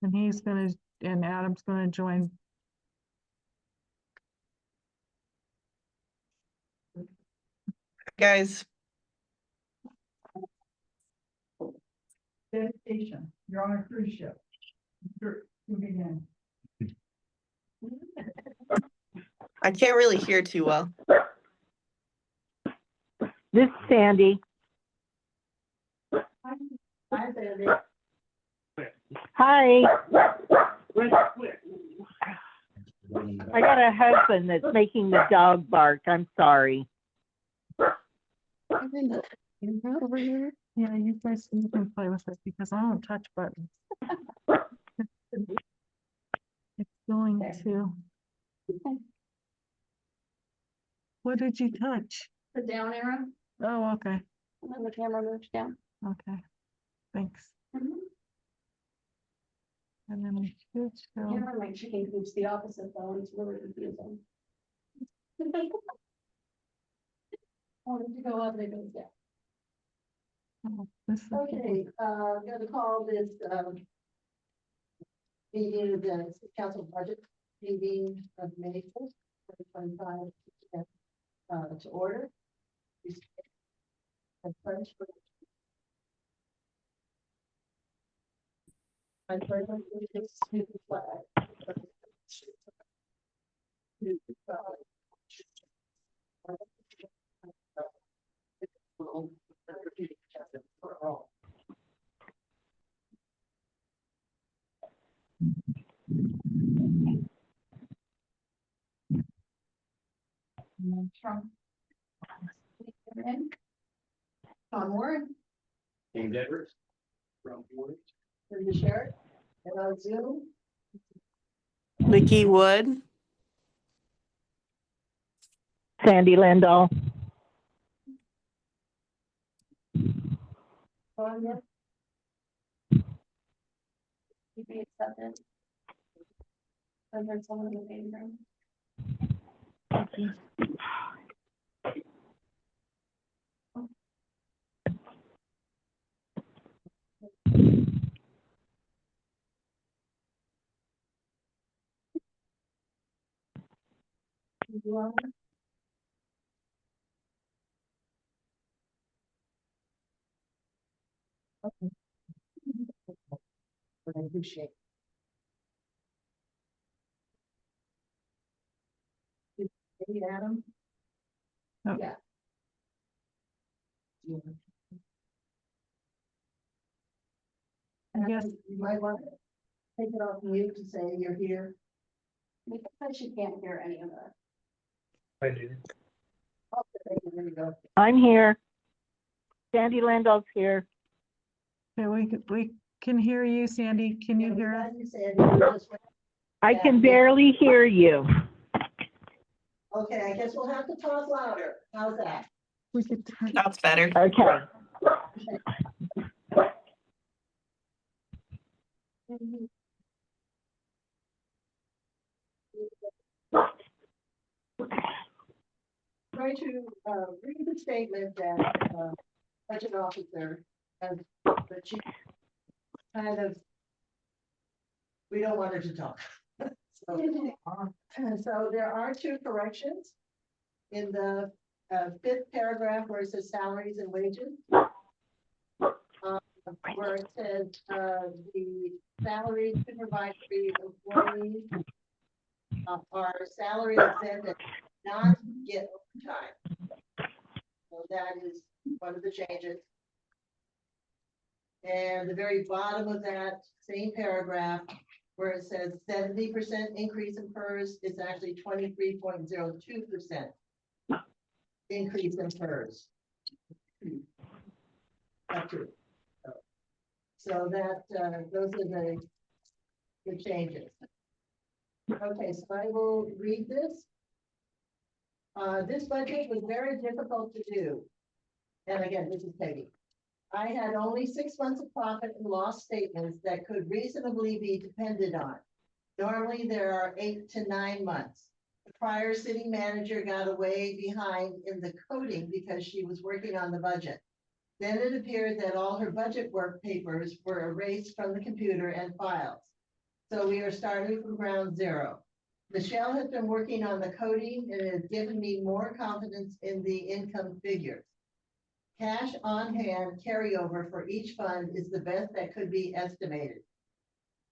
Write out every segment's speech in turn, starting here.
And and Adam's gonna join. Guys, Dedication, you're on a cruise ship. You're moving in. I can't really hear too well. This is Sandy. Hi, Sandy. Hi. I got a husband that's making the dog bark. I'm sorry. Over here. Yeah, you guys, you can play with it because I don't touch buttons. It's going to. What did you touch? The down arrow, Oh, okay, and then the camera moves down. okay, thanks. And then we should show. Camera, my chicken keeps the opposite though, and it's really confusing. Wanted to go up, and it goes down. Oh, this is. Okay, I'm gonna call this, meeting of the city council budget meeting of May 4th, 2025, to order. And first, I pledge allegiance to the flag of the United States of America, for all. Trump. Tom Warren, James Edwards from Warren. Linda Sherritt, and on Zoom, Nikki Wood. Sandy Lindahl. Tanya, You be accepted. I heard someone in the main room. Luana, okay. But I appreciate. Hey, Adam? Oh. Yeah. I guess- You might want to take it off mute to say you're here. Because she can't hear any of that. I do. Okay, there you go. I'm here. Sandy Lindahl's here. Okay, we can hear you, Sandy. Can you hear us? You said you just went- I can barely hear you. Okay, I guess we'll have to talk louder. How's that? We could turn. That's better. Okay. Try to read the statement that budget officer has, that she kind of, we don't want her to talk. So there are two corrections in the fifth paragraph where it says salaries and wages. Where it says the salary supervisory employees are salary exempt and not get overtime. So that is one of the changes. And the very bottom of that same paragraph, where it says 70% increase in PERS, it's actually 23.02% increase in PERS. Up to. So that those are the changes. Okay, so I will read this. This budget was very difficult to do. And again, this is Peggy. I had only 6 months of profit and loss statements that could reasonably be depended on. Normally, there are 8 to 9 months. The prior city manager got away behind in the coding because she was working on the budget. Then it appeared that all her budget work papers were erased from the computer and files. So we are starting from ground zero. Michelle has been working on the coding and it has given me more confidence in the income figures. Cash on hand carryover for each fund is the best that could be estimated.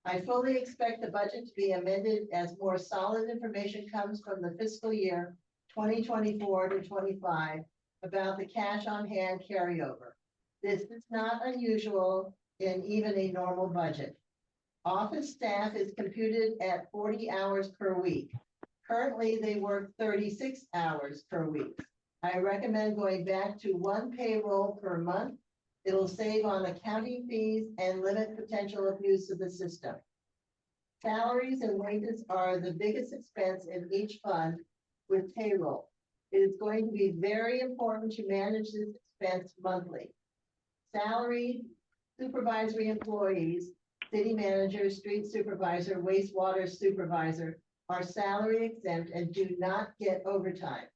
I fully expect the budget to be amended as more solid information comes from the fiscal year 2024 to 25 about the cash on hand carryover. This is not unusual in even a normal budget. Office staff is computed at 40 hours per week. Currently, they work 36 hours per week. I recommend going back to one payroll per month. It'll save on accounting fees and limit potential abuse of the system. Salaries and wages are the biggest expense in each fund with payroll. It is going to be very important to manage this expense monthly. Salaried supervisory employees, city manager, street supervisor, wastewater supervisor are salary exempt and do not get overtime.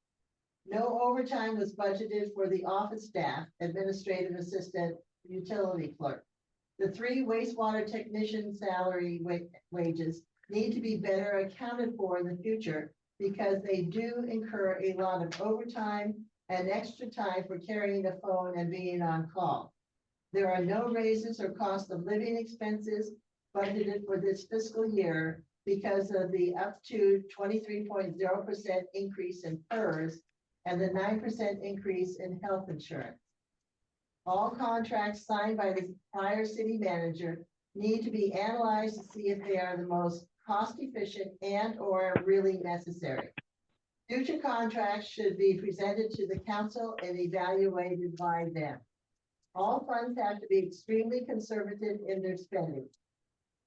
No overtime was budgeted for the office staff, administrative assistant, utility clerk. The 3 wastewater technician salary wages need to be better accounted for in the future because they do incur a lot of overtime and extra time for carrying the phone and being on call. There are no raises or cost of living expenses budgeted for this fiscal year because of the up to 23.0% increase in PERS and the 9% increase in health insurance. All contracts signed by the prior city manager need to be analyzed to see if they are the most cost efficient and or really necessary. Future contracts should be presented to the council and evaluated by them. All funds have to be extremely conservative in their spending.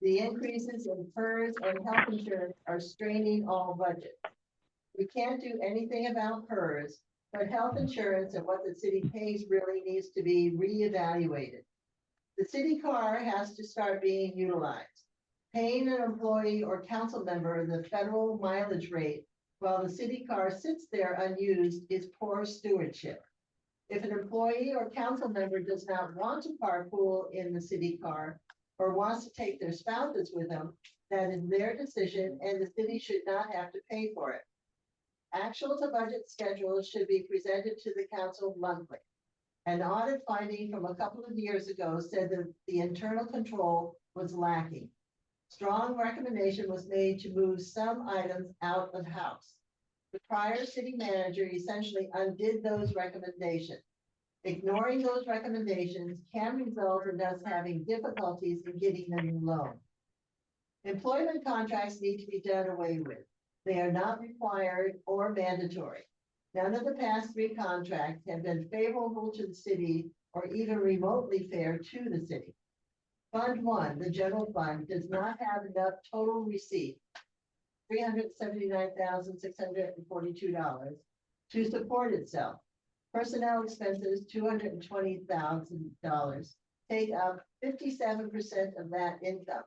The increases in PERS and health insurance are straining all budgets. We can't do anything about PERS, but health insurance and what the city pays really needs to be reevaluated. The city car has to start being utilized. Paying an employee or council member the federal mileage rate while the city car sits there unused is poor stewardship. If an employee or council member does not want to carpool in the city car or wants to take their spouses with them, that is their decision and the city should not have to pay for it. Actual to budget schedules should be presented to the council monthly. An audit finding from a couple of years ago said that the internal control was lacking. Strong recommendation was made to move some items out of house. The prior city manager essentially undid those recommendations. Ignoring those recommendations can result in us having difficulties in getting a new loan. Employment contracts need to be done away with. They are not required or mandatory. None of the past 3 contracts have been favorable to the city or even remotely fair to the city. Fund 1, the general fund, does not have enough total receipt, $379,642, to support itself. Personnel expenses, $220,000, take up 57% of that income.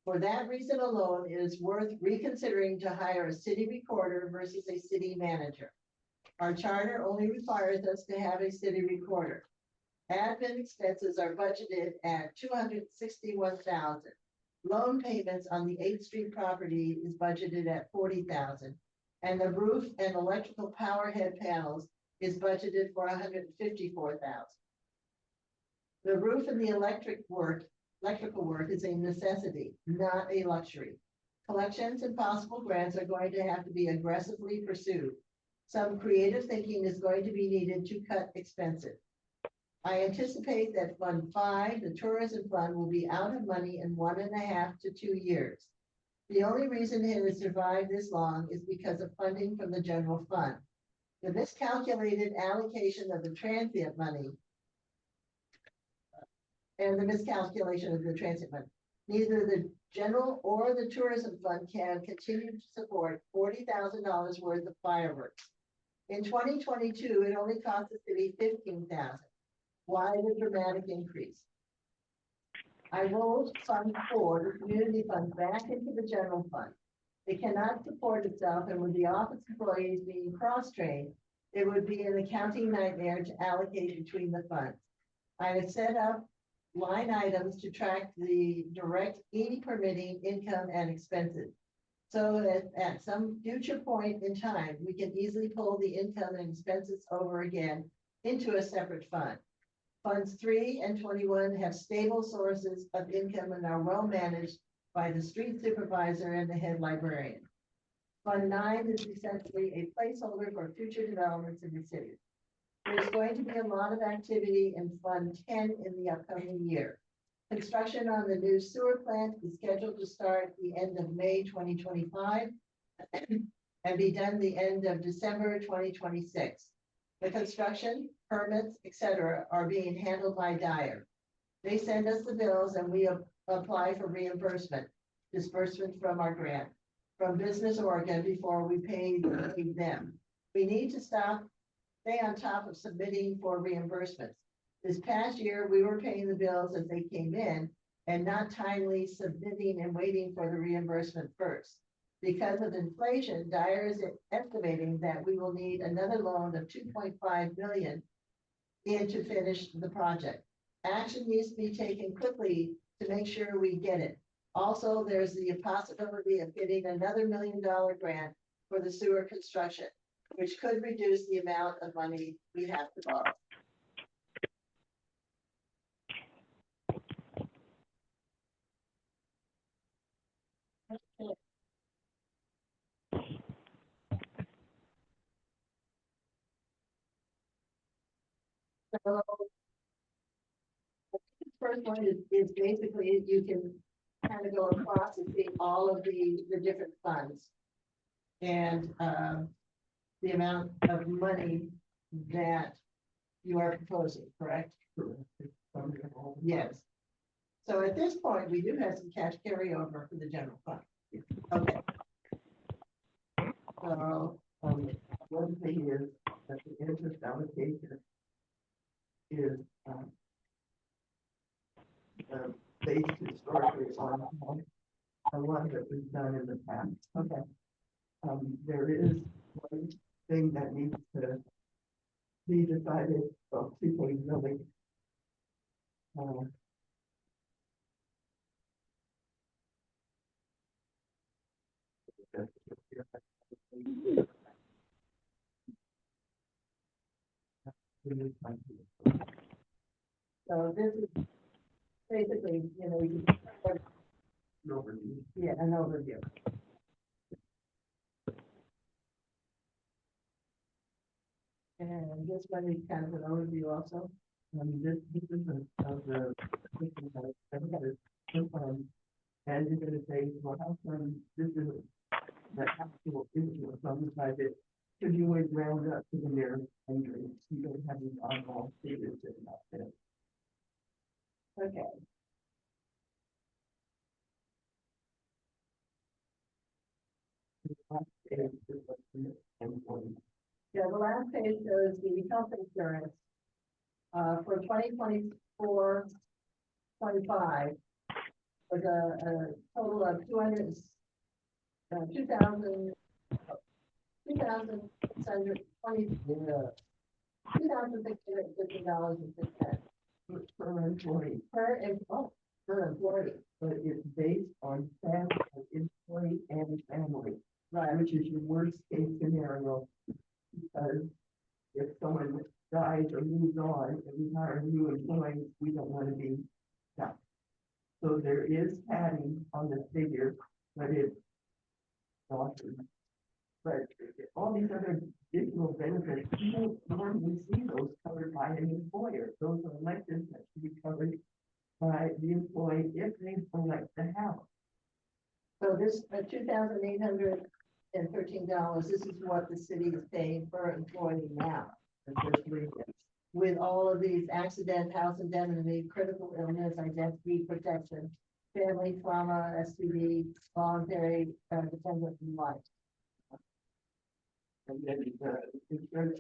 For that reason alone, it is worth reconsidering to hire a city recorder versus a city manager. Our charter only requires us to have a city recorder. Admin expenses are budgeted at $261,000. Loan payments on the 8th Street property is budgeted at $40,000, and the roof and electrical power head panels is budgeted for $154,000. The roof and the electrical work is a necessity, not a luxury. Collections and possible grants are going to have to be aggressively pursued. Some creative thinking is going to be needed to cut expenses. I anticipate that Fund 5, the tourism fund, will be out of money in 1.5 to 2 years. The only reason it has survived this long is because of funding from the general fund. The miscalculated allocation of the transient money and the miscalculation of the transit money. Neither the general or the tourism fund can continue to support $40,000 worth of fireworks. In 2022, it only cost the city $15,000. Why the dramatic increase? I rolled Fund 4, the community fund, back into the general fund. It cannot support itself, and with the office employees being cross-trained, it would be an accounting nightmare to allocate between the funds. I have set up line items to track the direct e-permitting income and expenses. So that at some future point in time, we can easily pull the income and expenses over again into a separate fund. Funds 3 and 21 have stable sources of income and are well managed by the street supervisor and the head librarian. Fund 9 is essentially a placeholder for future developments in the city. There's going to be a lot of activity in Fund 10 in the upcoming year. Construction on the new sewer plant is scheduled to start the end of May 2025 and be done the end of December 2026. The construction, permits, etc. are being handled by Dyer. They send us the bills and we apply for reimbursement, disbursement from our grant, from Business Oregon before we pay them. We need to stay on top of submitting for reimbursements. This past year, we were paying the bills as they came in and not timely submitting and waiting for the reimbursement first. Because of inflation, Dyer is estimating that we will need another loan of 2.5 million to finish the project. Action needs to be taken quickly to make sure we get it. Also, there's the possibility of getting another $1 million grant for the sewer construction, which could reduce the amount of money we have to borrow. So, the first one is basically, you can kind of go across and see all of the different funds. And the amount of money that you are proposing, correct? Yes. So at this point, we do have some cash carryover for the general fund. Okay. So, one thing is that the interest allocation is, based historically on a lot that was done in the past. Okay. There is one thing that needs to be decided, well, two things really. So this is basically, you know, you can. An overview. Yeah, an overview. And this one is kind of an overview also. This is and you're gonna say, well, how come this is the actual issue of some decided to do a round up to the nearest hundred, you don't have these oddball figures sitting out there. Okay. Yeah, the last page shows the health insurance for 2024, 25 was a total of 2,620, $2,650.06 per employee. Per employee, but it's based on staff of employee and family, right? Which is your worst case scenario, because if someone dies or moves on and we hire new employees, we don't want to be stuck. So there is padding on the figure, but it's awesome. But all these other additional benefits, you don't normally see those covered by an employer. Those are electives that should be covered by the employee if they elect to have. So this $2,813, this is what the city is paying per employee now, especially with all of these accident, house indemnity, critical illness, identity protection, family trauma, STD, voluntary dependent and life. And then insurance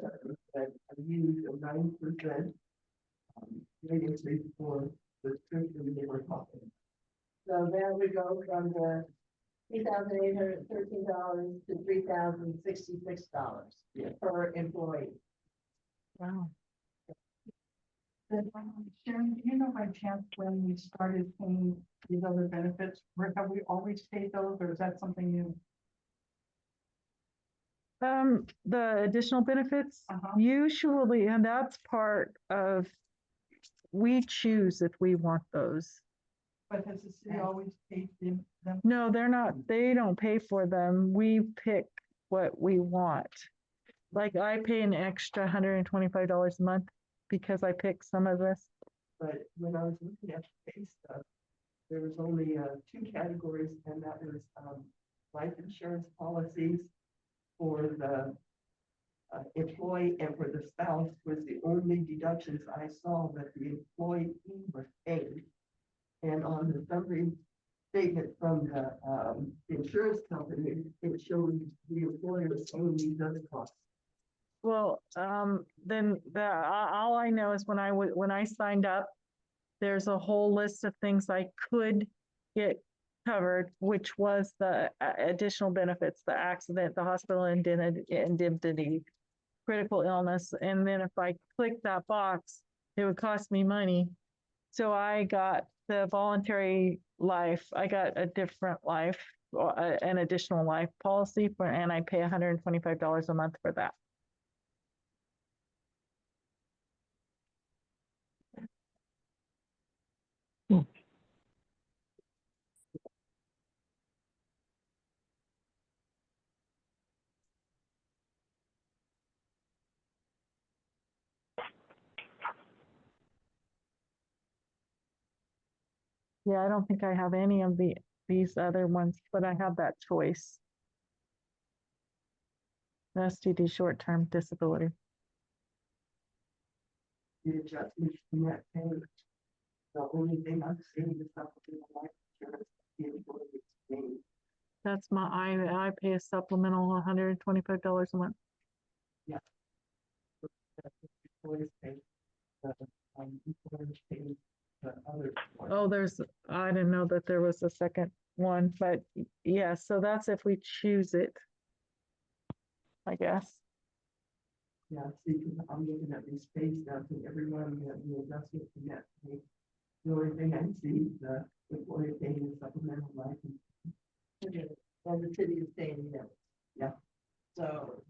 that use of 9% rate increase for the description they were talking. So there we go from the $2,813 to $3,066 per employee. Wow. Sharon, do you know by chance when we started paying these other benefits, have we always paid those, or is that something new? The additional benefits, usually, and that's part of, we choose if we want those. But has the city always paid them? No, they don't pay for them. We pick what we want. Like I pay an extra $125 a month because I pick some of this. But when I was looking at the pay stub, there was only two categories, and that was life insurance policies for the employee and for the spouse was the only deductions I saw that the employee was paid. And on the summary statement from the insurance company, it showed the employer was paying these other costs. Well, then all I know is when I signed up, there's a whole list of things I could get covered, which was the additional benefits, the accident, the hospital indemnity, critical illness. And then if I click that box, it would cost me money. So I got the voluntary life. I got a different life, an additional life policy and I pay $125 a month for that. Yeah, I don't think I have any of these other ones, but I have that choice. STD, short-term disability. The adjustments in that pay, the only thing I'm seeing is supplemental life insurance. The employee is paying. That's I pay a supplemental $125 a month. That's what the employees pay. The employers pay the other. Oh, I didn't know that there was a second one, but yeah, so that's if we choose it. I guess. Yeah, see, 'cause I'm looking at these pay stubs and everyone, the adjustment in that pay. The only thing I see is the employee paying the supplemental life. And the city is paying them. Yeah. So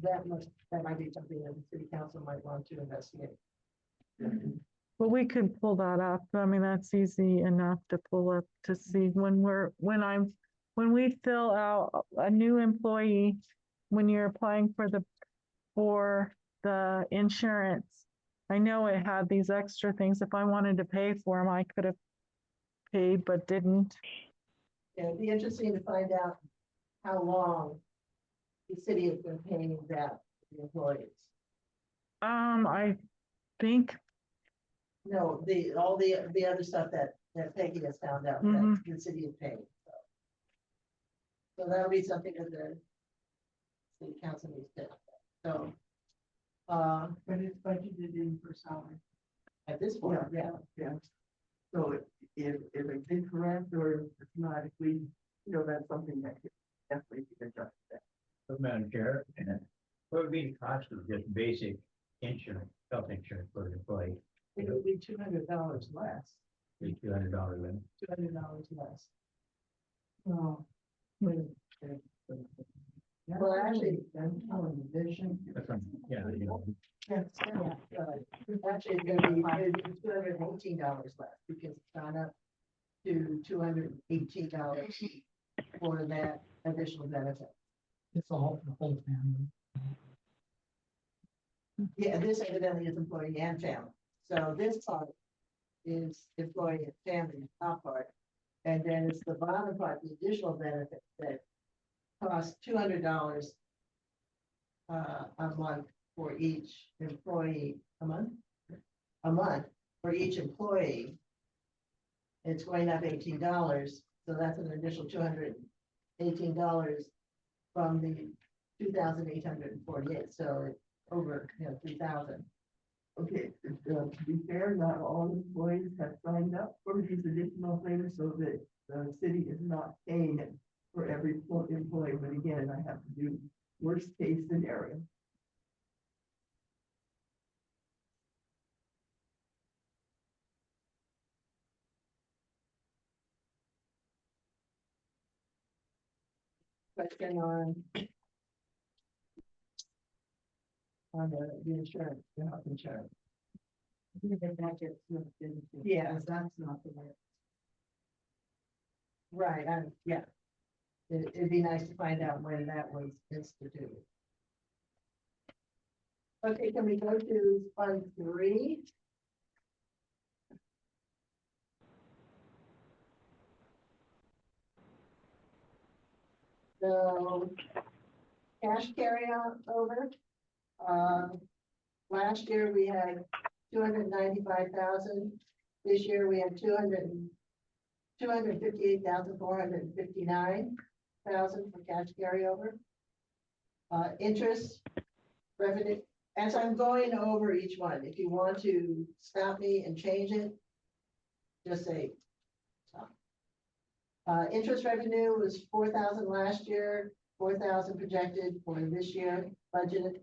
that might be something that the city council might want to investigate. But we could pull that up. I mean, that's easy enough to pull up to see when we fill out a new employee, when you're applying for the insurance. I know it had these extra things. If I wanted to pay for them, I could have paid, but didn't. Yeah, it'd be interesting to find out how long the city has been paying that to the employees. I think, No, all the other stuff that Peggy has found out that Mhm. the city is paying. So that'll be something that the city council needs to, so. but it's budgeted in for salary. At this point, yeah. Yeah. So if it's incorrect or if it's not, if we, that's something that could definitely be adjusted. So, Madam Chair, what would be the cost of just basic insurance, health insurance for the employee? It would be $200 less, The $200 limit. $200 less. Well, Well, actually, dental and vision. That's what- Yeah, you know, Yes, yeah, actually, it's gonna be $218 less because it's gone up to $218 for that additional benefit. It's all for the whole family. Yeah, this evidently is employee and family. So this part is employee and family, the top part. And then it's the bottom part, the additional benefit that costs $200 a month for each employee, a month for each employee. It's going up $18, so that's an additional $218 from the 2,848, so it's over, 3,000. Okay, to be fair, not all employees have signed up for these additional things, so that the city is not paying it for every employee, but again, I have to do worst case scenario. question on the insurance, the health insurance. Yes, that's not the way. Right, yeah. It'd be nice to find out when that was instituted. Okay, can we go to Fund 3? So, cash carry on over. Last year we had 295,000. This year we had 258,459,000 for cash carryover. Interest revenue, as I'm going over each one, if you want to stop me and change it, just say stop. Interest revenue was 4,000 last year, 4,000 projected for this year, budgeted.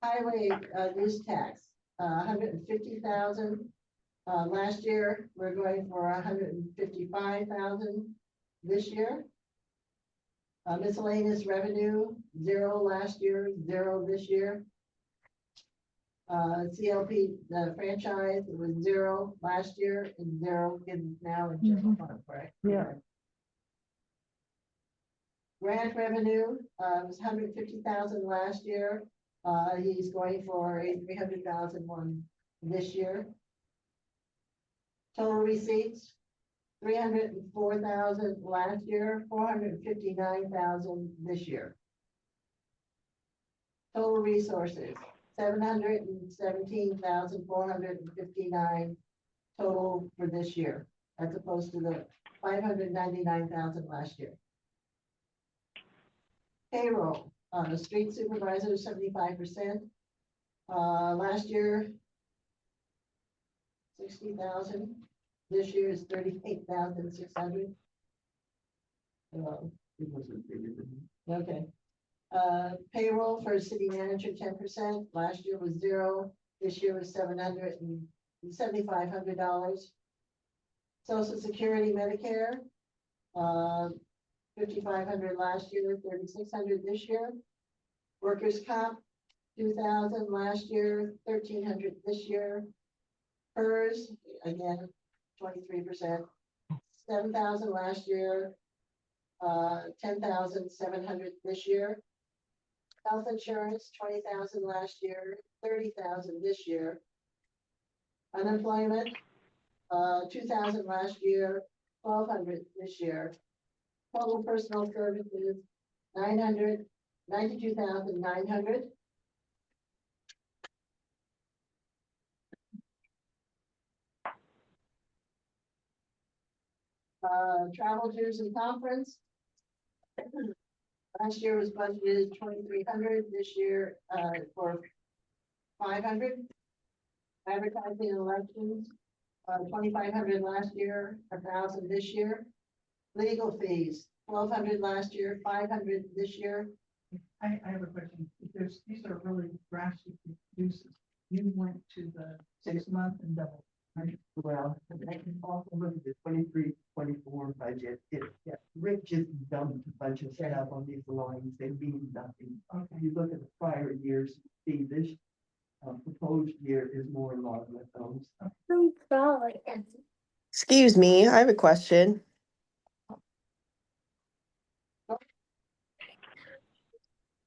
Highway use tax, 150,000. Last year, we're going for 155,000 this year. Miscellaneous revenue, 0 last year, 0 this year. CLP, the franchise, it was 0 last year and 0 now in general fund, correct? Yeah. Grant revenue, was 150,000 last year. He's going for a 300,000 this year. Total receipts, 304,000 last year, 459,000 this year. Total resources, 717,459 total for this year, as opposed to the 599,000 last year. Payroll, the street supervisor, 75%. Last year, 60,000. This year is 38,600. Okay. Payroll for city manager, 10%. Last year was 0. This year was $775. Social Security, Medicare, 5,500 last year, 3,600 this year. Workers' comp, 2,000 last year, 1,300 this year. PERS, again, 23%, 7,000 last year, 10,700 this year. Health insurance, 20,000 last year, 30,000 this year. Unemployment, 2,000 last year, 1,200 this year. Total personal services, 92,900. Travel, tours, and conference. Last year was budgeted 2,300. This year, for 500. Advertising and elections, 2,500 last year, 1,000 this year. Legal fees, 1,200 last year, 500 this year. I have a question. Because these are really drastic reduces. You went to the 6 month and double. Right? Well, I can also look at the 23-24 budget. Rick just dumped a bunch of stuff on these lines. They mean nothing. Okay. You look at the prior years, see this proposed year is more in line with those. Excuse me, I have a question.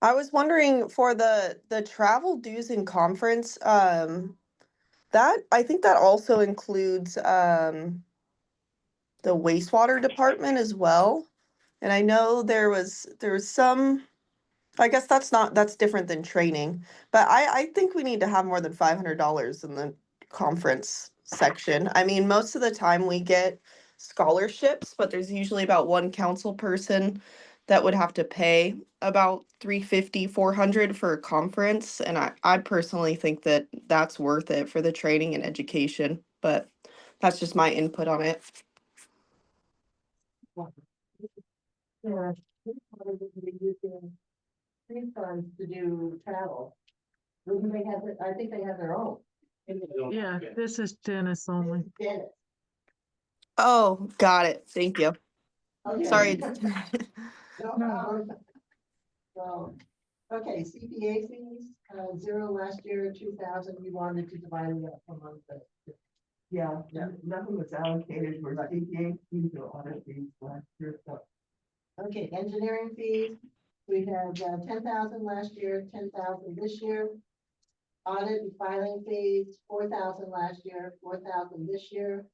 I was wondering for the travel dues and conference, that, I think that also includes, the wastewater department as well. And I know there was some, I guess that's different than training, but I think we need to have more than $500 in the conference section. I mean, most of the time we get scholarships, but there's usually about one council person that would have to pay about $350, $400 for a conference. And I personally think that that's worth it for the training and education, but that's just my input on it. Yeah. These funds to do travel. Wouldn't they have, I think they have their own. Yeah, this is Dennis only. Dennis. Oh, got it. Thank you. Okay. Sorry. No No. problem. So, okay, CPA fees, 0 last year, 2,000, we wanted to divide it up among the. Yeah, Yeah. nothing was allocated for CPA fees or audit fees last year, so. Okay, engineering fees, we had 10,000 last year, 10,000 this year. Audit and filing fees, 4,000 last year, 4,000 this year.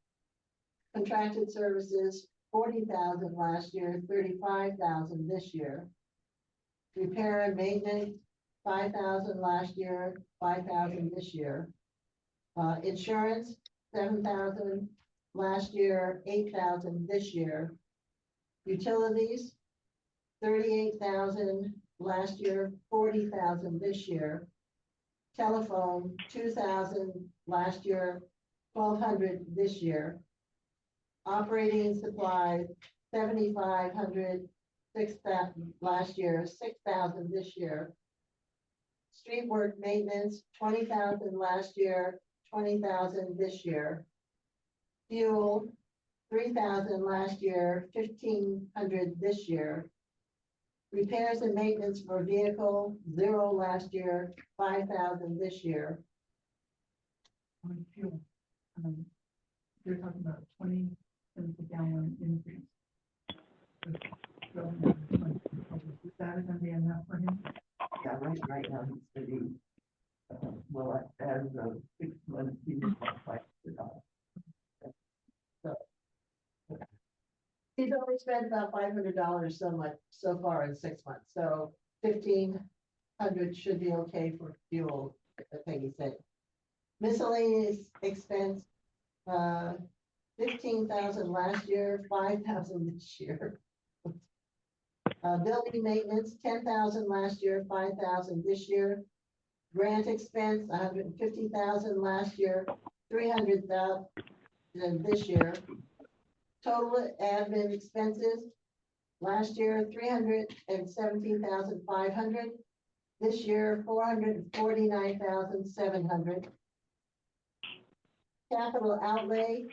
Contracted services, 40,000 last year, 35,000 this year. Repair and maintenance, 5,000 last year, 5,000 this year. Insurance, 7,000 last year, 8,000 this year. Utilities, 38,000 last year, 40,000 this year. Telephone, 2,000 last year, 1,200 this year. Operating supplies, 7,500, 6,000 last year, 6,000 this year. Street work maintenance, 20,000 last year, 20,000 this year. Fuel, 3,000 last year, 1,500 this year. Repairs and maintenance for vehicle, 0 last year, 5,000 this year. On fuel, they're talking about 20 cents a gallon increase. So, is that gonna be enough for him? Yeah, right now, he's pretty, well, as of 6 months, he's like, He's only spent about $500 so far in 6 months, so 1,500 should be okay for fuel, I think he said. Miscellaneous expense, 15,000 last year, 5,000 this year. Building maintenance, 10,000 last year, 5,000 this year. Grant expense, 150,000 last year, 300,000 this year. Total admin expenses, last year, 317,500. This year, 449,700. Capital outlay,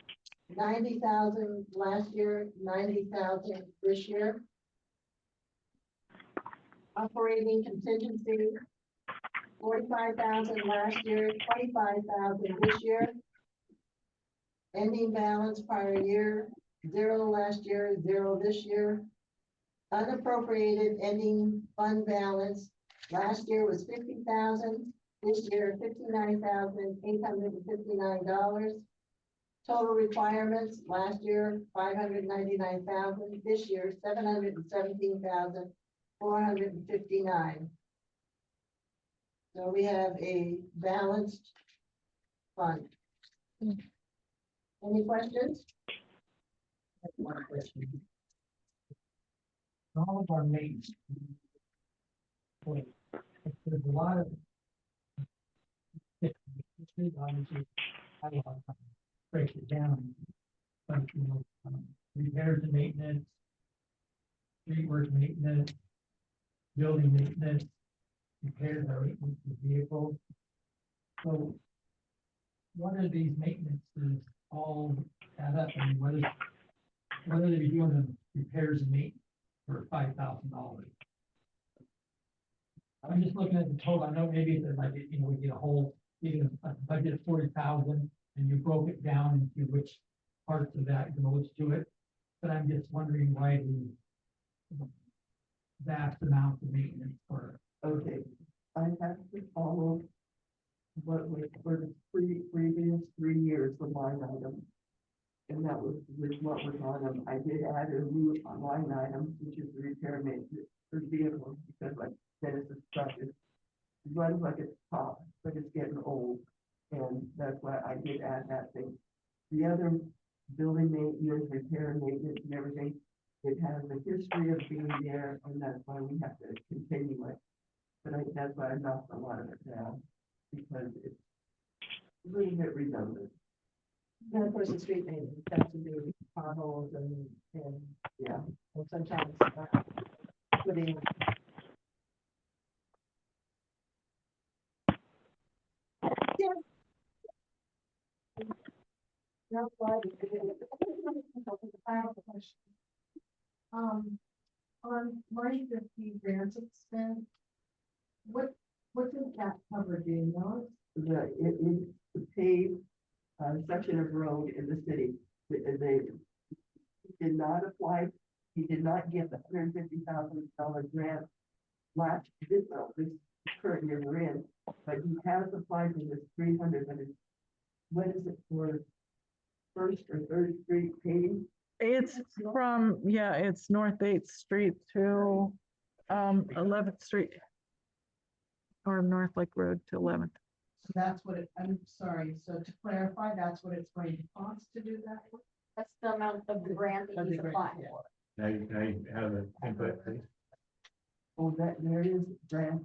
90,000 last year, 90,000 this year. Operating contingency, 45,000 last year, 25,000 this year. Ending balance prior year, 0 last year, 0 this year. Unappropriated ending fund balance, last year was 50,000, this year $59,859. Total requirements, last year 599,000, this year 717,459. So we have a balanced fund. Any questions? One question. All of our mates. There's a lot of. Obviously, I don't know how to break it down. But, repairs and maintenance. Street work maintenance. Building maintenance. Repairs or maintenance of vehicles. So. What are these maintenances all add up? I mean, what are they doing the repairs and maintenance for $5,000? I'm just looking at the total. I know maybe it's like, we get a whole, even a budget of 40,000 and you broke it down into which parts of that goes to it. But I'm just wondering why the vast amount of maintenance for. okay, I have to follow what was for the previous 3 years, the line item. And that was with what was on them. I did add a new line item, which is the repair maintenance for vehicles, because like Dennis's truck is runs like it's top, but it's getting old. And that's why I did add that thing. The other building maintenance, repair maintenance and everything, it has a history of being there, and that's why we have to continue it. But that's why I knocked a lot of it down, because it's a little bit redundant. And of course, the street maintenance has to do with potholes and Yeah. and sometimes putting. Yeah. No, but I have a question. on line 50 grants expense, what does that cover, do you know? It is to pave a section of road in the city. They did not apply, he did not get the $150,000 grant this current year we're in, but he has applied for this 300, and what is it for First or Third Street paving? It's from, yeah, it's North 8th Street to 11th Street. Or North Lake Road to 11th. So that's what it, I'm sorry, so to clarify, that's what it's going to cost to do that? That's the amount of the grant that Of the he's grant, applying yeah. for. Can I have an input, please? Oh, that there is grant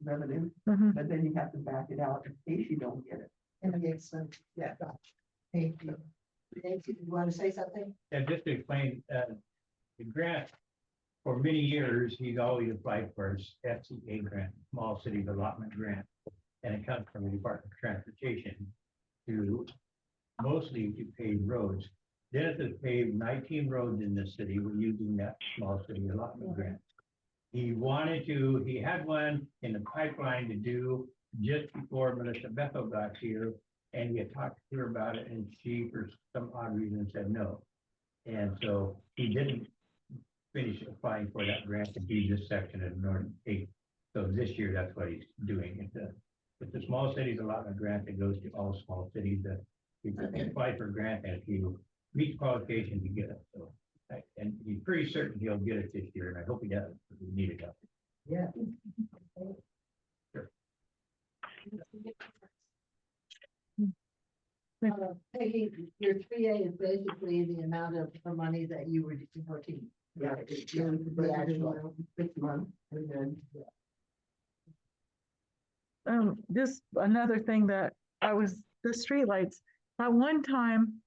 revenue, Mhm. but then you have to back it out in case you don't get it. And the expense, yeah, gotcha. Thank you. Thank you. You want to say something? And just to explain, the grant, for many years, he's always applied for his FCA grant, Small Cities Allotment Grant. And it comes from the Department of Transportation to mostly to pave roads. Dennis has paved 19 roads in the city. We're using that Small City Allotment Grant. He had one in the pipeline to do just before Melissa Bethel got here. And he had talked to her about it, and she, for some odd reason, said no. And so he didn't finish applying for that grant to do this section of North 8. So this year, that's what he's doing. It's a Small Cities Allotment Grant that goes to all small cities that you can apply for a grant, and if you meet qualifications, you get it. So, and he's pretty certain he'll get it this year, and I hope he does, because we need it up. Yeah. Sure. Peggy, your 3A is basically the amount of the money that you were working. Yeah, it's the actual 6 months, and then This, another thing that the streetlights, at one time,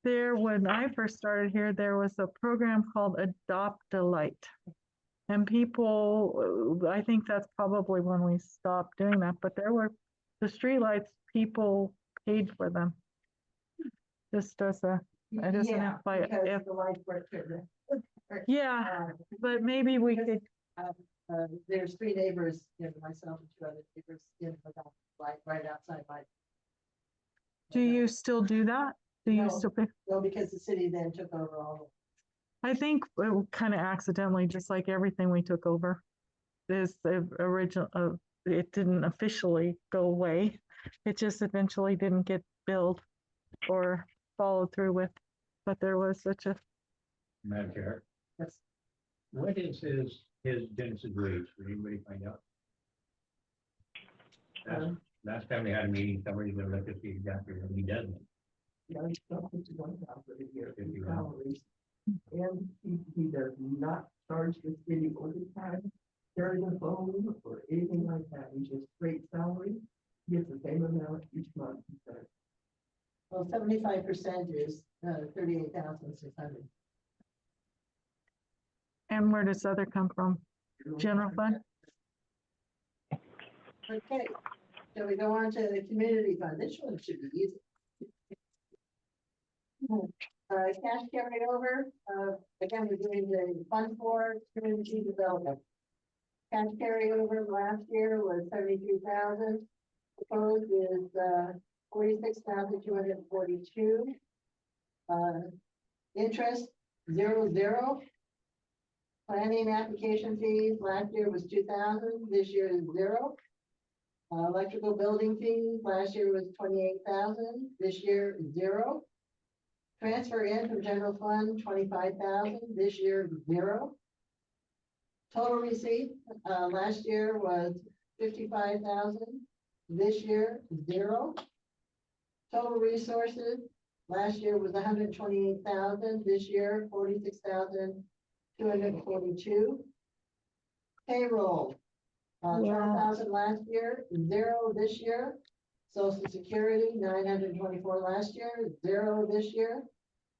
when I first started here, there was a program called Adopt a Light. And people, I think that's probably when we stopped doing that, but there were the streetlights, people paid for them. Just as a, it isn't Yeah, if I, because if, the life work here. yeah, but maybe we could, There's 3 neighbors, you know, myself and 2 other neighbors in the like right outside my. do you still do that? Do you No. still pay? Well, because the city then took over all I think it kind of accidentally, just like everything we took over. This the original, it didn't officially go away. It just eventually didn't get billed or followed through with. But there was such a, Madam Chair, Yes. what is his Dennis's wage? Did anybody find out? Last time we had a meeting, somebody's gonna look at the exactly what he doesn't. yeah, it's not 51,000 a year in 51. salaries. And he does not charge the city overtime, during the phone or anything like that. He's just straight salary. He gets the same amount each month. He says. Well, 75% is 38,600. and where does other come from? General fund? Okay, shall we go on to the community fund? This one should be easy. Cash carried over, again, we're doing the fund for community development. Cash carry over last year was 73,000. Proposed is 46,242. Interest 0. Planning application fees last year was 2,000. This year is 0. Electrical building fees last year was 28,000. This year is 0. Transfer in from general fund, 25,000, this year, 0. Total receipt, last year was 55,000, this year, 0. Total resources, last year was 128,000, this year, 46,242. Payroll, 12,000 last year, 0 this year. Social Security, 924 last year, 0 this year.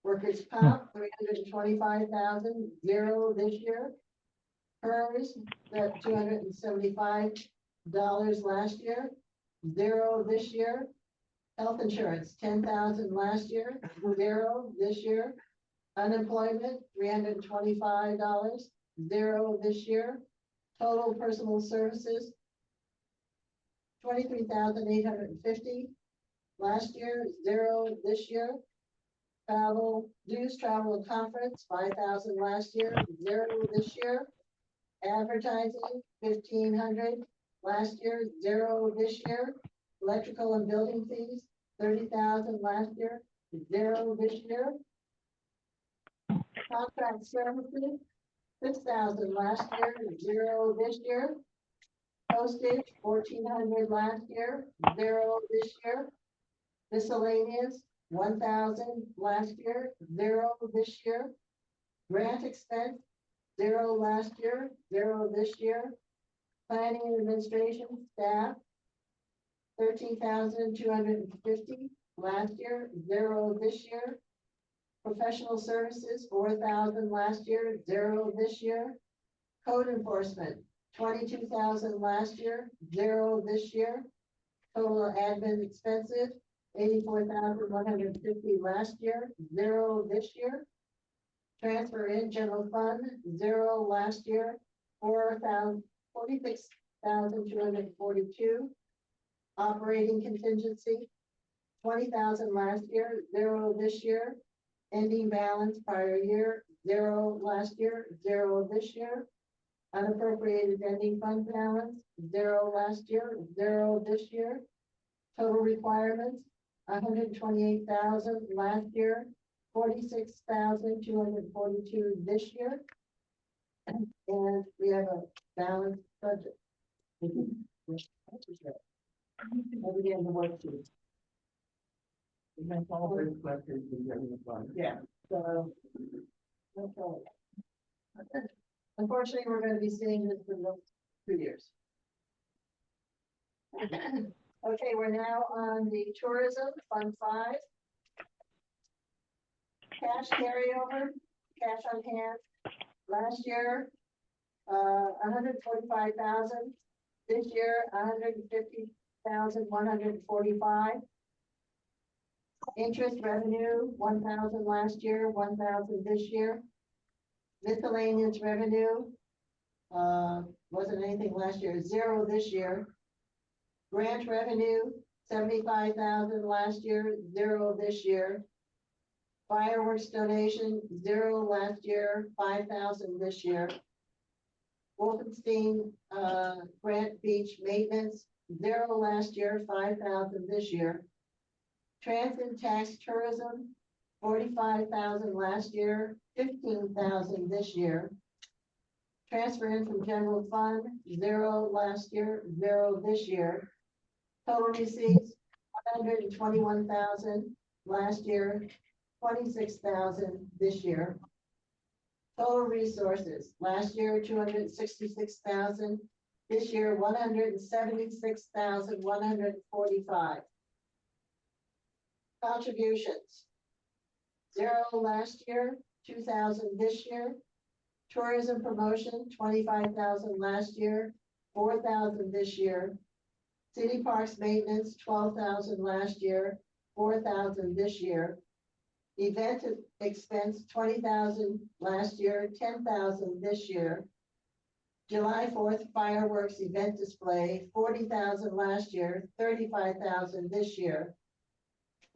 Workers' comp, 325,000, 0 this year. PERS, that $275 last year, 0 this year. Health insurance, 10,000 last year, 0 this year. Unemployment, $325, zero this year. Total personal services, 23,850. Last year, zero this year. Travel and conference, 5,000 last year, zero this year. Advertising, 1,500 last year, zero this year. Electrical and building fees, 30,000 last year, zero this year. Contract services, 6,000 last year, zero this year. Postage, 1,400 last year, zero this year. Miscellaneous, 1,000 last year, zero this year. Grant expense, zero last year, zero this year. Planning and administration staff, 13,250 last year, zero this year. Professional services, 4,000 last year, zero this year. Code enforcement, 22,000 last year, zero this year. Total admin expenses, 84,150 last year, zero this year. Transfer in general fund, zero last year, 46,242. Operating contingency, 20,000 last year, zero this year. Ending balance prior year, zero last year, zero this year. Unappropriated ending fund balance, zero last year, zero this year. Total requirements, 128,000 last year, 46,242 this year. And we have a balanced budget. And again, the worksheet. That's all those questions in general fund. Yeah, so. Okay. Unfortunately, we're gonna be seeing this for the next 2 years. Okay, we're now on the tourism, Fund 5. Cash carryover, cash on hand, last year, 145,000. This year, 150,145. Interest revenue, 1,000 last year, 1,000 this year. Miscellaneous revenue, wasn't anything last year, zero this year. Grant revenue, 75,000 last year, zero this year. Fireworks donation, zero last year, 5,000 this year. Wolfenstein, Grant Beach maintenance, zero last year, 5,000 this year. Transit tax tourism, 45,000 last year, 15,000 this year. Transfer in from general fund, zero last year, zero this year. Total receipts, 121,000 last year, 26,000 this year. Total resources, last year, 266,000, this year, 176,145. Contributions, zero last year, 2,000 this year. Tourism promotion, 25,000 last year, 4,000 this year. City Parks maintenance, 12,000 last year, 4,000 this year. Event expense, 20,000 last year, 10,000 this year. July 4th fireworks event display, 40,000 last year, 35,000 this year.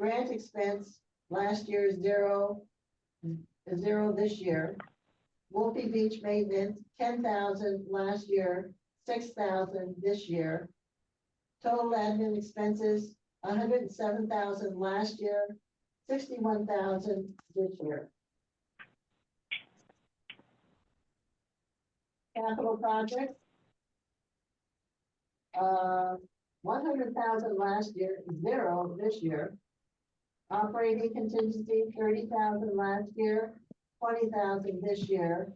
Grant expense, last year, zero this year. Wolfie Beach maintenance, 10,000 last year, 6,000 this year. Total admin expenses, 107,000 last year, 61,000 this year. Capital projects. 100,000 last year, zero this year. Operating contingency, 30,000 last year, 20,000 this year.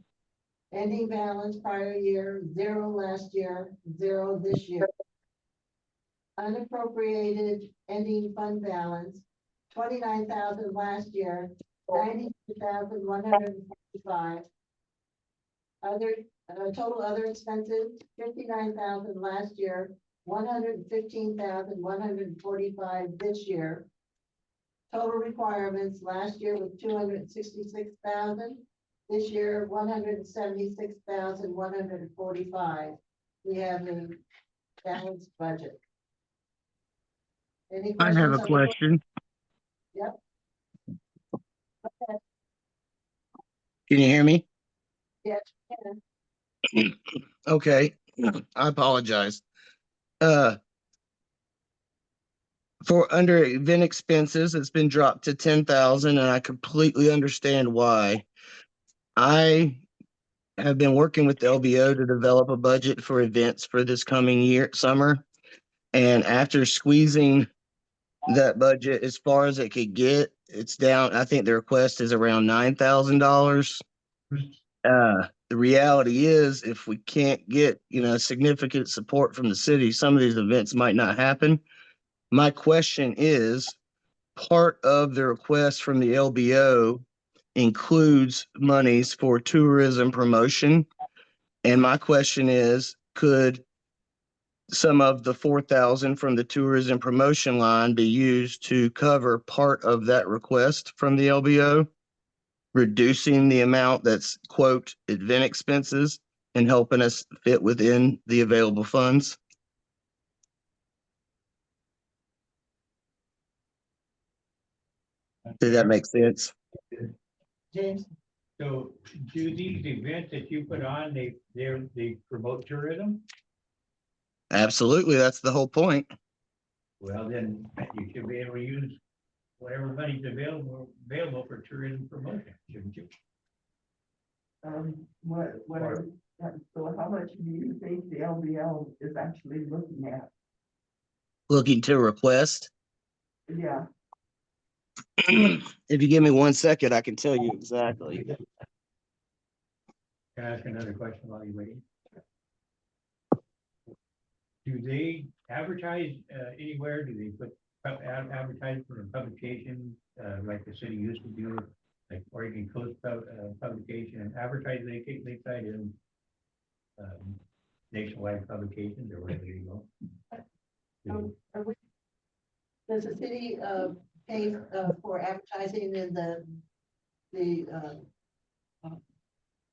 Ending balance prior year, zero last year, zero this year. Unappropriated ending fund balance, 29,000 last year, 92,145. Total other expenses, 59,000 last year, 115,145 this year. Total requirements last year was 266,000. This year, 176,145. We have a balanced budget. Any I have questions a on the board? question. Yep. Can you hear me? Yes, Okay, I apologize. For under event expenses, it's been dropped to 10,000 and I completely understand why. I have been working with the LBO to develop a budget for events for this coming year, summer. And after squeezing that budget as far as it could get, it's down. I think the request is around $9,000. The reality is if we can't get, significant support from the city, some of these events might not happen. My question is, part of the request from the LBO includes monies for tourism promotion. And my question is, could some of the 4,000 from the tourism promotion line be used to cover part of that request from the LBO, reducing the amount that's quote event expenses and helping us fit within the available funds? Did that make sense? James, So do these events that you put on, they promote tourism? Absolutely. That's the whole point. Well, then you should be able to use whatever money's available for tourism promotion, shouldn't you? So how much do you think the LBL is actually looking at? Looking to request. Yeah, If you give me 1 second, I can tell you exactly. Can I ask another question while you're waiting? Do they advertise anywhere? Do they put advertise for a publication like the city used to do, like Oregon Coast publication and advertise Lakeside in nationwide publications or wherever you go? does the city pay for advertising in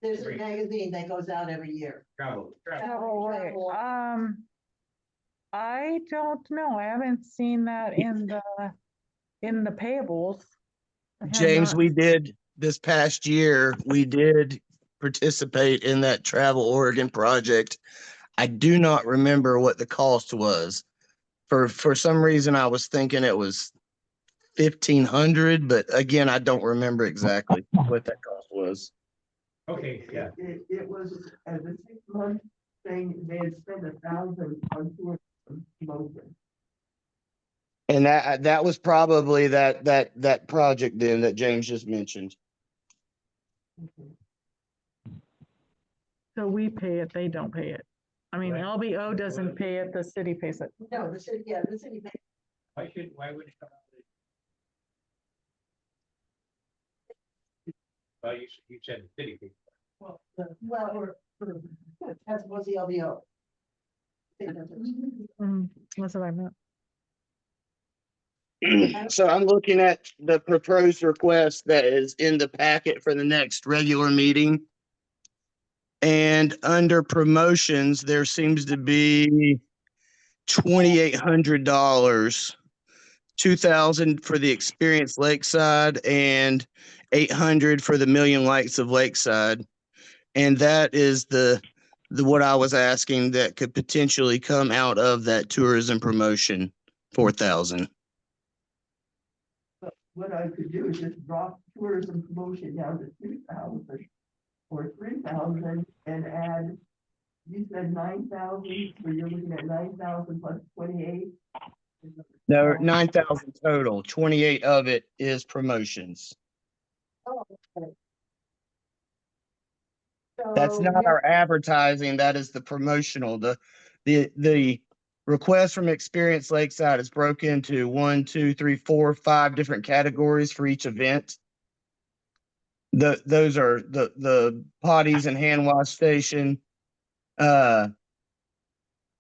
there's a magazine that goes out every year. Travel. Oh, wait, I don't know. I haven't seen that in the payables. I have James, not. we did this past year, we did participate in that Travel Oregon project. I do not remember what the cost was. For some reason, I was thinking it was 1,500, but again, I don't remember exactly what that cost was. Okay, yeah. it was, as a 6-month thing, they had spent 1,000 on tourism promotion. And that was probably that project then that James just mentioned. So we pay it, they don't pay it. I mean, Right. LBO doesn't pay it, the city pays it. No, the city pays. Why would it come out? Well, you said the city. Paid. Well, that's was the LBO. That's what I meant. So I'm looking at the proposed request that is in the packet for the next regular meeting. And under promotions, there seems to be $2,800, 2,000 for the Experience Lakeside and 800 for the Million Lights of Lakeside. And that is the what I was asking that could potentially come out of that tourism promotion, 4,000. What I could do is just drop tourism promotion down to 2,000 or 3,000 and add, you said 9,000, so you're looking at 9,000 plus 28. No, 9,000 total. 28 of it is promotions. Oh, okay. That's So, not yeah, our advertising. That is the promotional. The request from Experience Lakeside is broken into 1, 2, 3, 4, 5 different categories for each event. Those are the potties and hand wash station,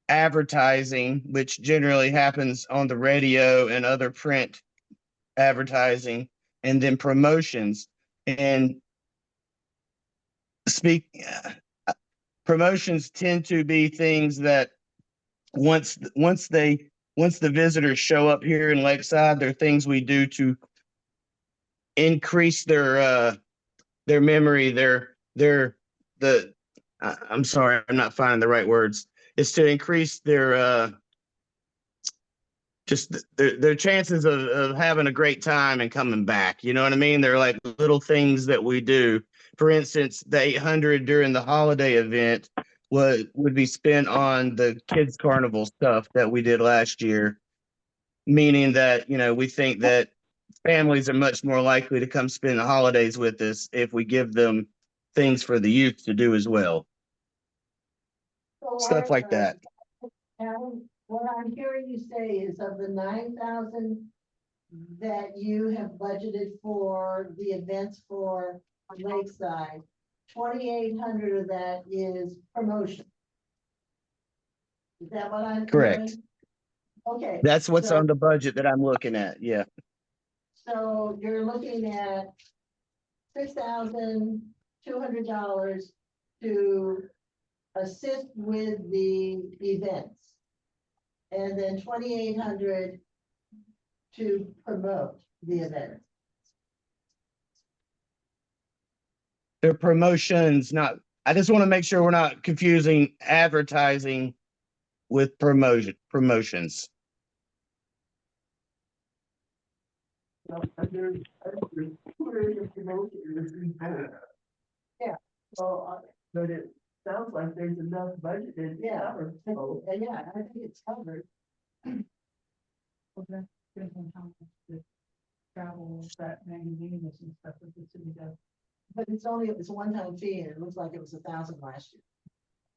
advertising, which generally happens on the radio and other print advertising, and then promotions. And speak, promotions tend to be things that once the visitors show up here in Lakeside, they're things we do to increase their memory, I'm sorry, I'm not finding the right words. It's to increase their just their chances of having a great time and coming back. You know what I mean? They're like little things that we do. For instance, the 800 during the holiday event would be spent on the kids carnival stuff that we did last year, meaning that, we think that families are much more likely to come spend the holidays with us if we give them things for the youth to do as well. So Stuff like that. Alan, what I'm hearing you say is of the 9,000 that you have budgeted for the events for Lakeside, 2,800 of that is promotion. Is that what I'm Correct. hearing? Okay. That's what's so- on the budget that I'm looking at. Yeah. So you're looking at $6,200 to assist with the events. And then 2,800 to promote the event. They're promotions, I just want to make sure we're not confusing advertising with promotions. Under tourism promotion, there's three goals. Yeah. So, but it sounds like there's enough budgeted. Yeah. cover, so- And yeah, I think it's covered. Travel, that magazine and stuff that the city does. But it's a one-time fee, and it looks like it was 1,000 last year.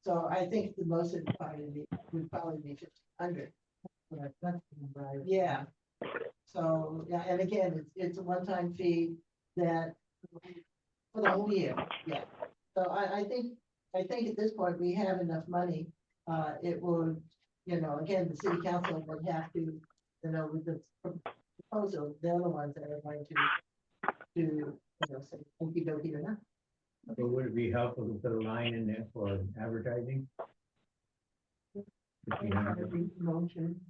So I think the most would probably be 1,500. Yeah. So, yeah, and again, it's a one-time fee that for the whole year, yeah. So I think at this point, we have enough money. It will, again, the city council would have to, with the proposal, they're the ones that are going to say, okey dokey or not. So would it be helpful to put a line in there for advertising? Promotion.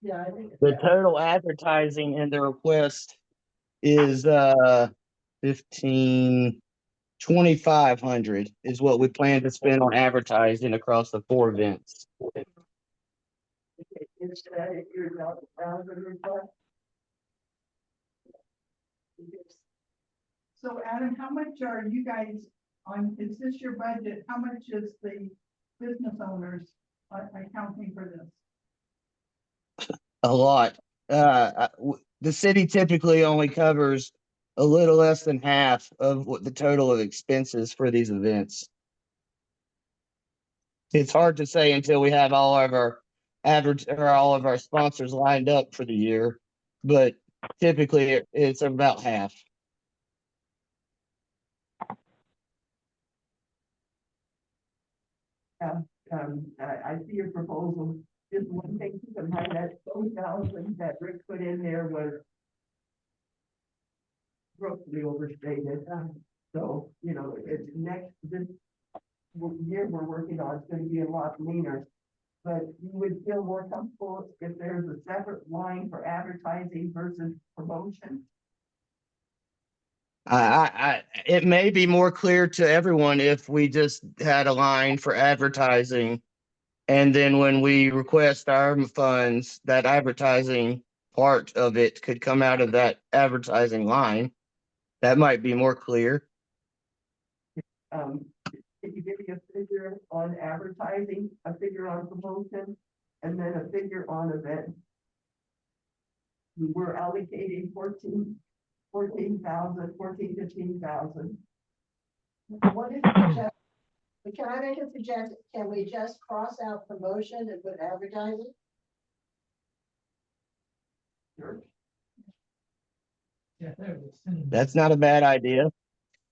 Yeah, I think. The total advertising in the request is 2,500 is what we plan to spend on advertising across the 4 events. Is that your $1,000 request? So Adam, how much are you guys on, is this your budget? How much is the business owners accounting for this? A lot. The city typically only covers a little less than half of what the total of expenses for these events. It's hard to say until we have all of our all of our sponsors lined up for the year, but typically it's about half. I see your proposal. Just one thing, keep in mind that 20,000 that Rick put in there was grossly overstated. So, it's this year we're working on, it's gonna be a lot leaner. But you would feel more comfortable if there's a separate line for advertising versus promotion? It may be more clear to everyone if we just had a line for advertising. And then when we request our funds, that advertising part of it could come out of that advertising line. That might be more clear. Can you give me a figure on advertising, a figure on promotion, and then a figure on event? We were allocating 15,000. What is the can I make a suggestion? Can we just cross out promotion and put advertising? Sure. Yeah, there it is. That's not a bad idea.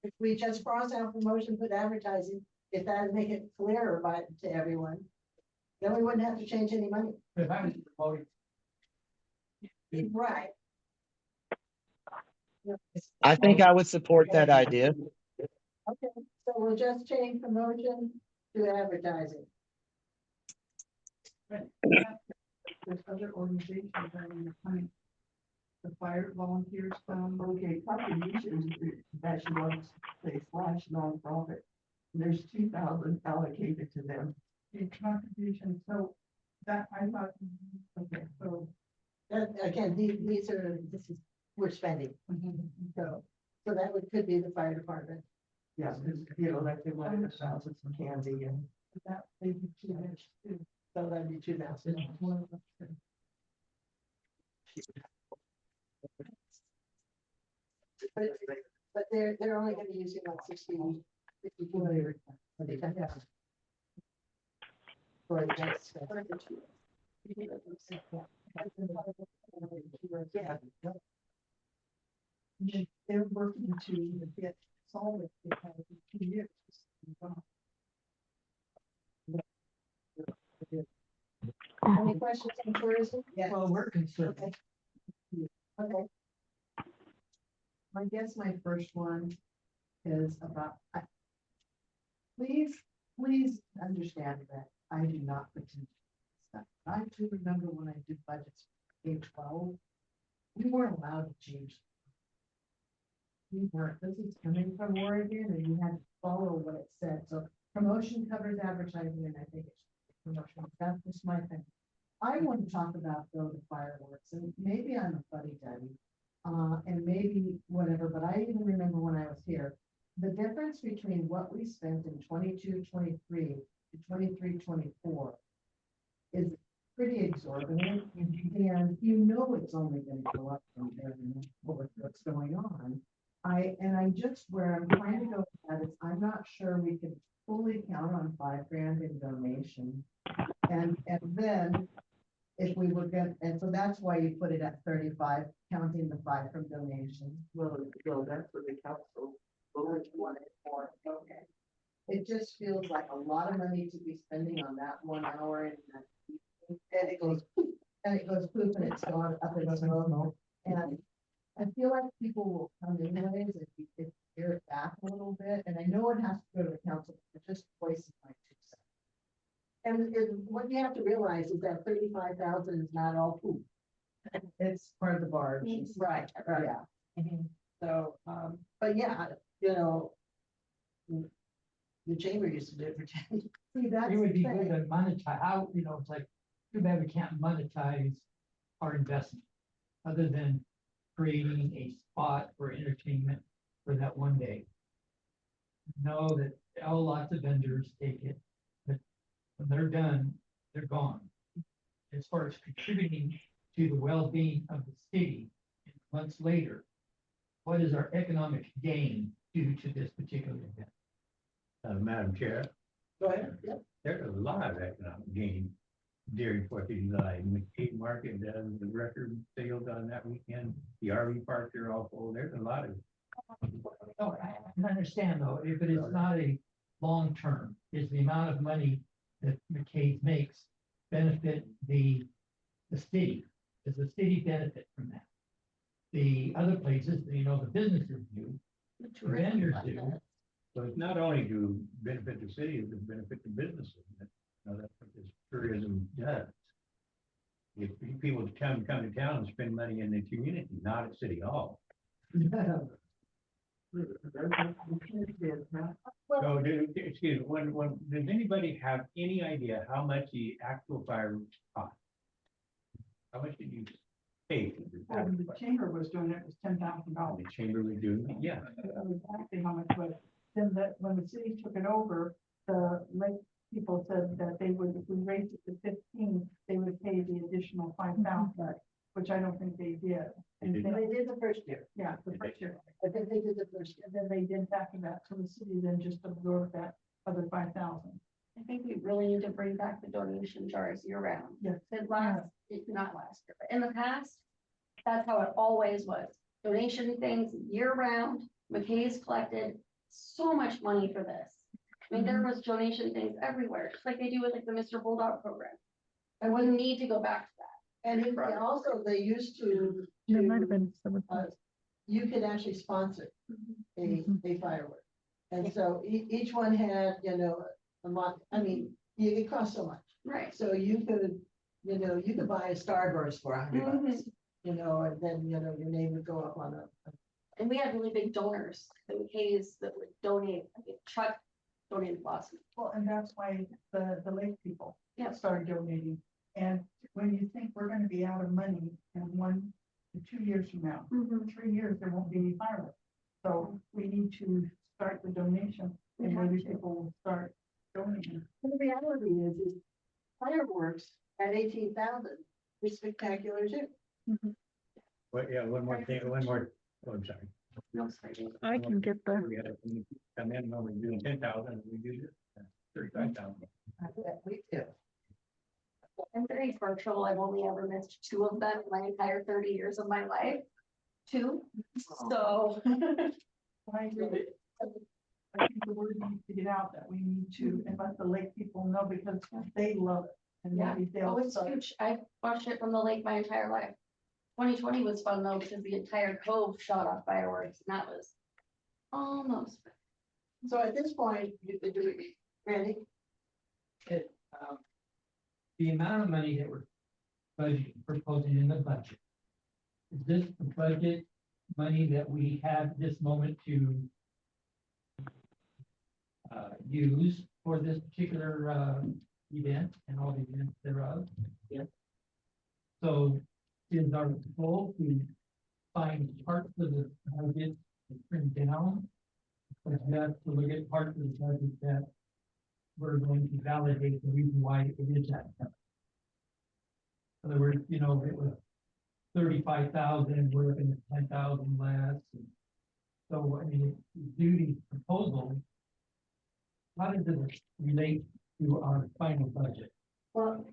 If we just cross out promotion, put advertising, if that would make it clearer to everyone, then we wouldn't have to change any money. If I was promoting, Right. I think I would support that idea. Okay, so we'll just change promotion to advertising. There's other organizations that are in the money. The fire volunteers, Okay, contributions, that she wants to say slash nonprofit. There's 2,000 allocated to them. a contribution, so that I thought, okay, so. That, again, this is, we're spending, so that could be the fire department. Yeah, because, you know, like they wanted 1,000 some candy and. That may be too much too. So that'd be 2,000. But they're only gonna be using about 64. For the next. Yeah. They're working to get solid, they have 2 years. Any questions on tourism? Yes. Well, we're concerned. Okay. I guess my first one is about, please understand that I do not pretend to stuff. I do remember when I did budgets for K-12, we weren't allowed to change. We weren't, this is coming from Oregon and you had to follow what it said, so promotion covers advertising and I think it's promotion, that's just my thing. I want to talk about though the fireworks and maybe I'm a fuddy-duddy. And maybe whatever, but I even remember when I was here, the difference between what we spent in 22-23 to 23-24 is pretty exorbitant, and you know it's only gonna go up from there and what's going on. I just, where I'm trying to go with that is, I'm not sure we can fully count on $5,000 in donation. And then if we were good, and so that's why you put it at 35, counting the 5 from donation. Well, that's what the council. Wanted for, okay. It just feels like a lot of money to be spending on that 1 hour and it goes poof, and it's gone up in smoke. And I feel like people will come anyways if you hear it back a little bit, and I know it has to go to the council, but just voicing my 2 cents. And what you have to realize is that 35,000 is not all poop. It's part of the barge. Right, right. Yeah. So, but yeah, you know, the chamber used to do it for 10. See, that's It would be the good thing. to monetize, how, you know, it's like, too bad we can't monetize our investment. Other than creating a spot for entertainment for that one day. Know that, lots of vendors take it, but when they're done, they're gone. As far as contributing to the well-being of the city months later, what is our economic gain due to this particular event? Madam Chair, Go ahead. Yep. there's a lot of economic gain during 4th of July. McCade Market does the record sales on that weekend. The RV parks are all full. There's a lot of. Oh, I can understand though, if it is not a long term, is the amount of money that McCade makes benefit the city? Does the city benefit from that? The other places, you know, the businesses do, the vendors do. So it's not only to benefit the city, it's to benefit the businesses. You know, that's what this tourism does. If people come to town and spend money in the community, not at City Hall. So, excuse me, does anybody have any idea how much the actual fireworks cost? How much did you pay? When the chamber was doing it, it was $10,000. The chamber would do, yeah. Exactly how much was, then when the city took it over, the lake people said that they would, if we raised it to 15, they would pay the additional 5,000, which I don't think they did. And They did then, They did the first year. yeah, the first year, I think they did the first year. and then they did after that, so the city then just absorbed that other 5,000. I think we really need to bring back the donation jars year round. Yes. It last, it not last year, but in the past, that's how it always was. Donation things year round, McKay's collected so much money for this. I mean, there was donation things everywhere, just like they do with like the Mr. Bulldog program. And we need to go back to that. And also, they used to, It might have been some. you could actually sponsor a firework. And so each one had, you know, a lot, I mean, it costs so much. Right. So you could, you know, you could buy a Starburst for $100, you know, and then, you know, your name would go up on a. And we had really big donors, the McKays that would donate, I think Chuck donated lots. Well, and that's why the lake people Yeah. started donating. And when you think we're gonna be out of money in 1 to 2 years from now, 3 years, there won't be any fireworks. So we need to start the donation We and have maybe to. people will start donating. And the reality is fireworks at 18,000 is spectacular too. But yeah, one more thing, oh, I'm sorry. No, sorry. I can get the, We had, when you come in, when we're doing 10,000, we do 35,000. We do. I'm very partial. I've only ever missed 2 of them in my entire 30 years of my life. 2, so. I agree. I think the word needs to get out that we need to, and let the lake people know because they love it. And Yeah, maybe oh, they'll it's start. huge. I watched it from the lake my entire life. 2020 was fun though, because the entire cove shot off fireworks, and that was almost. So at this point, Randy, The amount of money that we're proposing in the budget. Is this the budget money that we have this moment to use for this particular event and all the events thereof? Yes. So is our goal to find parts of the budget to trim down? But you have to look at parts of the budget that we're going to validate the reason why it is that. In other words, you know, it was 35,000, we're looking at 10,000 less. And so, I mean, do these proposals. How does it relate to our final budget? well,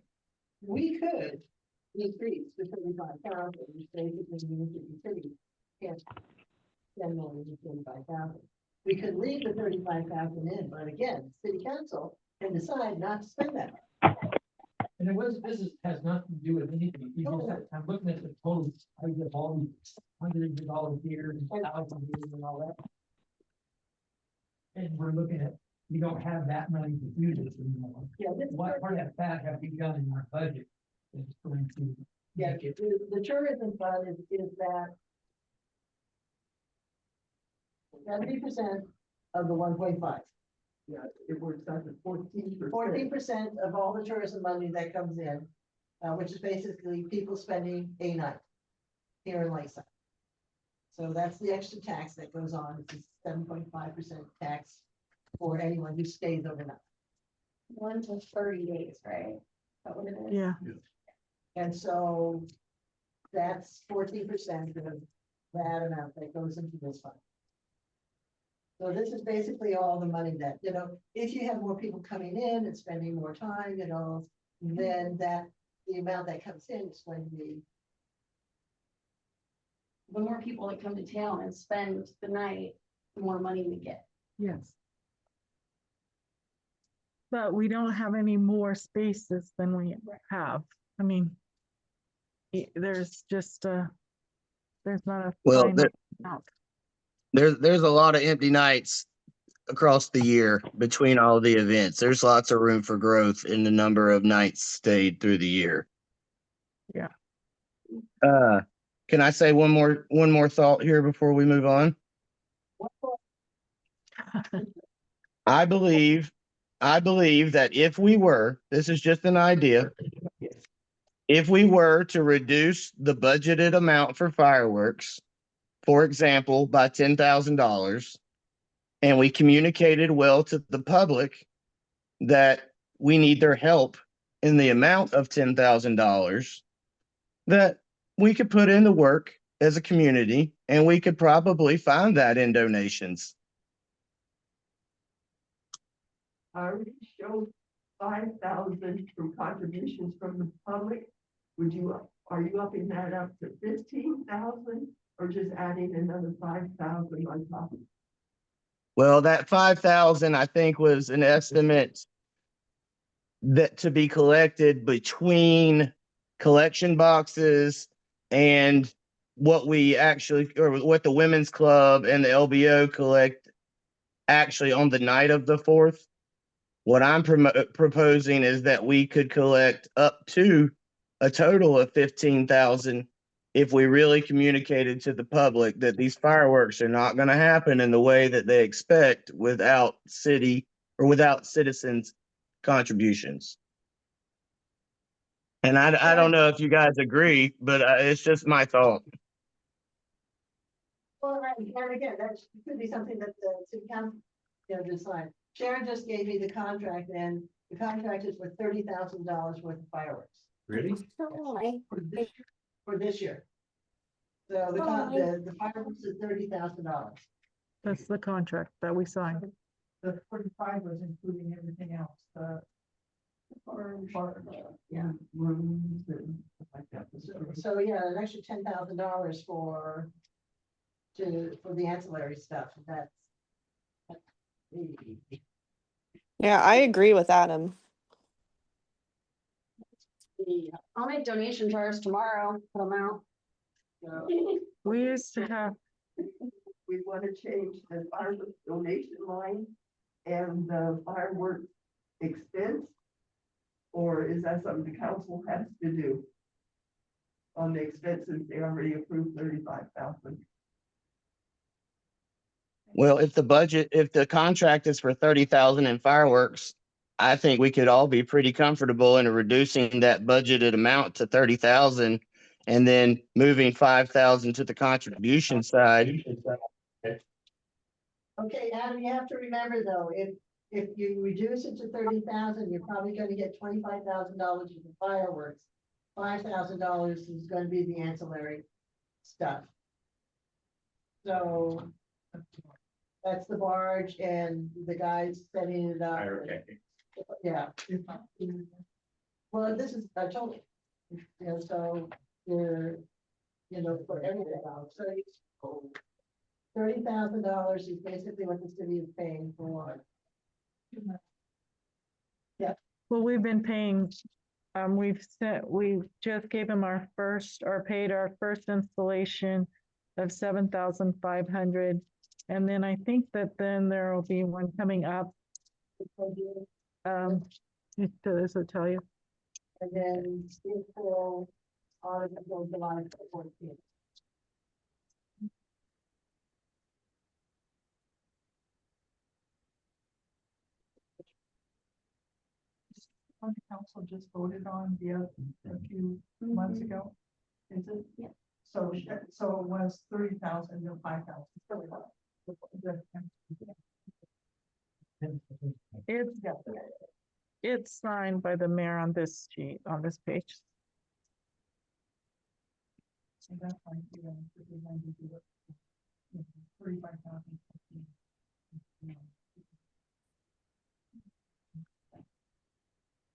we could increase the 35,000, which basically means that the city can't spend more than 35,000. We could leave the 35,000 in, but again, city council can decide not to spend that. And it was, this has nothing to do with anything. You just have- I'm looking at the total, I get all these hundreds of dollars here and thousands here and all that. And we're looking at, we don't have that money to do this anymore. Yeah, this, What part of that have we done in our budget? It's going to. yeah, the tourism fund is that 70% of the 1.5. Yeah, it works out to 14%. 14% of all the tourism money that comes in, which is basically people spending a night here in Lakeside. So that's the extra tax that goes on. It's a 7.5% tax for anyone who stays overnight. 1 to 30 days, right? That what it is? yeah. And so that's 14% of that amount that goes into this fund. So this is basically all the money that, you know, if you have more people coming in and spending more time, you know, then the amount that comes in is going to be. The more people that come to town and spend the night, the more money we get. Yes. But we don't have any more spaces than we have. I mean, there's just there's not a. Well, final amount. there's a lot of empty nights across the year between all the events. There's lots of room for growth in the number of nights stayed through the year. Yeah. Can I say one more thought here before we move on? I believe that if we were, this is just an idea. If we were to reduce the budgeted amount for fireworks, for example, by $10,000, and we communicated well to the public that we need their help in the amount of $10,000, that we could put in the work as a community and we could probably find that in donations. I already showed 5,000 from contributions from the public. Are you upping that up to 15,000 or just adding another 5,000 on top? Well, that 5,000, I think, was an estimate that to be collected between collection boxes and what we actually, or what the Women's Club and the LBO collect actually on the night of the 4th. What I'm proposing is that we could collect up to a total of 15,000 if we really communicated to the public that these fireworks are not going to happen in the way that they expect without city or without citizens' contributions. And I don't know if you guys agree, but it's just my thought. Well, and again, that could be something that the city council, decide. Sharon just gave me the contract, and the contract is for $30,000 worth of fireworks Really? for this year. So the fireworks is $30,000. That's the contract that we signed. The 45 was including everything else, the. Yeah. Rooms and stuff like that. So yeah, an extra $10,000 for the ancillary stuff. That's Yeah, I agree with Adam. I'll make donation jars tomorrow, put them out. We used to have, We want to change the fireworks donation line and the fireworks expense? Or is that something the council has to do? On the expenses, they already approved 35,000. Well, if the contract is for 30,000 in fireworks, I think we could all be pretty comfortable in reducing that budgeted amount to 30,000 and then moving 5,000 to the contribution side. okay, Adam, you have to remember though, if you reduce it to 30,000, you're probably gonna get $25,000 in fireworks. $5,000 is gonna be the ancillary stuff. So that's the barge and the guys setting it up. Yeah. Well, this is, I told you, so you're, for everything else, so $30,000 is basically what the city is paying for. well, we've been paying, we just gave him paid our first installation of 7,500. And then I think that then there will be one coming up. Does it tell you? And then April, until July 14th. On the council just voted on a few months ago. Is it? Yeah. So it was 30,000 to 5,000. It's signed by the mayor on this sheet, on this page. So that's like, if we wanted to do it, 35,000.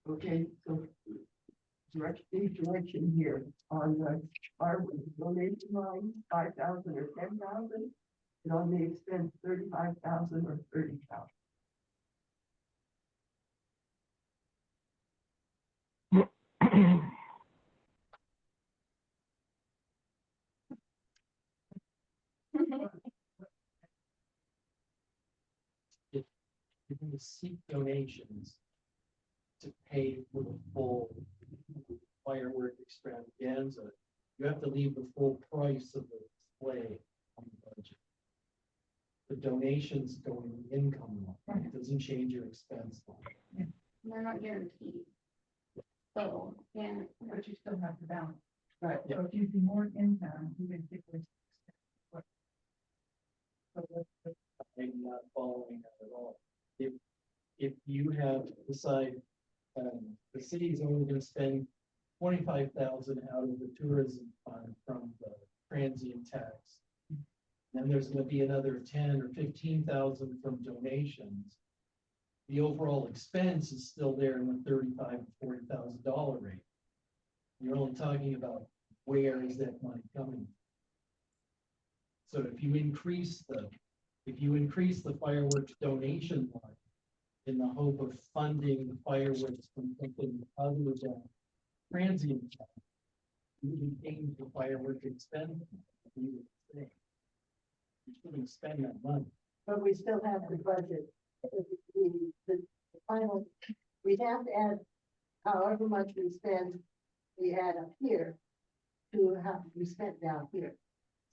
Okay, so direction here on the fireworks donation line, 5,000 or 10,000. And on the expense, 35,000 or 30,000. You're going to seek donations to pay for the full firework extravaganza. You have to leave the full price of the display on the budget. The donations go in the income line. It doesn't change your expense line. They're not guaranteed. So, yeah. But you still have to balance. Right. So if you do more income, you can take this. I'm not following that at all. If you have decided, the city is only gonna spend 25,000 out of the tourism fund from the transient tax. Then there's gonna be another 10 or 15,000 from donations. The overall expense is still there in the $35,000 to $40,000 range. You're only talking about where is that money coming? So if you increase the fireworks donation line in the hope of funding the fireworks from something other than transient tax, you can change the fireworks expense. You shouldn't spend that money. but we still have the budget. The final, we have to add however much we spend, we add up here to how we spent down here,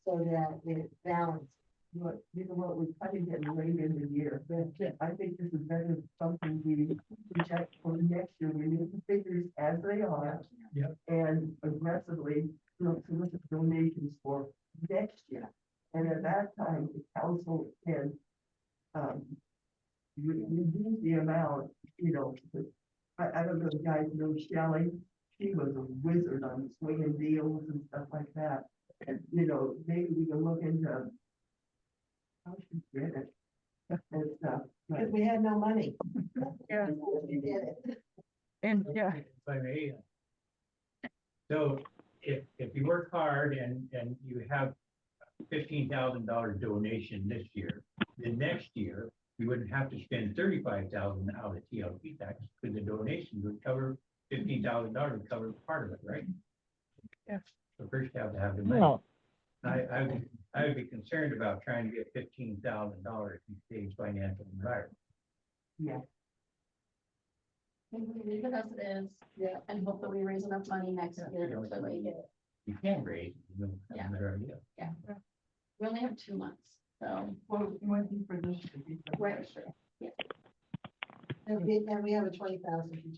so that it balances. But you know what, we're cutting it late in the year, but I think this is better, something we project for next year, we need the figures as they are. Yep. And aggressively, solicit donations for next year. And at that time, the council can, reduce the amount, you know, I don't know, if you guys know Shelley, she was a wizard on swinging deals and stuff like that. And, you know, maybe we can look into how she did it and stuff. Because we had no money. Yeah. We did it. And, yeah, If I may. So if you work hard and you have $15,000 donation this year, the next year, you wouldn't have to spend 35,000 out of TLC tax, because the donation would cover $15,000 would cover part of it, right? Yeah. So first you have to have the money. No, I would be concerned about trying to get $15,000 in today's financial environment. Yeah. Maybe we leave it as it is, Yeah. and hope that we raise enough money next year to make it. You can raise, you know, Yeah. have a better idea. We only have 2 months, so. Well, you might be for this. should be for Right. next year. And we have a 20,000.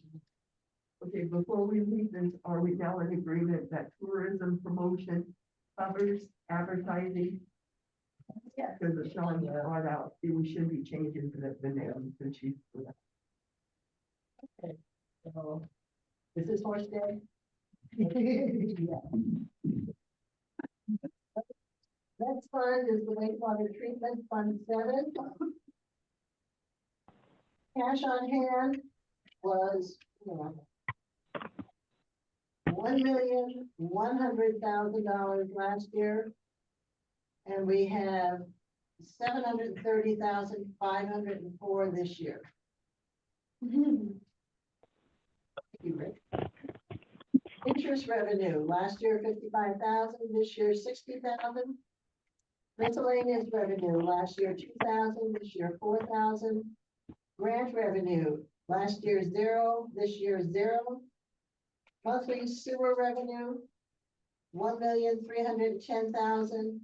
Okay, before we leave this, are we now in agreement that tourism promotion covers advertising? Yeah. Because the Sean brought out, we should be changing the name since she's. So, is this horse day? Yeah. Next fund is the wastewater treatment fund 7. Cash on hand was, $1,100,000 last year. And we have 730,504 this year. Thank you, Rick. Interest revenue, last year 55,000, this year 60,000. Miscellaneous revenue, last year 2,000, this year 4,000. Grant revenue, last year 0, this year 0. Monthly sewer revenue, 1,310,000,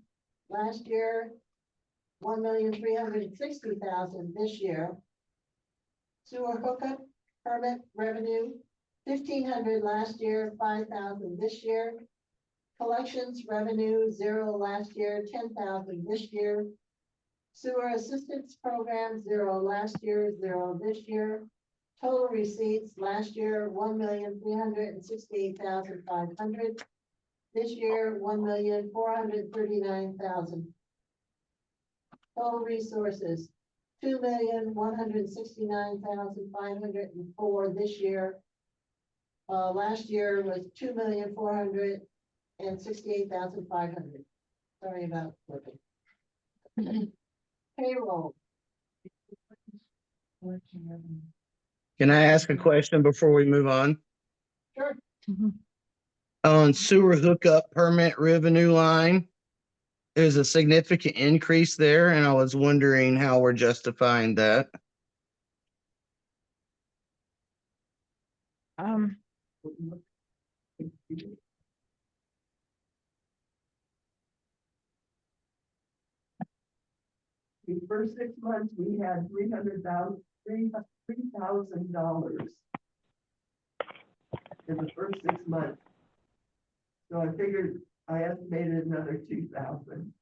last year 1,360,000 this year. Sewer hookup permit revenue, 1,500 last year, 5,000 this year. Collections revenue, 0 last year, 10,000 this year. Sewer assistance program, 0 last year, 0 this year. Total receipts last year, 1,368,500. This year, 1,439,000. Total resources, 2,169,504 this year. Last year was 2,468,500. Sorry about flipping. Payroll. Can I ask a question before we move on? Sure. On sewer hookup permit revenue line, there's a significant increase there, and I was wondering how we're justifying that. The first 6 months, we had $300,000 in the first 6 months. So I figured, I estimated another 2,000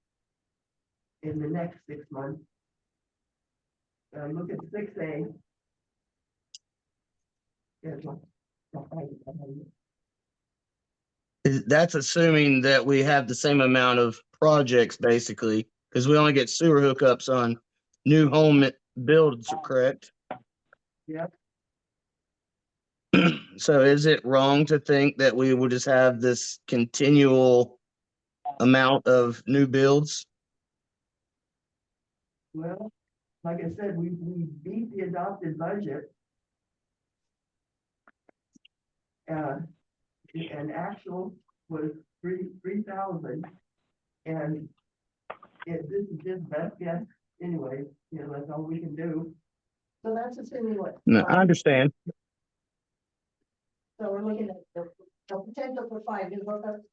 in the next 6 months. Look at 6A. That's assuming that we have the same amount of projects, basically, because we only get sewer hookups on new home builds, correct? Yep. So is it wrong to think that we will just have this continual amount of new builds? Well, like I said, we beat the adopted budget. And actual was 3,000. And this is just best guess anyway, you know, that's all we can do. So that's assuming what? No, I understand. So we're looking at the potential for 5 new hookups.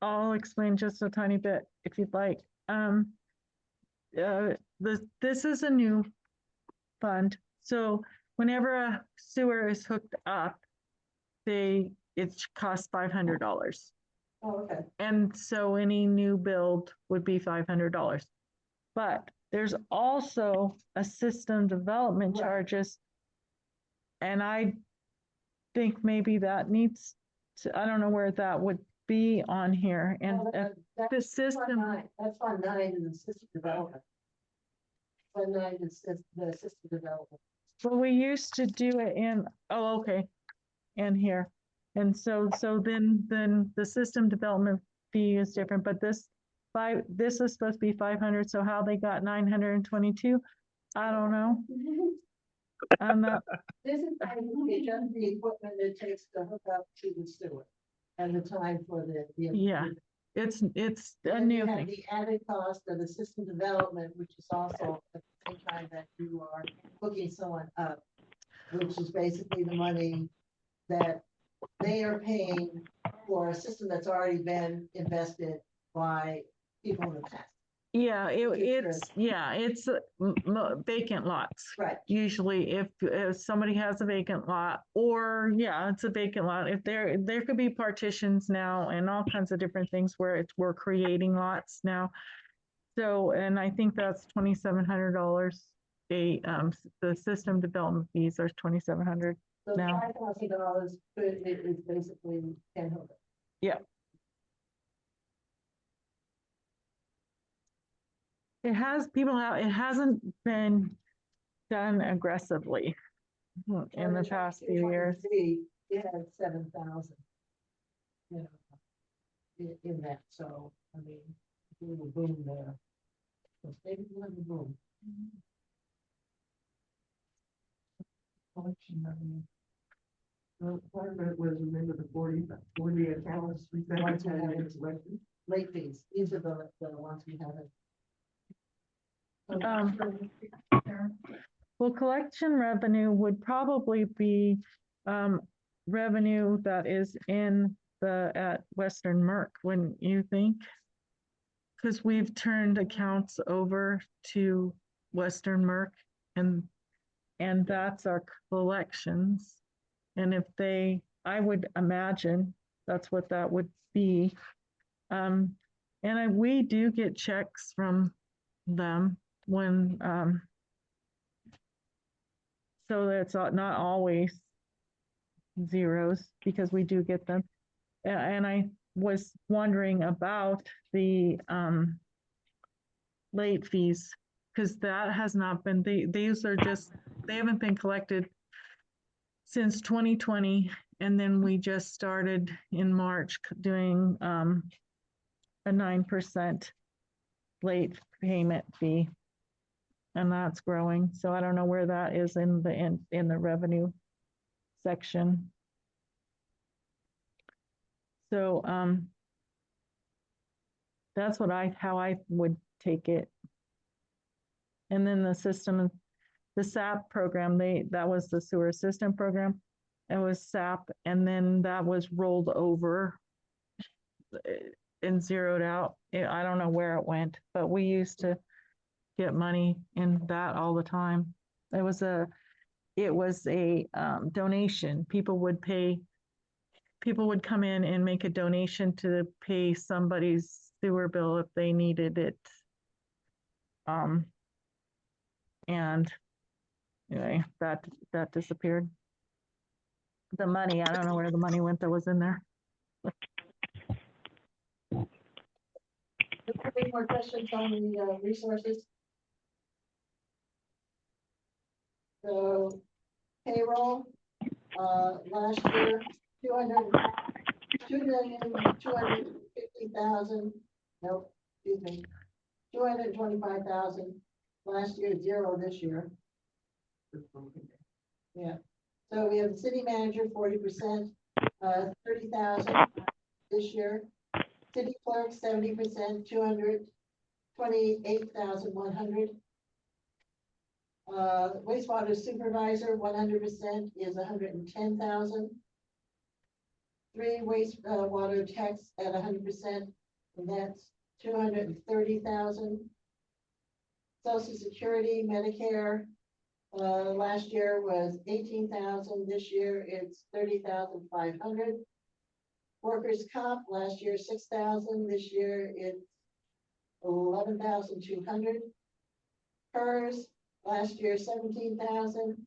I'll explain just a tiny bit if you'd like. This is a new fund, so whenever a sewer is hooked up, it costs $500. Oh, okay. And so any new build would be $500. But there's also a system development Right. charges. And I think maybe that needs to, I don't know where that would be on here. And Well, the that's Fund system, 9. That's Fund 9 in the system development. Fund 9 is the system development. well, we used to do it in, oh, okay, in here. And so then the system development fee is different, but this is supposed to be 500, so how they got 922, I don't know. I'm not, This is basically just the equipment it takes to hook up to the sewer and the time for the. Yeah, it's a And you new have thing. the added cost of the system development, which is also at the same time that you are hooking someone up, which is basically the money that they are paying for a system that's already been invested by people in the past. Yeah, Future. it's vacant lots. Right. Usually if somebody has a vacant lot, or yeah, it's a vacant lot, if there could be partitions now and all kinds of different things where we're creating lots now. So, and I think that's $2,700. The system development fees are $2,700. So Now. $5,000 is basically 10 hookups. Yeah. It hasn't been done aggressively in the past few years. It had 7,000. You know, in that, so, I mean, a little boom there. So maybe we'll have a boom. Collection revenue. Well, part of it was, remember the 40 accounts we said Ones we had haven't- been selected? Late fees, these are the ones we haven't. Well, collection revenue would probably be revenue that is at Western Merck, wouldn't you think? Because we've turned accounts over to Western Merck and that's our collections. And if I would imagine that's what that would be. And we do get checks from them when, so it's not always zeros because we do get them. And I was wondering about the late fees, because that has not been, they haven't been collected since 2020. And then we just started in March doing a 9% late payment fee. And that's growing. So I don't know where that is in the revenue section. So that's how I would take it. And then the SAP program, that was the sewer system program. It was SAP, and then that was rolled over and zeroed out. I don't know where it went, but we used to get money in that all the time. It was a donation. People would come in and make a donation to pay somebody's sewer bill if they needed it. And anyway, that disappeared. The money, I don't know where the money went that was in there. Any more questions on the resources? So payroll, last year, 2,250,000, nope, excuse me, 225,000, last year, 0 this year. Yeah, so we have the city manager, 40%, 30,000 this year. City clerk, 70%, 200, 28,100. Wastewater supervisor, 100% is 110,000. 3 wastewater techs at 100%, and that's 230,000. Social Security, Medicare, last year was 18,000, this year it's 30,500. Workers' comp, last year 6,000, this year it's 11,200. PERS, last year 17,000,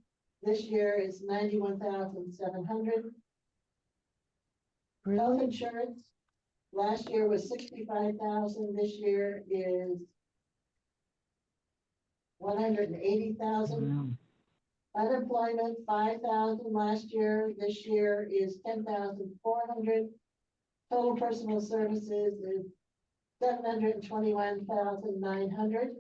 this year is 91,700. Health insurance, last year was 65,000, this year is 180,000. Unemployment, 5,000 last year, this year is 10,400. Total personal services is 721,900.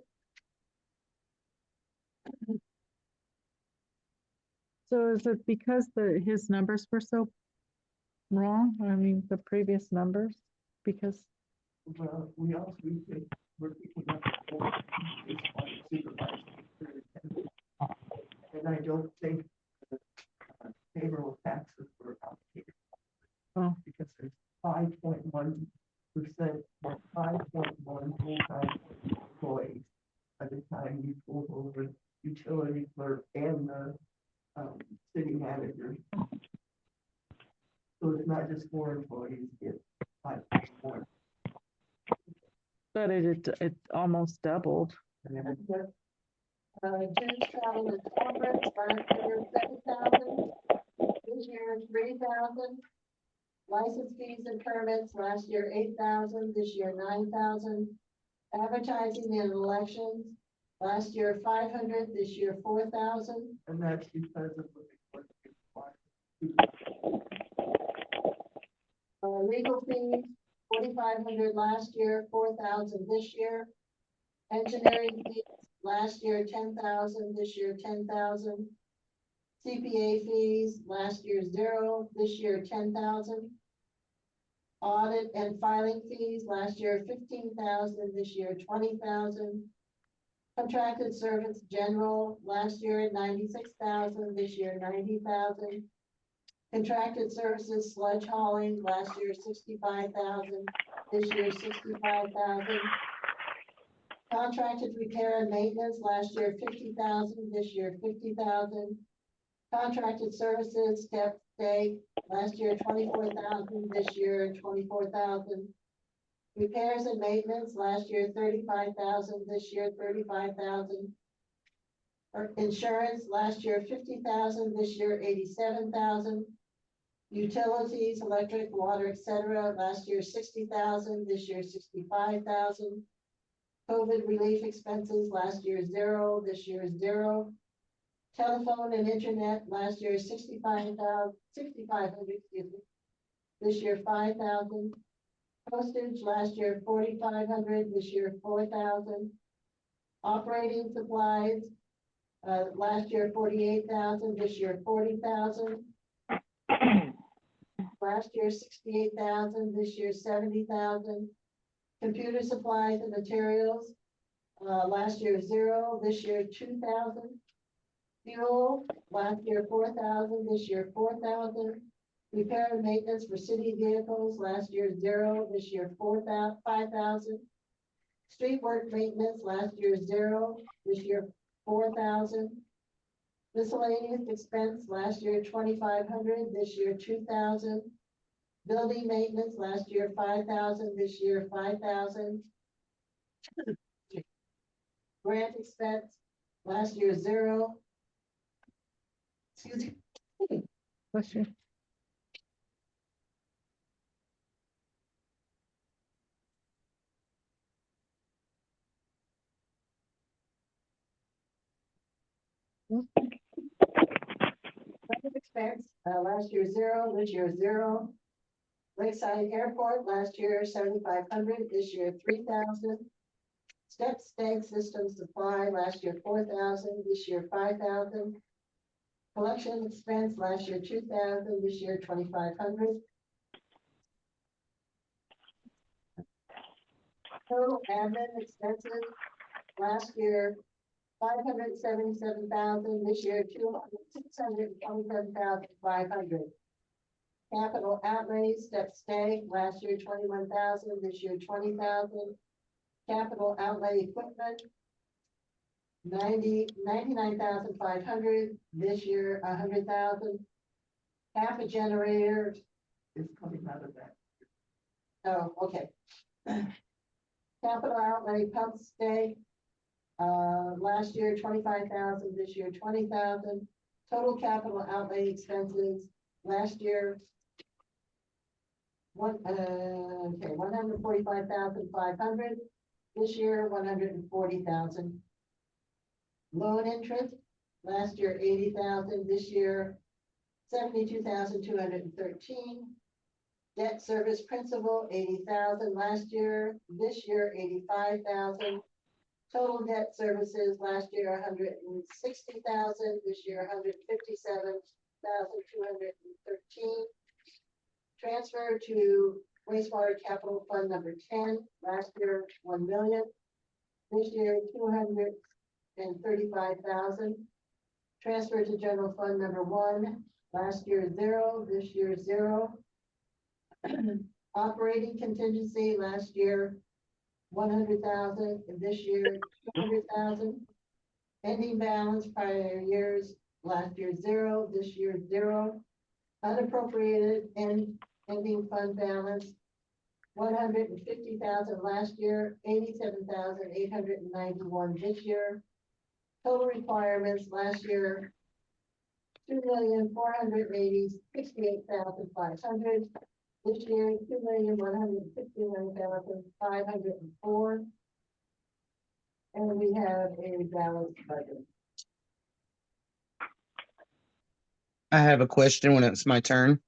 So is it because his numbers were so wrong? I mean, the previous numbers, because, Well, we also, we're picking up more supervisors. And I don't think the payroll taxes were allocated. Oh. Because there's 5.1%, or 5.1 full-time employees by the time you pull over utility clerk and the city manager. So it's not just 4 employees, it's 5.1. but it almost doubled. Dues, travel and conference, last year 7,000, this year 3,000. License fees and permits, last year 8,000, this year 9,000. Advertising and elections, last year 500, this year 4,000. And that's because of what the Legal fees, 4,500 last year, 4,000 this year. Engineering fees, last year 10,000, this year 10,000. CPA fees, last year 0, this year 10,000. Audit and filing fees, last year 15,000, this year 20,000. Contracted service general, last year 96,000, this year 90,000. Contracted services sludge hauling, last year 65,000, this year 65,000. Contracted repair and maintenance, last year 50,000, this year 50,000. Contracted services, step stake, last year 24,000, this year 24,000. Repairs and maintenance, last year 35,000, this year 35,000. Insurance, last year 50,000, this year 87,000. Utilities, electric, water, etc., last year 60,000, this year 65,000. COVID relief expenses, last year 0, this year 0. Telephone and internet, last year 6,500, excuse me. This year 5,000. Postage, last year 4,500, this year 4,000. Operating supplies, last year 48,000, this year 40,000. Last year 68,000, this year 70,000. Computer supplies and materials, last year 0, this year 2,000. Fuel, last year 4,000, this year 4,000. Repair and maintenance for city vehicles, last year 0, this year 5,000. Street work maintenance, last year 0, this year 4,000. Miscellaneous expense, last year 2,500, this year 2,000. Building maintenance, last year 5,000, this year 5,000. Grant expense, last year 0. Excuse me. Bless you. Expense, last year 0, this year 0. Lakeside Airport, last year 7,500, this year 3,000. Step stake system supply, last year 4,000, this year 5,000. Collection expense, last year 2,000, this year 2,500. Total admin expenses, last year, 577,000, this year, 627,500. Capital outlays, step stay, last year 21,000, this year 20,000. Capital outlay equipment, 99,500, this year 100,000. Half a generator, It's coming out of that. oh, okay. Capital outlay pump stay, last year 25,000, this year 20,000. Total capital outlay expenses, last year 145,500, this year 140,000. Loan interest, last year 80,000, this year 72,213. Debt service principal, 80,000 last year, this year 85,000. Total debt services, last year 160,000, this year 157,213. Transfer to wastewater capital fund number 10, last year 1 million, this year 235,000. Transfer to general fund number 1, last year 0, this year 0. Operating contingency, last year 100,000, and this year 200,000. Ending balance prior years, last year 0, this year 0. Unappropriated and ending fund balance, 150,000 last year, 87,891 this year. Total requirements last year, 2,468,500. This year, 2,169,504. And we have a balanced budget. I have a question when it's my turn.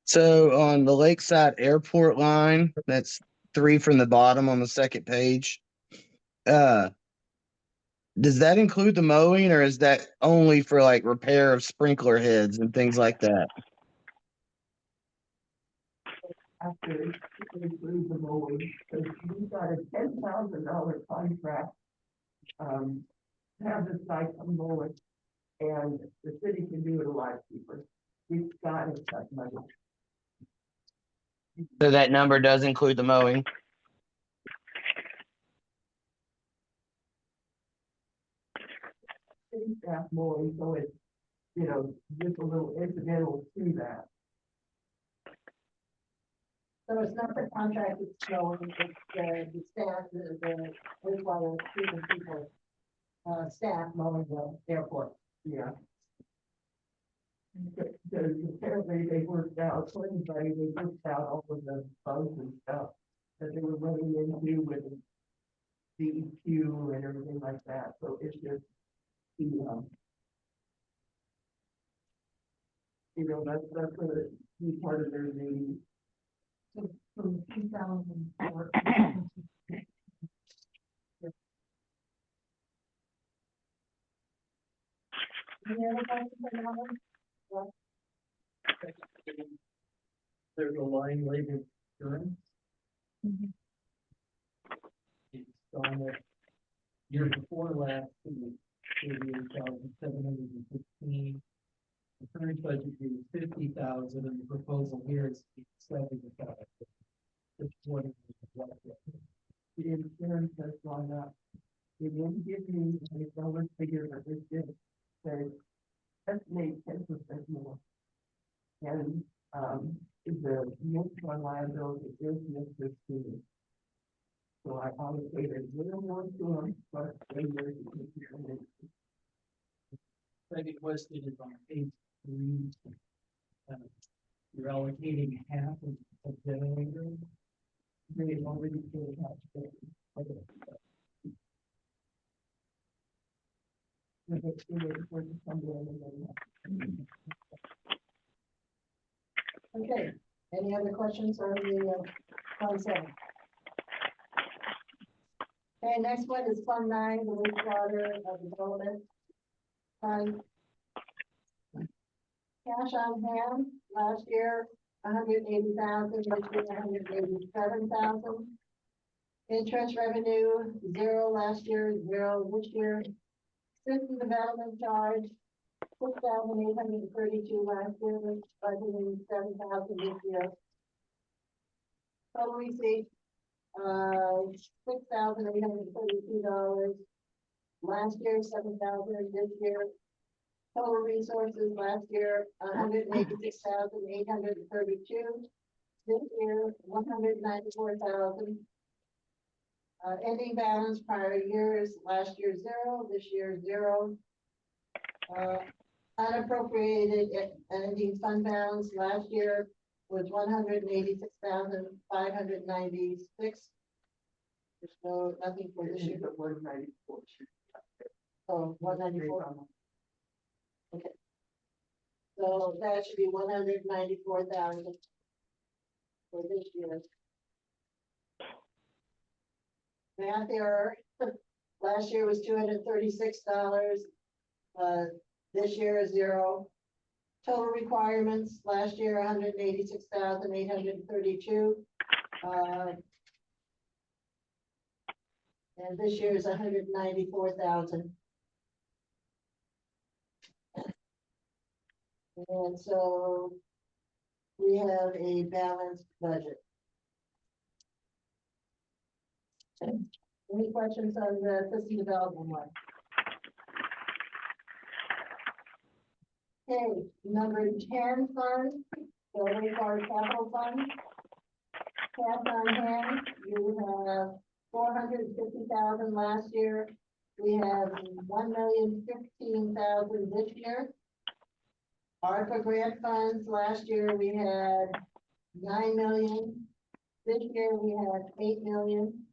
So on the Lakeside Airport line, that's 3 from the bottom on the second page. Does that include the mowing, or is that only for like repair of sprinkler heads and things like that? After it includes the mowing, because we've got a $10,000 contract. To have this guy come mow it, and the city can do it a lot cheaper. We've got to cut money. So that number does include the mowing. City staff mowing, so it's, just a little incidental to that. So it's not the contract it's showing, it's the staff, the wastewater treatment people, staff mowing the airport. Yeah. Because apparently they worked out, for anybody, they worked out all of the bugs and stuff that they were running into with DEQ and everything like that, so it's just that's a key part of their name. From 2004. Any other questions on that one? There's a line labeled insurance. It's on the year before last, it was 38,715. The current budget is 50,000, and the proposal here is 70,000. Which one is what? The insurance has gone up. They didn't give me a dollar figure, but this did say estimate 10% more. And the most on liability is Mr. Stevens. So I allocated a little more to him, but they were. Second question is on page 3. You're allocating half of generator. They already paid half. Okay, any other questions on the Fund 7? Okay, next one is Fund 9, the wastewater development fund. Cash on hand, last year, $180,000, this year $187,000. Interest revenue, 0 last year, 0 this year. System development charge, 6,832 last year, budgeting 7,000 this year. Total receipt, $6,832. Last year, 7,000 this year. Total resources last year, 186,832. This year, 194,000. Ending balance prior years, last year 0, this year 0. Unappropriated ending fund balance last year was 186,596. There's nothing for this year. But 194. Oh, 194. Okay. So that should be 194,000 for this year. Math error. Last year was $236. This year is 0. Total requirements, last year, 186,832. And this year is 194,000. And so we have a balanced budget. Any questions on the system development one? Okay, number 10 fund, building our capital fund. Cash on hand, you have 450,000 last year. We have 1,015,000 this year. ARPA grant funds, last year we had 9 million. This year we had 8 million.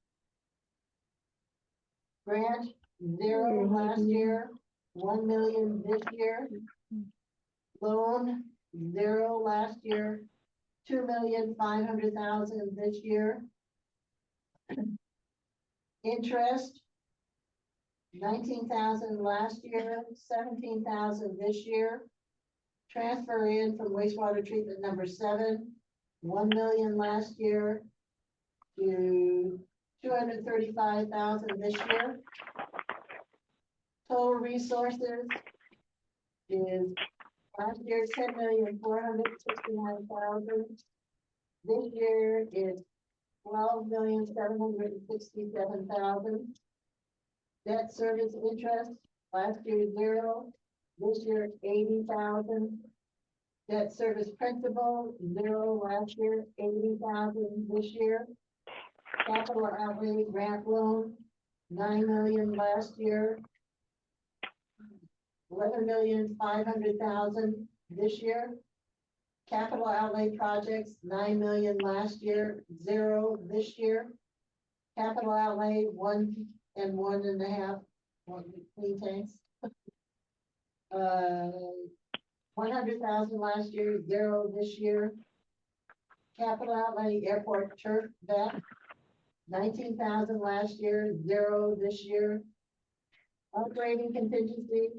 Grant, 0 last year, 1 million this year. Loan, 0 last year, 2,500,000 this year. Interest, 19,000 last year, 17,000 this year. Transfer in from wastewater treatment number 7, 1 million last year to 235,000 this year. Total resources is last year 10,469,000. This year is 12,767,000. Debt service interest, last year 0, this year 80,000. Debt service principal, 0 last year, 80,000 this year. Capital outlay grant loan, 9 million last year. 11,500,000 this year. Capital outlay projects, 9 million last year, 0 this year. Capital outlay, 1 and 1.5 clean tanks. 100,000 last year, 0 this year. Capital outlay airport turf vet, 19,000 last year, 0 this year. Upgrading contingency,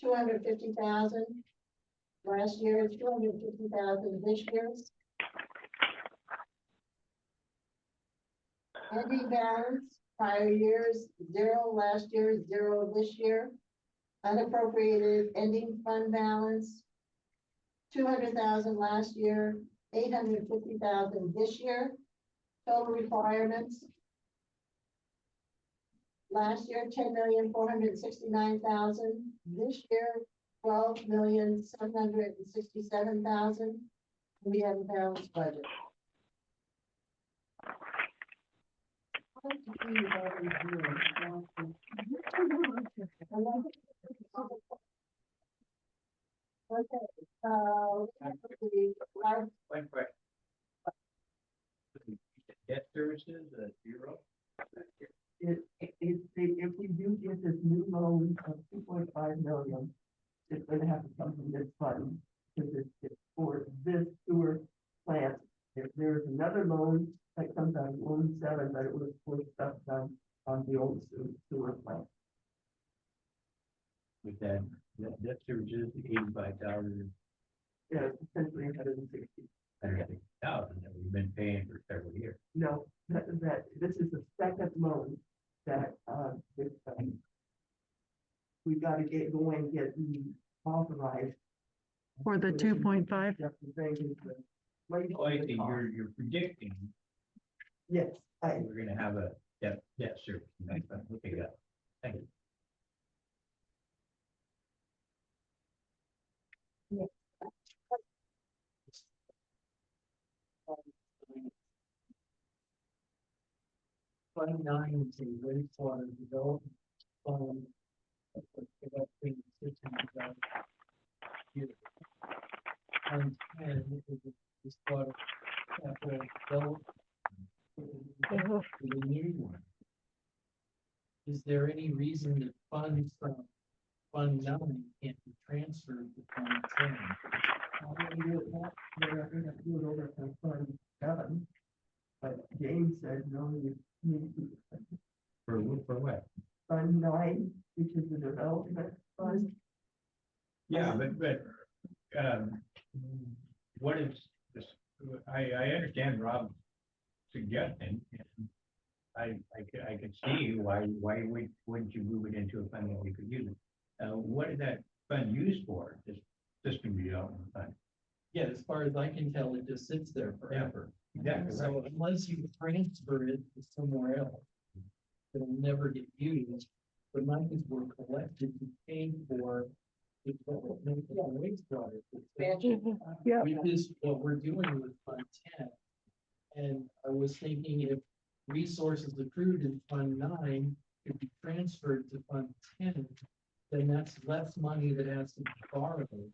250,000 last year, 250,000 this year. Ending balance, prior years, 0 last year, 0 this year. Unappropriated ending fund balance, 200,000 last year, 850,000 this year. Total requirements. Last year, 10,469,000. This year, 12,767,000. We have a balanced budget. Okay, One question. Debt services, 0. If we do get this new loan of 2.5 million, it's gonna have to come from this fund, because it's for this sewer plant. If there's another loan that comes out of loan 7, but it was for stuff done on the old sewer plant. With that services, 85,000 Yeah, essentially 160. 160,000 that we've been paying for several years. No, this is the second loan that, we gotta get going, get authorized. For the 2.5? That's the thing is the. So I think you're predicting Yes, we're gonna have a debt service. That's what they got. Thank you. Fund 9 is a wastewater development fund. Developing system development. Here. Fund 10 is a wastewater capital development. The new one. Is there any reason that funds from Fund 9 can't be transferred to Fund 10? They're not gonna do it over to Fund 7. But James said, no, you need to. For what? Fund 9, which is the development fund. Yeah, but, what is this? I understand Rob's suggestion. And I could see why wouldn't you move it into a fund that we could use it? What is that fund used for? This system development fund? Yeah, as far as I can tell, it just sits there forever. Exactly right. So unless you transfer it to somewhere else, it'll never get used. The monies were collected to pay for the development of the wastewater. Expansion. Yeah. Which is what we're doing with Fund 10. And I was thinking if resources accrued in Fund 9 could be transferred to Fund 10, then that's less money that has to be borrowed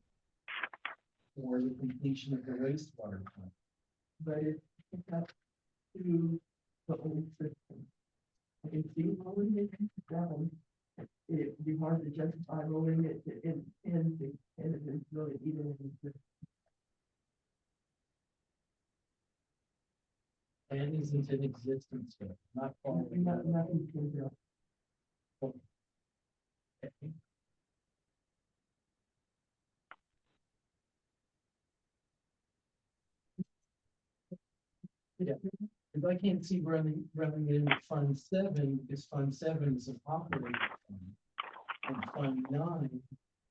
for the completion of the wastewater plant. But it's up to the old system. I can see rolling it down. It'd be hard to justify rolling it to in, and it's really even in the. And isn't in existence yet, not following. Nothing can do. Yeah, because I can't see running it into Fund 7, because Fund 7 is an operating fund. And Fund 9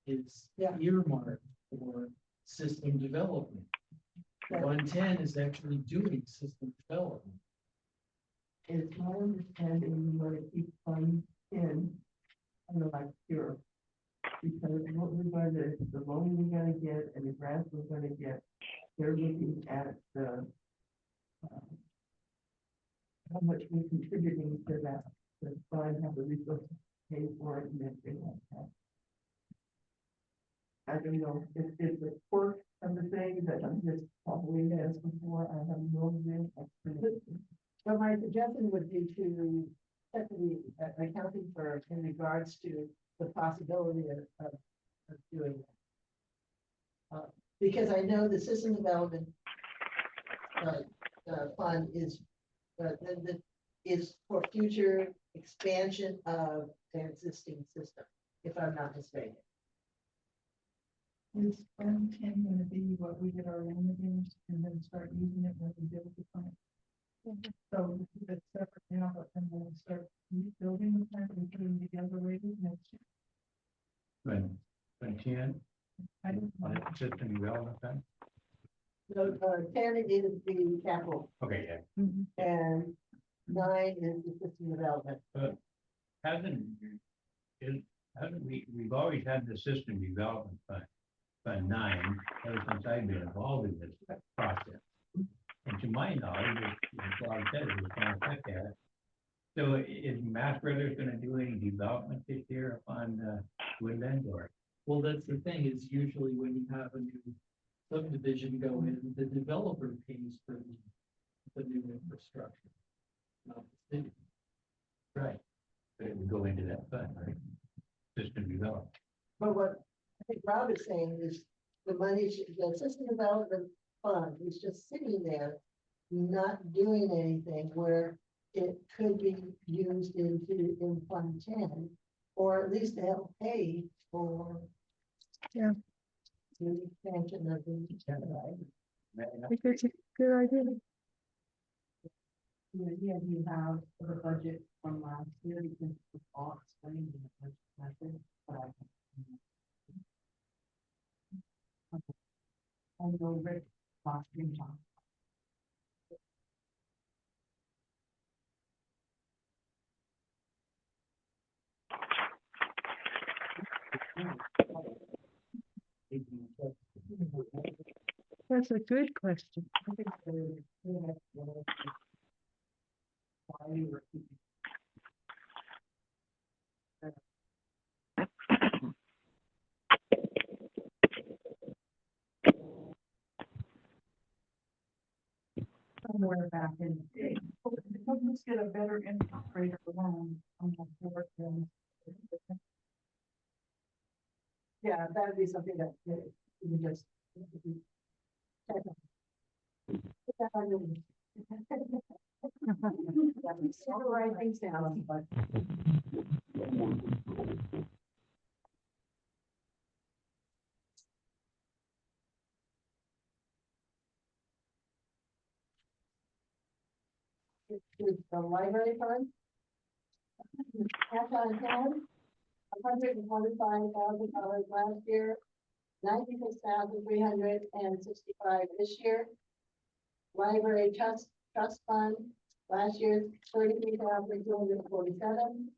is earmarked for system development. Fund 10 is actually doing system development. It's my understanding you want to keep Fund 10 kind of like pure. Because what we're going to, the loan we're gonna get and the grants we're gonna get, they're looking at the how much we're contributing to that, the fund have the resources to pay for it and everything like that. I don't know, it's a quirk of the thing that I'm just probably asked before, I have no idea. So my suggestion would be to check the accounting firm in regards to the possibility of doing that. Because I know the system development fund is for future expansion of the existing system, if I'm not mistaken. Is Fund 10 gonna be what we get our loan against and then start using it when we build the plant? So it's separate now, but then we'll start building the plant and putting together later next year. Fund 10, I don't know. system development fund? So 10 is the capital Okay, yeah. and 9 is the system development. Hasn't we've always had the system development fund, Fund 9, ever since I've been involved in this process. And to my knowledge, as Bob said, it was going to affect that. So is Mass Brothers going to do any development this year on Woodland or? Well, that's the thing, is usually when you have a new subdivision go in, the developer pays for the new infrastructure. Not the city. Right. But it would go into that fund, right? System development. But what I think Rob is saying is the money, the system development fund is just sitting there, not doing anything where it could be used in Fund 10, or at least to help pay for. the expansion of the. I think it's a good idea. The idea you have for the budget from last year, because it was all explained in the budget method, but I know Rick last year, John. That's a good question. I think they have why we were keeping. Somewhere back in. Let's get a better interest rate around on the board than. Yeah, that'd be something that you just. Write things down, but. To the library fund. Cash on hand, $145,000 last year, 96,365 this year. Library trust fund, last year, 33,247,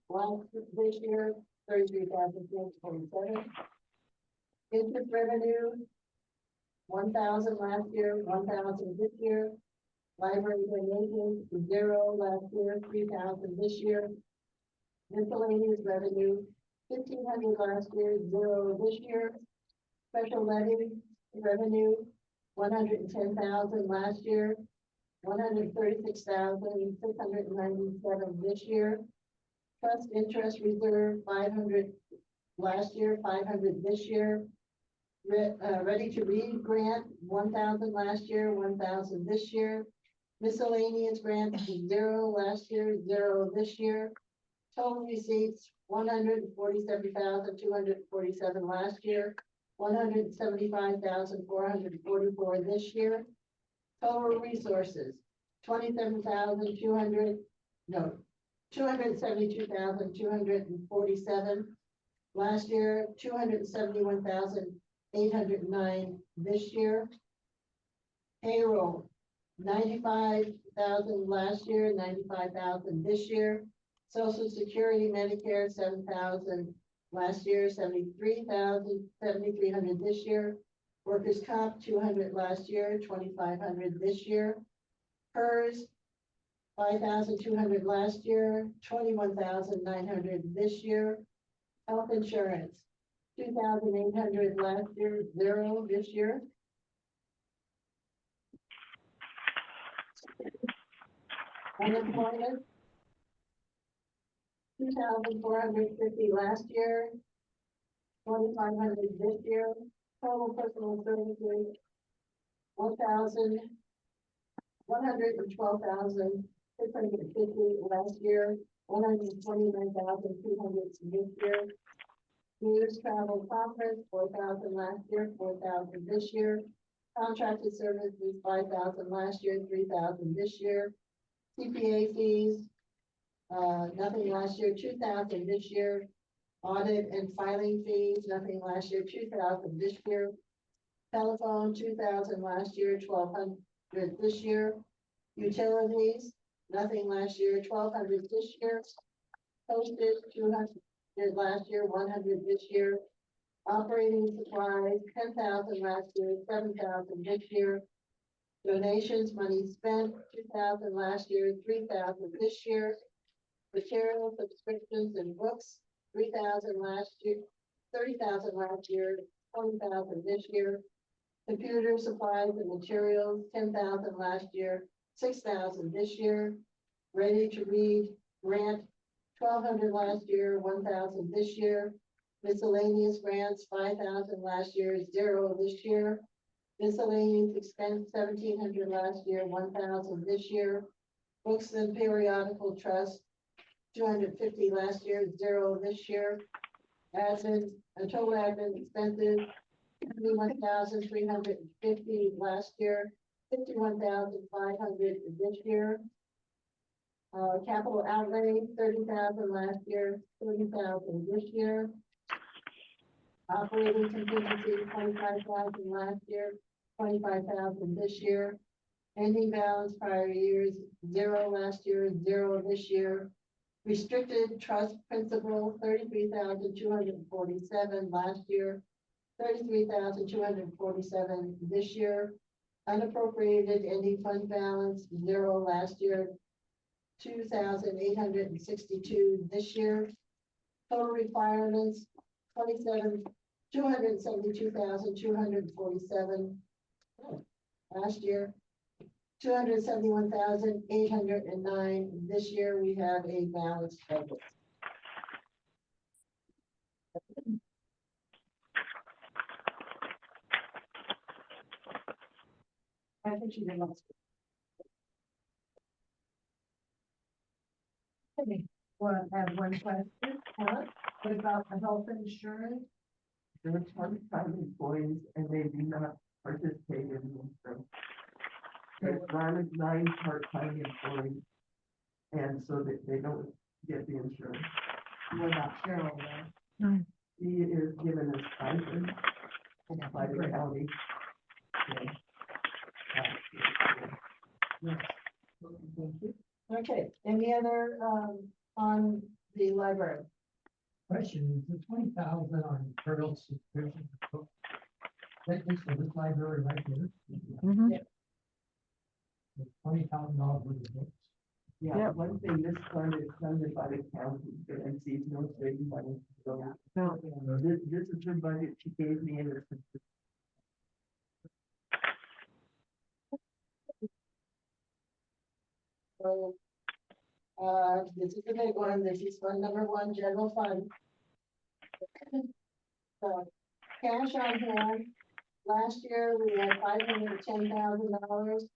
this year, 33,247. Interest revenue, 1,000 last year, 1,000 this year. Library donations, 0 last year, 3,000 this year. Miscellaneous revenue, 1,500 last year, 0 this year. Special levy revenue, 110,000 last year, 136,697 this year. Trust interest reserve, 500 last year, 500 this year. Ready to read grant, 1,000 last year, 1,000 this year. Miscellaneous grant, 0 last year, 0 this year. Total receipts, 147,247 last year, 175,444 this year. Total resources, 272,247 last year, 271,809 this year. Payroll, 95,000 last year, 95,000 this year. Social Security, Medicare, 7,000 last year, 7,300 this year. Workers' Comp, 200 last year, 2,500 this year. PERS, 5,200 last year, 21,900 this year. Health insurance, 2,800 last year, 0 this year. Unemployment, 2,450 last year, 2,500 this year. Total personal services, 112,650 last year, 129,200 this year. News travel conference, 4,000 last year, 4,000 this year. Contracted services, 5,000 last year, 3,000 this year. CPA fees, nothing last year, 2,000 this year. Audit and filing fees, nothing last year, 2,000 this year. Telephone, 2,000 last year, 1,200 this year. Utilities, nothing last year, 1,200 this year. Postage, 200 last year, 100 this year. Operating supplies, 10,000 last year, 7,000 this year. Donations, money spent, 2,000 last year, 3,000 this year. Material subscriptions and books, 3,000 last year, 30,000 last year, 20,000 this year. Computer supplies and materials, 10,000 last year, 6,000 this year. Ready to read grant, 1,200 last year, 1,000 this year. Miscellaneous grants, 5,000 last year, 0 this year. Miscellaneous expense, 1,700 last year, 1,000 this year. Books and periodical trust, 250 last year, 0 this year. Total admin expenses, 71,350 last year, 51,500 this year. Capital outlay, 30,000 last year, 30,000 this year. Operating contingency, 25,000 last year, 25,000 this year. Ending balance prior years, 0 last year, 0 this year. Restricted trust principal, 33,247 last year, 33,247 this year. Unappropriated ending fund balance, 0 last year, 2,862 this year. Total requirements, 272,247 last year. 271,809 this year. We have a balanced budget. I think she did last. Well, I have one question. What about the health insurance? They're part-time employees and they do not participate in the insurance. There's 9 part-time employees. And so they don't get the insurance. What about Cheryl then? He is given a stipend by the county. Yeah. Yes. Thank you. Okay, any other, on the library? Question, is the 20,000 on Turtle subscription? That is for this library right here. $20,000 worth of books. Yeah, Yep. one thing, this fund is funded by the county, and sees no trading money. So No. this is her budget she gave me and it's. So, this is the big one. This is fund number 1, general fund. So, cash on hand, last year we had $510,000.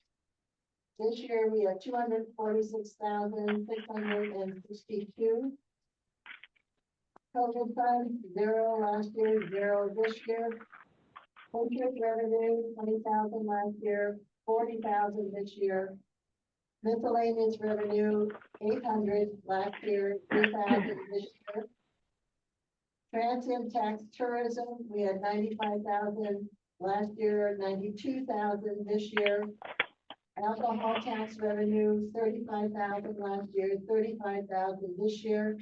This year we have 246,662. COVID fund, 0 last year, 0 this year. Interest revenue, 20,000 last year, 40,000 this year. Miscellaneous revenue, 800 last year, 3,000 this year. Transient tax tourism, we had 95,000 last year, 92,000 this year. Alcohol tax revenue, 35,000 last year, 35,000 this year.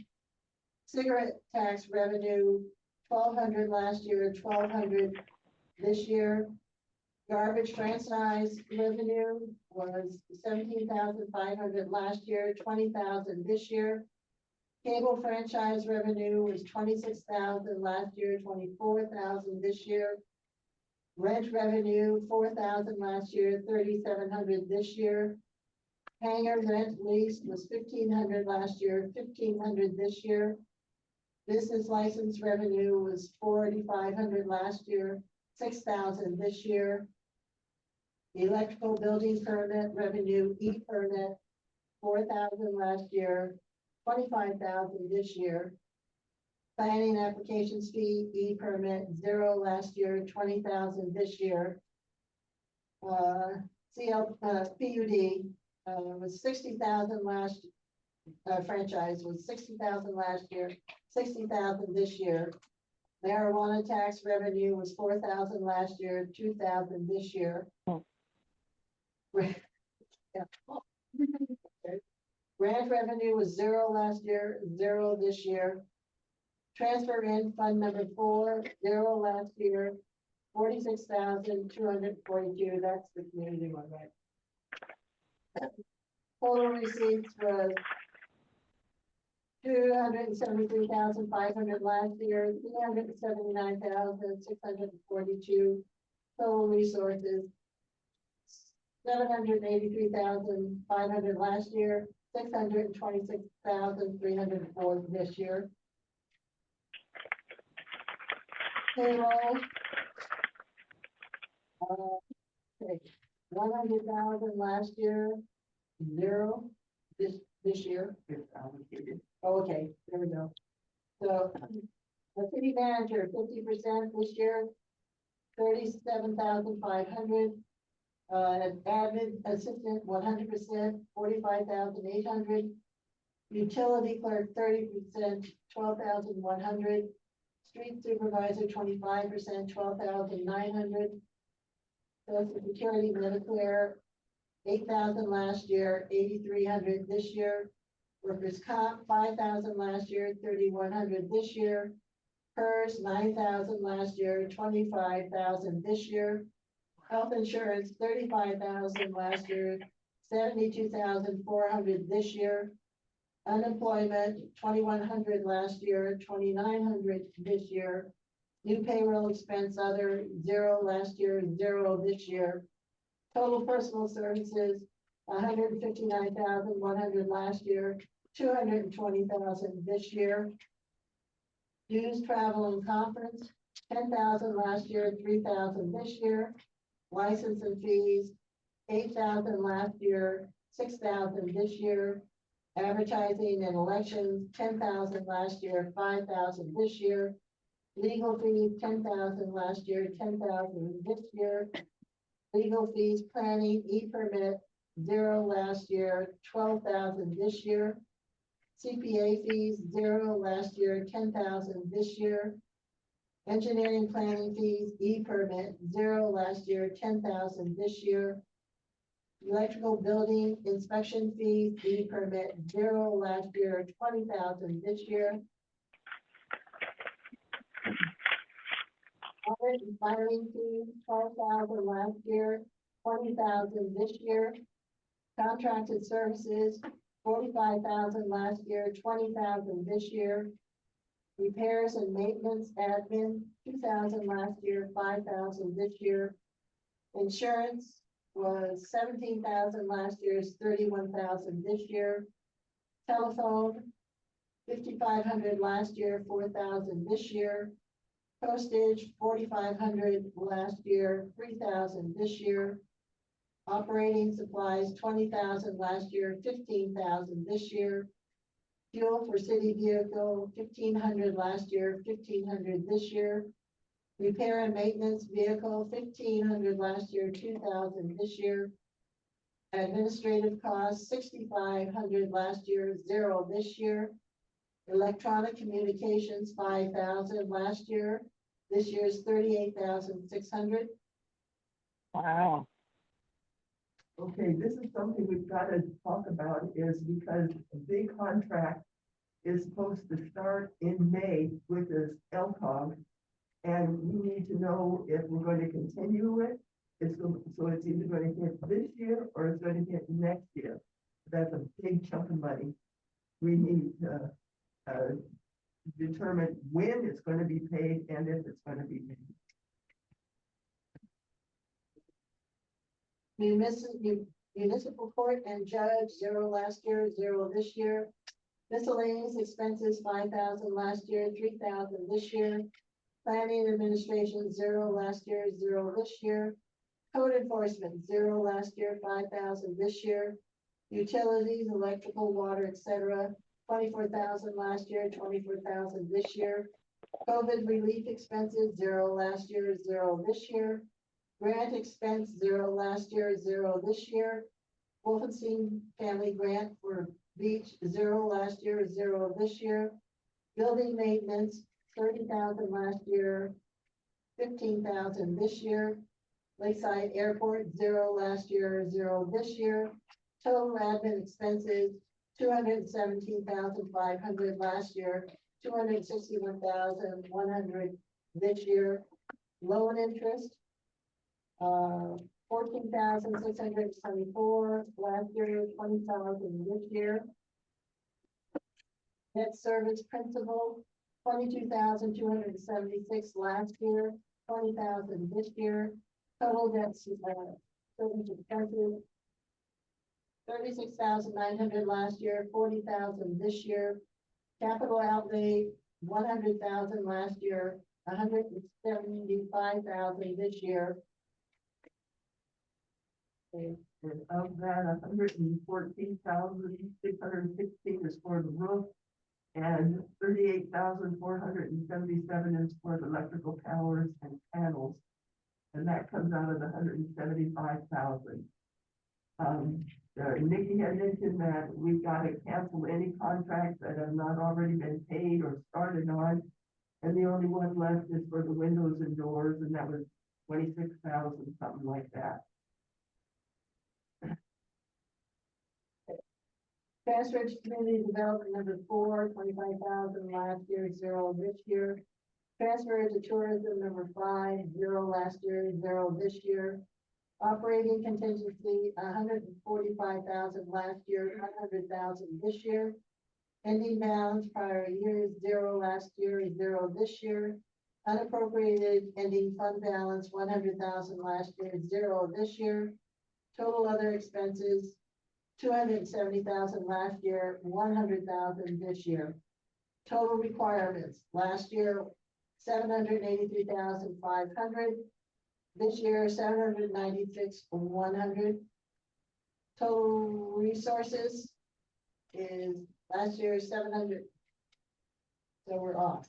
Cigarette tax revenue, 1,200 last year, 1,200 this year. Garbage franchise revenue was 17,500 last year, 20,000 this year. Cable franchise revenue was 26,000 last year, 24,000 this year. Rent revenue, 4,000 last year, 3,700 this year. Hangar rent lease was 1,500 last year, 1,500 this year. Business license revenue was 4,500 last year, 6,000 this year. Electrical building permit revenue, e-permit, 4,000 last year, 25,000 this year. Planning applications fee, e-permit, 0 last year, 20,000 this year. PUD, was 60,000 last, franchise was 60,000 last year, 60,000 this year. Marijuana tax revenue was 4,000 last year, 2,000 this year. Grant revenue was 0 last year, 0 this year. Transfer in fund number 4, 0 last year, 46,242. That's the community one, right? Total receipts was 273,500 last year, 379,642. Total resources, 783,500 last year, 626,304 this year. Payroll. Okay, 100,000 last year, 0 this year. It's allocated. Oh, okay, there we go. So the city manager, 50% this year. 37,500. Admin assistant, 100%, 45,800. Utility clerk, 30%, 12,100. Street supervisor, 25%, 12,900. Social Security, Medicare, 8,000 last year, 8,300 this year. Workers' comp, 5,000 last year, 3,100 this year. PERS, 9,000 last year, 25,000 this year. Health insurance, 35,000 last year, 72,400 this year. Unemployment, 2,100 last year, 2,900 this year. New payroll expense other, 0 last year, 0 this year. Total personal services, 159,100 last year, 220,000 this year. Dues, travel and conference, 10,000 last year, 3,000 this year. License and fees, 8,000 last year, 6,000 this year. Advertising and elections, 10,000 last year, 5,000 this year. Legal fees, 10,000 last year, 10,000 this year. Legal fees, planning, e-permit, 0 last year, 12,000 this year. CPA fees, 0 last year, 10,000 this year. Engineering planning fees, e-permit, 0 last year, 10,000 this year. Electrical building inspection fees, e-permit, 0 last year, 20,000 this year. Audit and filing fees, 12,000 last year, 20,000 this year. Contracted services, 45,000 last year, 20,000 this year. Repairs and maintenance admin, 2,000 last year, 5,000 this year. Insurance was 17,000 last year, 31,000 this year. Telephone, 5,500 last year, 4,000 this year. Postage, 4,500 last year, 3,000 this year. Operating supplies, 20,000 last year, 15,000 this year. Fuel for city vehicle, 1,500 last year, 1,500 this year. Repair and maintenance vehicle, 1,500 last year, 2,000 this year. Administrative costs, 6,500 last year, 0 this year. Electronic communications, 5,000 last year. This year's 38,600. Wow. Okay, this is something we've got to talk about is because a big contract is supposed to start in May with this LCOG. And we need to know if we're going to continue it. So it's either going to hit this year or it's going to hit next year. That's a big chunk of money. We need to determine when it's going to be paid and if it's going to be paid. Municipal court and judge, 0 last year, 0 this year. Miscellaneous expenses, 5,000 last year, 3,000 this year. Planning administration, 0 last year, 0 this year. Code enforcement, 0 last year, 5,000 this year. Utilities, electrical, water, etc., 24,000 last year, 24,000 this year. COVID relief expenses, 0 last year, 0 this year. Grant expense, 0 last year, 0 this year. Wolfenstein family grant for beach, 0 last year, 0 this year. Building maintenance, 30,000 last year, 15,000 this year. Lakeside Airport, 0 last year, 0 this year. Total admin expenses, 217,500 last year, 261,100 this year. Loan interest, 14,674 last year, 20,000 this year. Debt service principal, 22,276 last year, 20,000 this year. Total debt service expenses, 36,900 last year, 40,000 this year. Capital outlay, 100,000 last year, 175,000 this year. And of that, 114,616 is for the roof and 38,477 is for the electrical towers and panels. and that comes out of the 175,000. Nikki had mentioned that we've got to cancel any contracts that have not already been paid or started on. And the only one left is for the windows and doors, and that was 26,000, something like that. Password Community Development number 4, 25,000 last year, 0 this year. Transfer to tourism number 5, 0 last year, 0 this year. Operating contingency, 145,000 last year, 100,000 this year. Ending balance prior year, 0 last year, 0 this year. Unappropriated ending fund balance, 100,000 last year, 0 this year. Total other expenses, 270,000 last year, 100,000 this year. Total requirements, last year, 783,500. This year, 796,100. Total resources is last year 700. So we're off.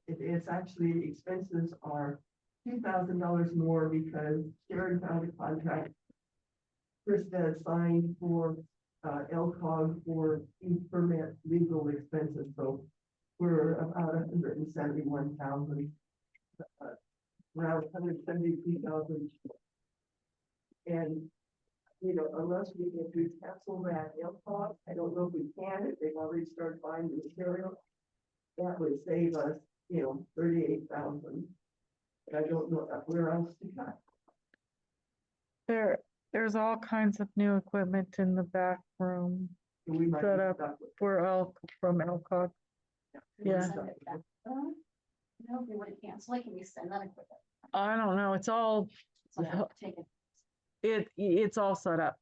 It's actually, expenses are $2,000 more because Sharon found a contract. Krista signed for LCOG for permit legal expenses, so we're about 171,000. Around 173,000. And, you know, unless we can do cancel that LCOG, I don't know if we can, if they've already started buying the material. That would save us, you know, 38,000. I don't know where else to cut. There's all kinds of new equipment in the back room So we might set be up stuck with from Elcott. Yeah. Send it back. No, if we would have canceled it, can we send that equipment? I don't know, it's all, So I have to take it. it's all set up.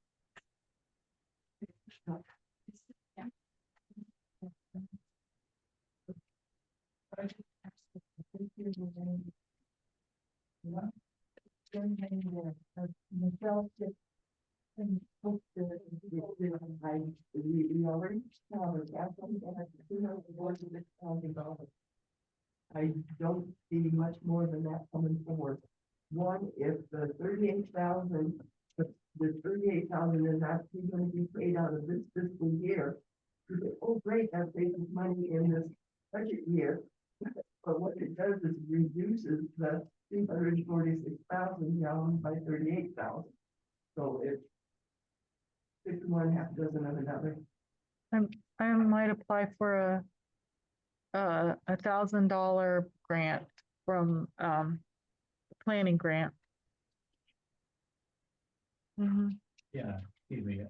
Michelle just. And spoke to. we already have a capital $240,000. I don't see much more than that coming forward. One, if the 38,000, the 38,000 is actually going to be paid out of this fiscal year, you say, oh, great, that saves us money in this budget year. But what it does is reduces the 246,000 down by 38,000. So it's 6 1, half dozen of another. I might apply for a $1,000 grant from, planning grant. Mhm. Yeah, excuse me,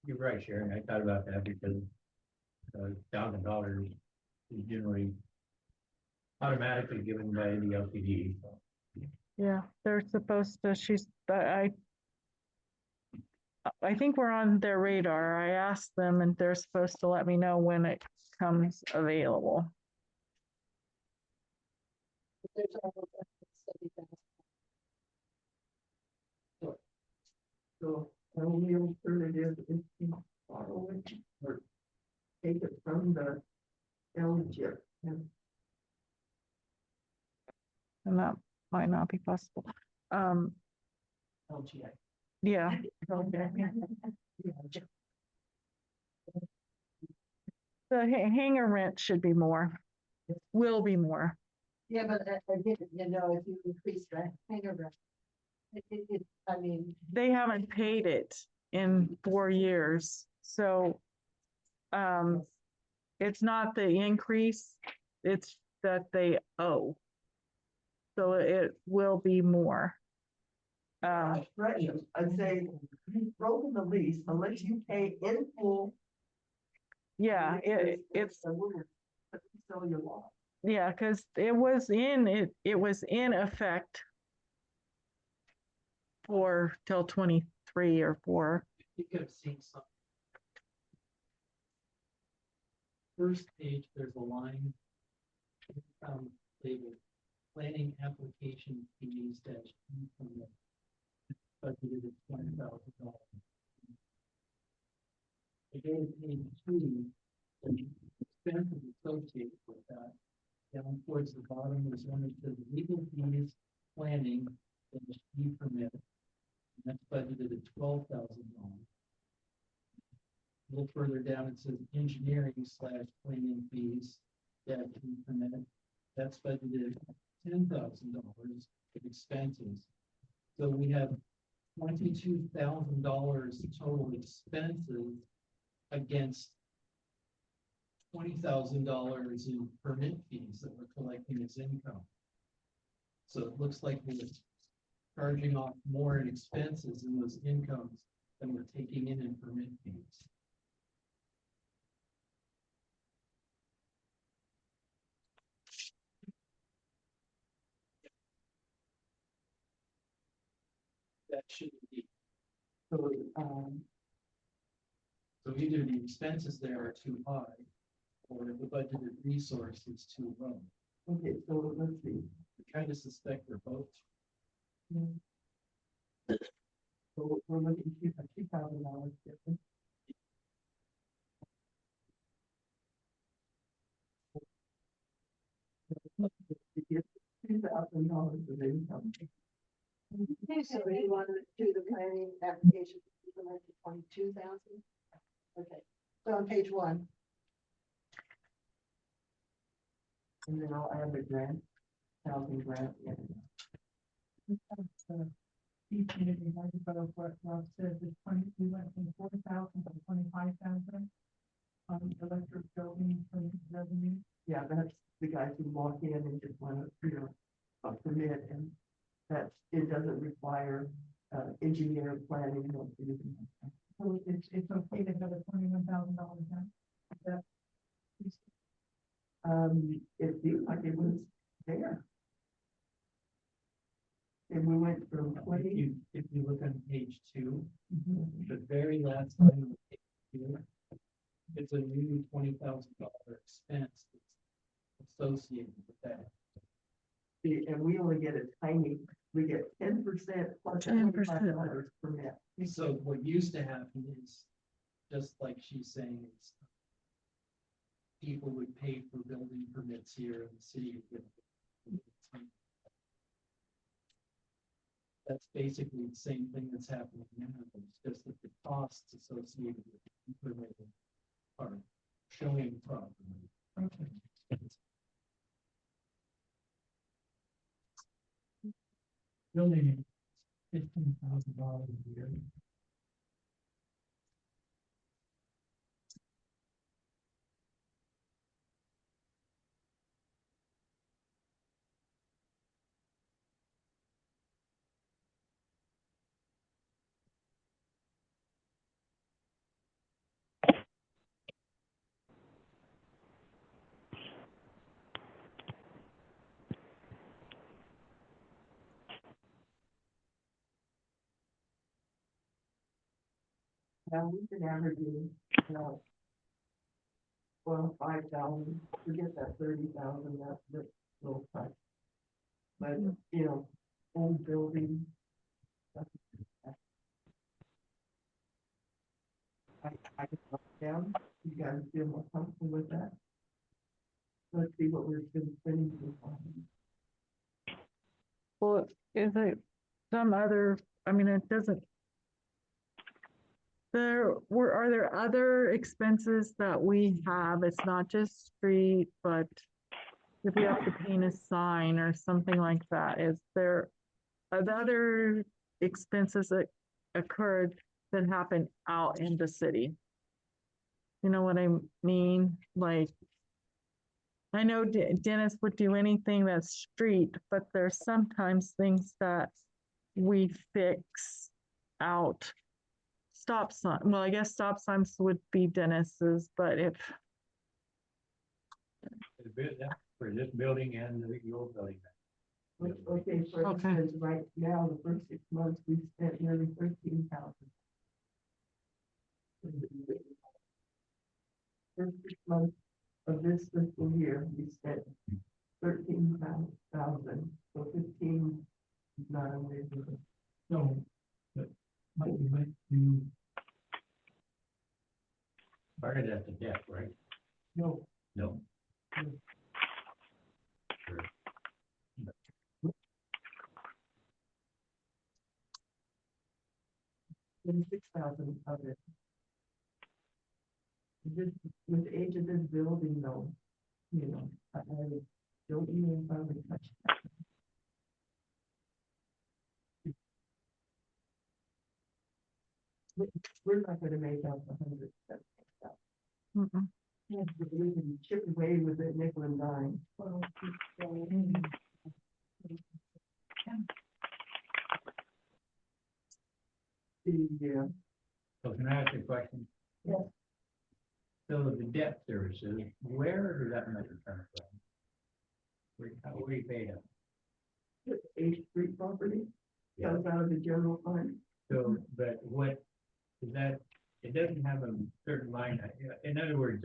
you're right, Sharon, I thought about that because $1,000 is generally automatically given by the LCD. So. Yeah, they're supposed to, I think we're on their radar. I asked them and they're supposed to let me know when it comes available. There's almost 70,000. So the only alternative is to borrow it or take it from the LGIP. And And that might not be possible. LGI. Yeah. The hangar rent should be more, will be more. Yeah, but again, you know, if you increase the hangar rent, I mean, They haven't paid it in 4 years, so it's not the increase, it's that they owe. So it will be more. Right, I'd say you've broken the lease unless you pay in full. Yeah, it's, Sell your lot. yeah, because it was in effect for till 23 or 4. You could have seen something. First page, there's a line. Labeled planning application fees dash E from the budgeted at $20,000. Again, page 2, the expenses associated with that. Down towards the bottom, there's one that says legal fees planning and the E permit. And that's budgeted at $12,000. A little further down, it says engineering slash planning fees, that E permit. That's budgeted at $10,000 of expenses. So we have $22,000 total expenses against $20,000 in permit fees that we're collecting as income. So it looks like we're charging off more in expenses in those incomes than we're taking in permit fees. That shouldn't be. So, So either the expenses there are too high, or the budgeted resource is too low. okay, so let's see. I kind of suspect they're both. So we're looking at $2,000 difference. To get $2,000 of income. Okay, so you want to do the planning application for 22,000? Okay, so on page 1. And then I'll add the grant, housing grant. Each community, like about what Rob said, the 20, we went from 40,000 to 25,000. Electric building from revenue. Yeah, that's the guys who walk in and just want to, a permit, and that it doesn't require, engineer planning or anything like that. So it's okay to have a $21,000 down. That, It seemed like it was there. And we went from If 20, you look on page 2, mhm. the very last line of page 2, it's a new $20,000 expense that's associated with that. and we only get a tiny, we get 10% plus 10%. $25 permit. So what used to happen is, just like she's saying, it's people would pay for building permits here in the city. That's basically the same thing that's happening now. It's just that the costs associated with the permit are showing properly. Building $15,000 a year. Now we've been averaging, uh, 5,000, forget that 30,000, that's little touch. But, old building. I can drop down, you guys feel more comfortable with that? Let's see what we're been spending so far. Well, is it some other, I mean, it doesn't. Are there other expenses that we have? It's not just street, but if we have to paint a sign or something like that, are the other expenses that occurred that happen out in the city? You know what I mean? Like, I know Dennis would do anything that's street, but there's sometimes things that we fix out. Stop sign, well, I guess stop signs would be Dennis's, but if, For this building and the old building. Okay, for Okay. instance, right now, the first 6 months, we spent nearly 13,000. First 6 months of this fiscal year, we spent 13,000, so 15 is not unreasonable. So, but you might do. Part of that's the debt, right? No, No. thousand of it. Just with the age of this building though, you know, I don't even probably touch that. We're not gonna make up 100. Mm-mm. We can chip away with it nickel and dime. The, So can I ask you a question? Yes. So the debt services, where does that money come from? Where do you pay them? H Street property Yeah. comes out of the general fund. So, but what, is that, it doesn't have a certain line, in other words,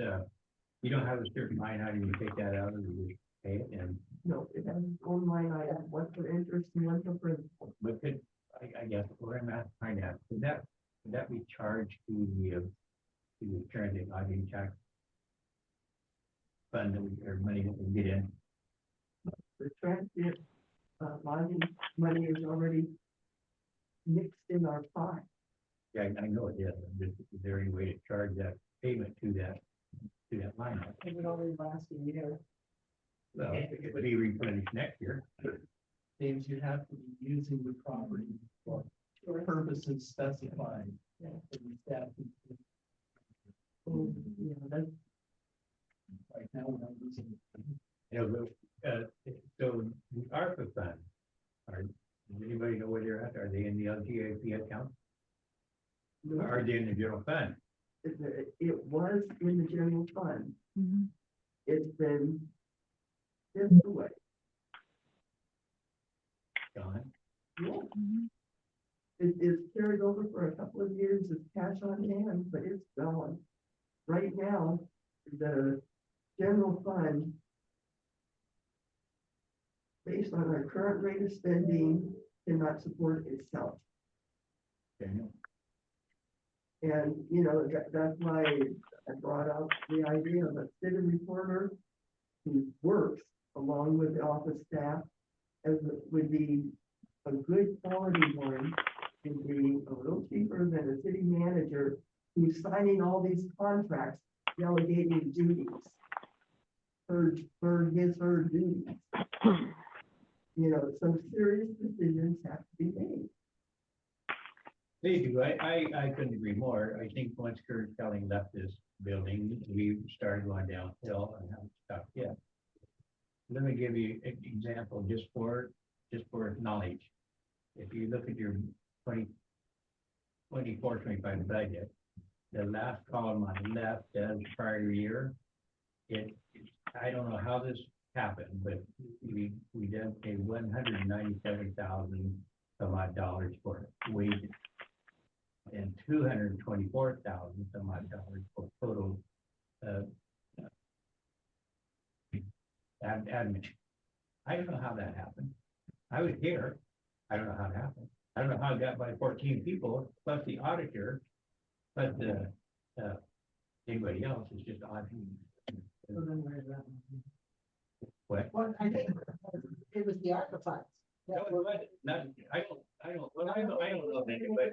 you don't have a certain line, how do you take that out, or you just pay it, and, No, it has its own line item, one for interest and one for principal. but could, I guess, what I'm asking, find out, could that be charged to the transit lodging tax fund that we, or money that we get in? The transit, lodging money is already mixed in our pot. Yeah, I know it is, is there any way to charge that payment to that line? item? It would only last a year. Well, it would be replenished next year. Things you have to be using the property for purposes specified. Yeah. in the statute. So, yeah, that's, Right now, we're not using it. You know, so the ARPA funds, does anybody know where they're at? Are they in the LGAP account? Or are they in the general fund? it was in the general fund. Mhm. It's been this away. John? Yeah. Mhm. It is carried over for a couple of years as cash on hand, but it's gone. Right now, the general fund, based on our current rate of spending, cannot support itself. Daniel? And, you know, that's why I brought up the idea of a city reporter who works along with the office staff, as it would be a good quality one, would be a little cheaper than a city manager who's signing all these contracts, delegating duties. Her duties. You know, some serious decisions have to be made. They do, I couldn't agree more. I think once Kurt Kelly left this building, we started going downhill and haven't stopped yet. Let me give you an example just for knowledge. If you look at your 24-25 budget, the last column on the left says prior year. I don't know how this happened, but we did pay $197,000 some odd dollars for wages. And $224,000 some odd dollars for total admin. I don't know how that happened. I was here. I don't know how it happened. I don't know how it got by 14 people, plus the auditor, plus the anybody else is just odd. So then where's that one? What? Well, I think it was the ARPA funds. No, it wasn't. Not, I don't know if anybody,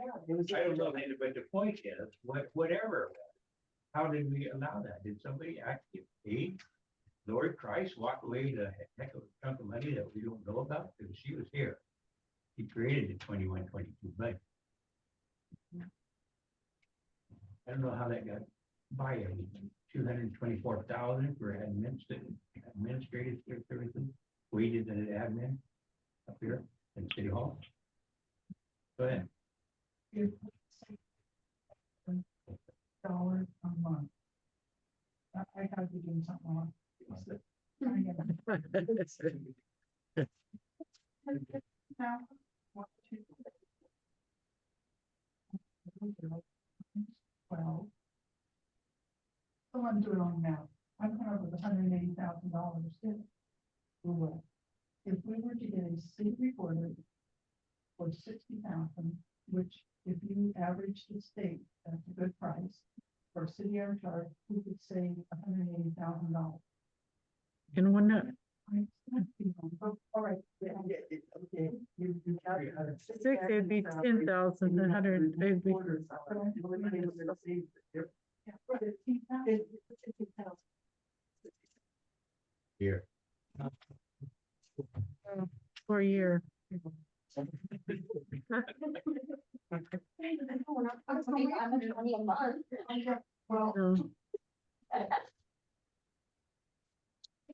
I don't know if anybody, but the point is, whatever it was, how did we allow that? Did somebody actually pay Lori Price walk away with a heck of a chunk of money that we don't know about? Because she was here. He created the 21-22 budget. I don't know how that got by everything. 224,000 for administrative services, wages and admin up here in City Hall. Go ahead. Dollars a month. I have to do something wrong. Now, what to- Well. So I'm doing on now. I'm coming up with $180,000. If we were to get a city recorder for 60,000, which if you average the state, that's a good price. For a city air charge, we could save $180,000. And when, I'm All right. Okay. You calculate. Six, it'd be 10,000, 100, it'd be, Here. for a year. $20 a month. So,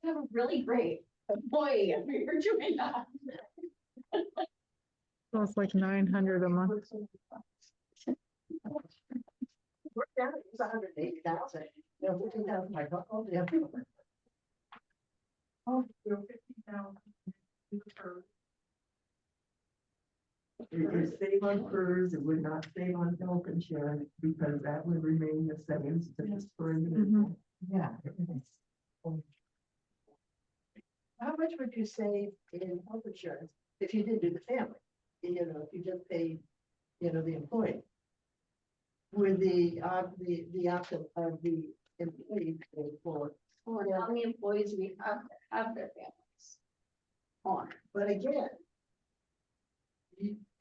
You have a really great employee if you're doing that. so it's like 900 a month. We're down, it's 180,000. No, 15,000, I got all the other. Oh, you're 50,000. It would save on PERS, it would not save on health insurance, because that would remain the same, just for individual. Yeah. How much would you save in health insurance if you didn't do the family? You know, if you just paid, you know, the employee? With the option of the employee pay for, Or how many employees we have their families on. but again,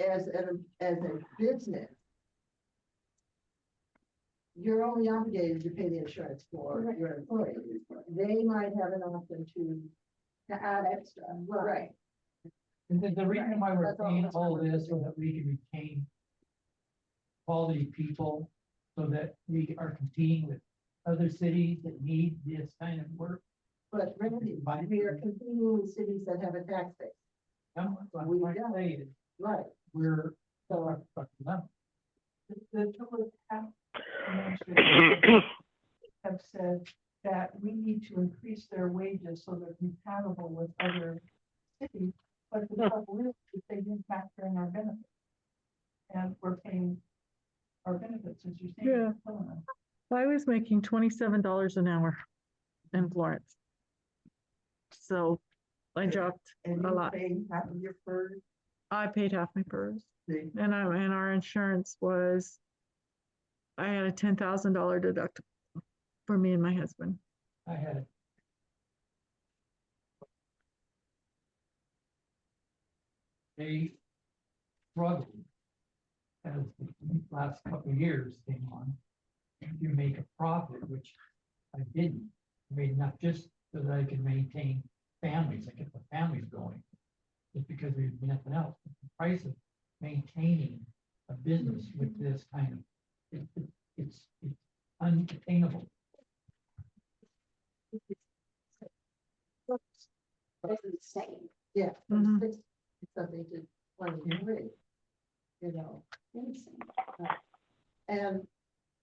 as a business, you're only obligated to pay the insurance for your employees. They might have an option to To add extra, right? And the reason why we're That's all paying that's all what this, so that we can retain quality people, so that we are competing with other cities that need this kind of work. But Randy, we are competing with cities that have a tax base, We might say that right? we're, So, The Phillips administration have said that we need to increase their wages so they're compatible with other cities. But the trouble is they didn't factor in our benefits. And we're paying our benefits, as you're saying. Yeah. it's killing us. I was making $27 an hour in Florence. So I dropped And a you lot. pay half of your PERS, I paid half my PERS. see, And our insurance was, I had a $10,000 deductible for me and my husband. I had. They struggled as the last couple of years came on. You make a profit, which I didn't. I made enough just so that I could maintain families, I kept the families going. Just because there's nothing else. The price of maintaining a business with this kind of, it's unattainable. It's insane. yeah, Mhm. from 60 something to 23, you know, Insane. and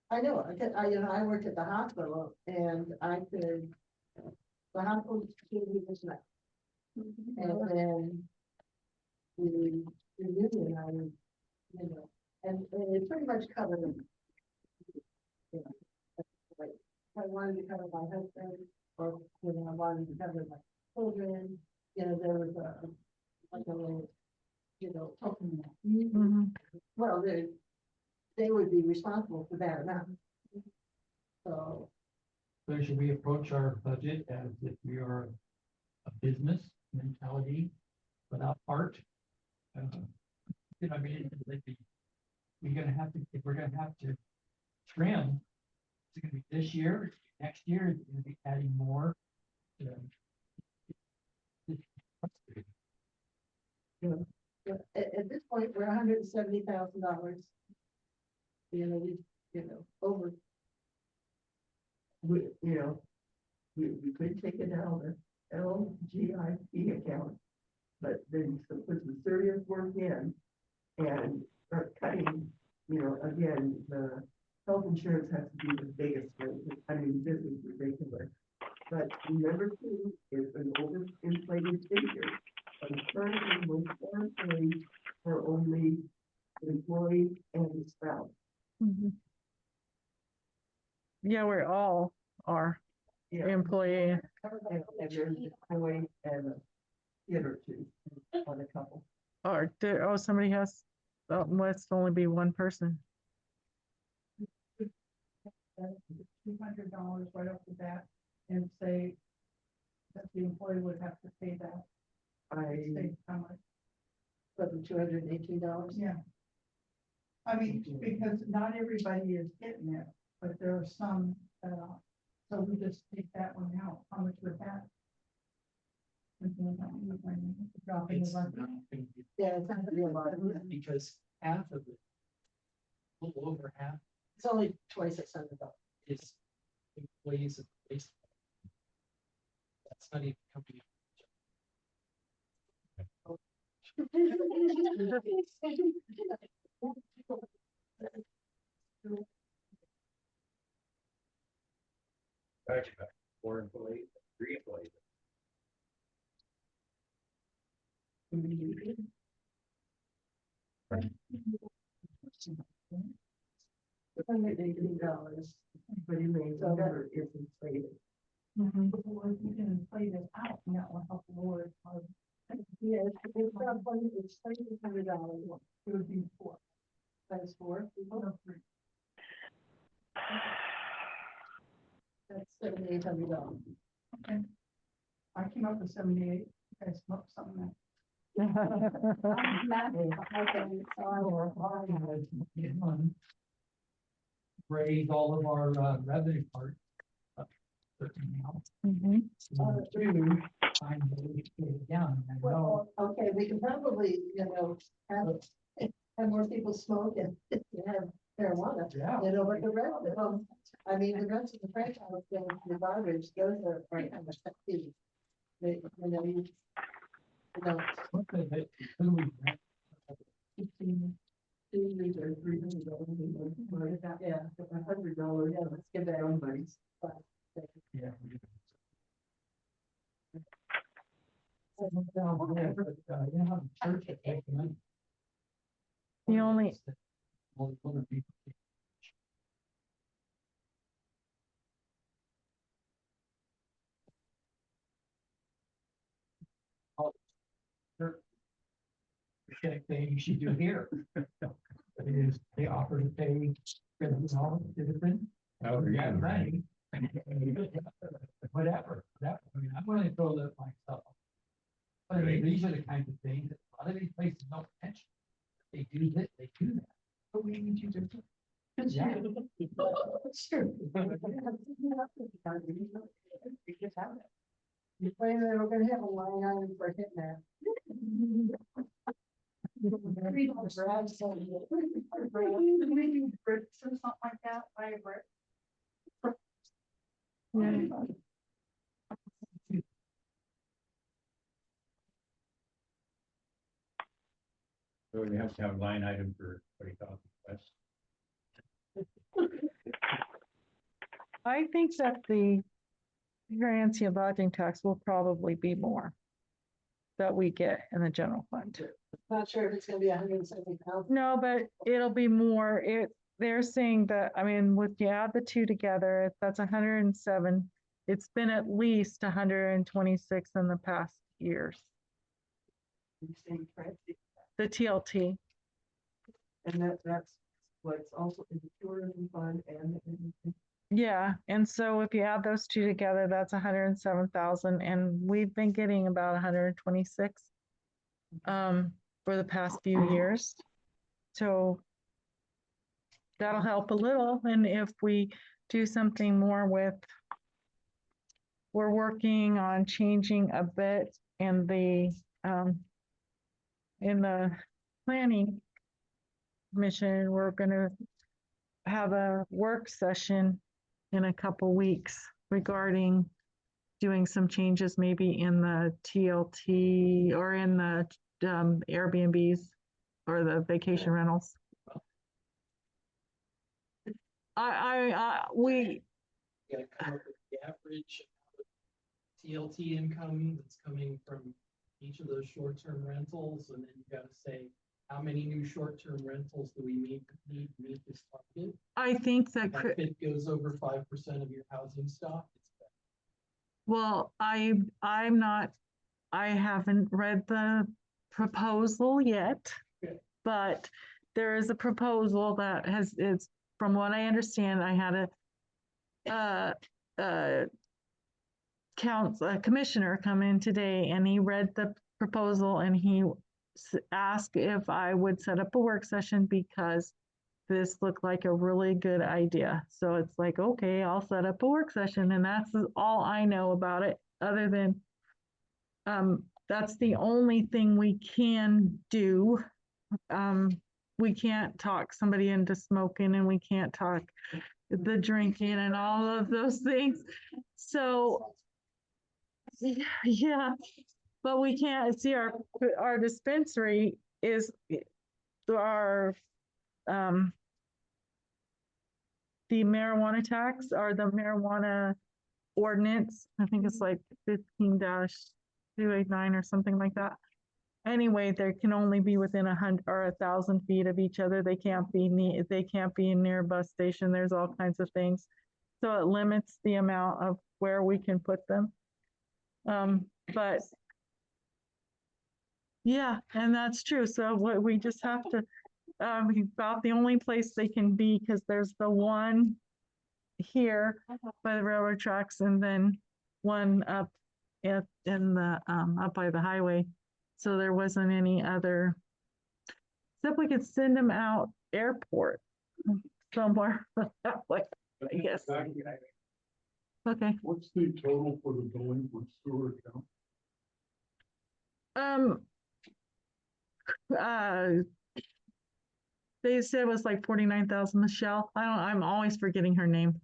I know, you know, I worked at the hospital and I could, the hospital gave me this night. And then the union, you know, and it pretty much covered them. You know, that's like, if I wanted to cover my husband, or, you know, I wanted to cover my children, you know, there was like a little, you know, token. Mhm. Well, they would be responsible for that amount. So, So should we approach our budget as if we are a business mentality without art? You know, I mean, it's like we're gonna have to, if we're gonna have to trim, it's gonna be this year, next year, it's gonna be adding more. at this point, we're $170,000. You know, over. we, you know, we could take it out of the LGIP account. But then to put some serious work in and start cutting, you know, again, the health insurance has to be the biggest thing. I mean, this is ridiculous. But number two is an overinflated figure. And currently, most employees are only employee and spouse. Mhm. Yeah, we all are Yeah. employee. And there's an employee and a kid or two on a couple. Or, somebody has, must only be one person. $200 right off the bat and say that the employee would have to pay that. State how much. For the $218? Yeah. I mean, because not everybody is getting it, but there are some that are. So we just take that one out. How much would that? Dropping It's the not budget. gonna be- Yeah, it's not gonna be a lot. Because half of it, a little over half It's only $2,600. is employees of the police. That's not even company. Actually, about 4 employees, 3 employees. $118, But it remains over is inflated. Or if you can inflate it out, and that will help lower. yeah, it's about $2,600. It would be 4. Times 4, or 3. that's $7,800. Okay. I came up with 78. You guys come up with something else. Raise all of our revenue part. up 13 now. Two, find a way to get it down. I know. Well, okay, we can probably, have more people smoke and have marijuana, Yeah. but the rest of them, I mean, the rest of the franchise, the garbage, those are right on the fee. They, Something that who we rent, 15, $300, yeah, $100, yeah, let's give that everybody. yeah. Oh, You know, how the church is making money. The only, All the other people. Oh, sure. The thing you should do here is they offer to pay $50 citizen. Oh, yeah, right. Whatever, that, I mean, I'm willing to throw that myself. But I mean, these are the kinds of things that a lot of these places don't mention. They do that, they do that. But we need you to. do. Yeah. Sure. You're planning that we're gonna have a line item for Hitman. Bricks or something like that, buy a brick. So we have to have a line item for what do you call it, West? I think that the transient lodging tax will probably be more that we get in the general fund. Not sure if it's gonna be 170,000. No, but it'll be more. They're saying that, I mean, with you add the two together, that's 107. It's been at least 126 in the past years. The TLT. And that's what's also in the tourism fund and in. Yeah, and so if you add those two together, that's 107,000, and we've been getting about 126 for the past few years. So that'll help a little, and if we do something more with, we're working on changing a bit in the planning commission. We're gonna have a work session in a couple weeks regarding doing some changes maybe in the TLT or in the Airbnbs or the vacation rentals. We, You gotta come up with the average TLT income that's coming from each of those short-term rentals, and then you gotta say, how many new short-term rentals do we need to meet this target? I think that could, If it goes over 5% of your housing stock, it's better. well, I'm not, I haven't read the proposal yet, Okay. but there is a proposal that it's, from what I understand, I had a commissioner come in today and he read the proposal and he asked if I would set up a work session because this looked like a really good idea. So it's like, okay, I'll set up a work session, and that's all I know about it, other than that's the only thing we can do. We can't talk somebody into smoking, and we can't talk the drinking and all of those things. So yeah, but we can't see our dispensary is our the marijuana tax or the marijuana ordinance. I think it's like 15-289 or something like that. Anyway, they can only be within 100 or 1,000 feet of each other. They can't be near a bus station. There's all kinds of things. So it limits the amount of where we can put them. But yeah, and that's true. So what we just have to, about the only place they can be, because there's the one here by the railroad tracks and then one up in the, up by the highway. So there wasn't any other, except we could send them out airport somewhere that way, I guess. Okay. What's the total for the delinquent sewer account? They said it was like 49,000, Michelle. I'm always forgetting her name.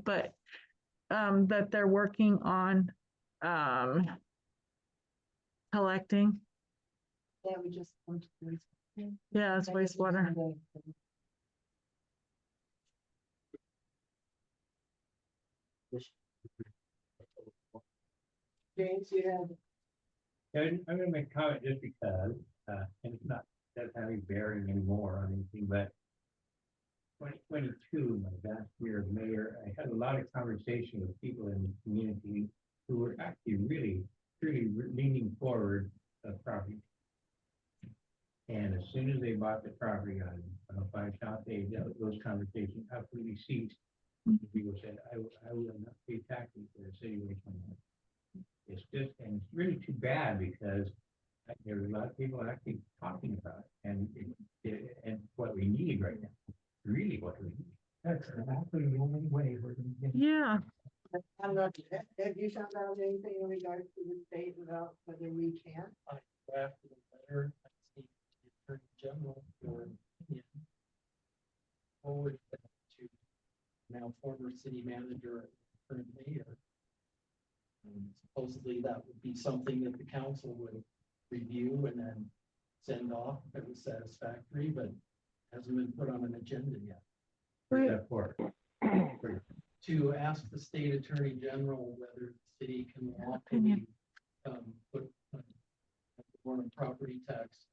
But that they're working on collecting. Yeah, we just. went to wastewater. Yeah, it's wastewater. James, you have, And I'm gonna make a comment just because, and it's not, doesn't have any bearing anymore on anything, but 2022, my last year as mayor, I had a lot of conversation with people in the community who were actually really leaning forward of property. And as soon as they bought the property on 5 South Day, those conversations absolutely ceased. People said, I will not pay taxes for the city of Richmond. It's just, and it's really too bad because there's a lot of people actually talking about it, and what we need right now, really what we need. That's exactly the only way we're gonna get. Yeah. I'm not, have you found out anything in regards to the state about whether we can? I drafted a letter, I see the Attorney General for an opinion. Forward that to now former city manager, current mayor. And supposedly that would be something that the council would review and then send off if it was satisfactory, but hasn't been put on an agenda yet. What's that for? To ask the state attorney general whether the city can lawfully put on property tax.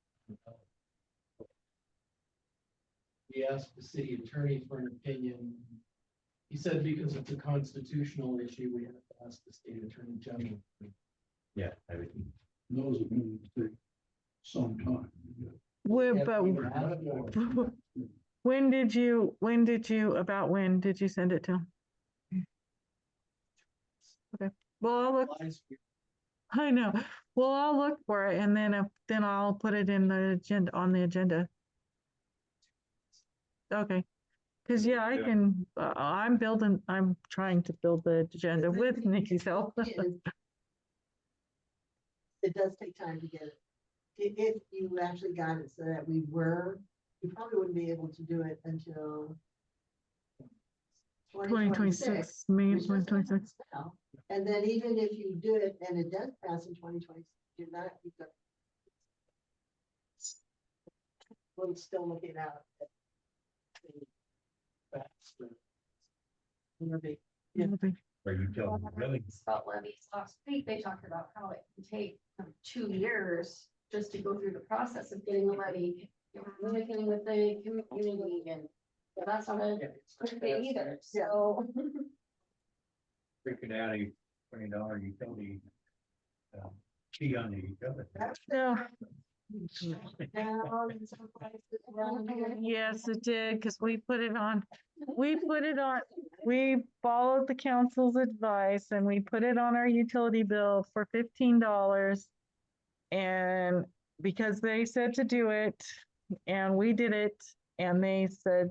We asked the city attorney for an opinion. He said because it's a constitutional issue, we have to ask the state attorney general. Yeah, I would. Those are going to take some time. When did you send it to him? Okay, well, I'll look, I know, well, I'll look for it and then I'll put it in the agenda, on the agenda. Okay, cause yeah, I can, I'm trying to build the agenda with Nikki's help. It does take time to get it. If you actually got it so that you probably wouldn't be able to do it until 2026, May which is 2026. now. And then even if you do it and it does pass in 2026, you've got. We're still looking out. Or you tell them, really? About levies last week, they talked about how it can take 2 years just to go through the process of getting the levy, communicating with the community, and that's not a quick thing either, so. Freaking out a $20 utility fee on the utility. Yeah, Down in some places around here. Yes, it did, because we put it on, we followed the council's advice and we put it on our utility bill for $15. And because they said to do it, and we did it, and they said,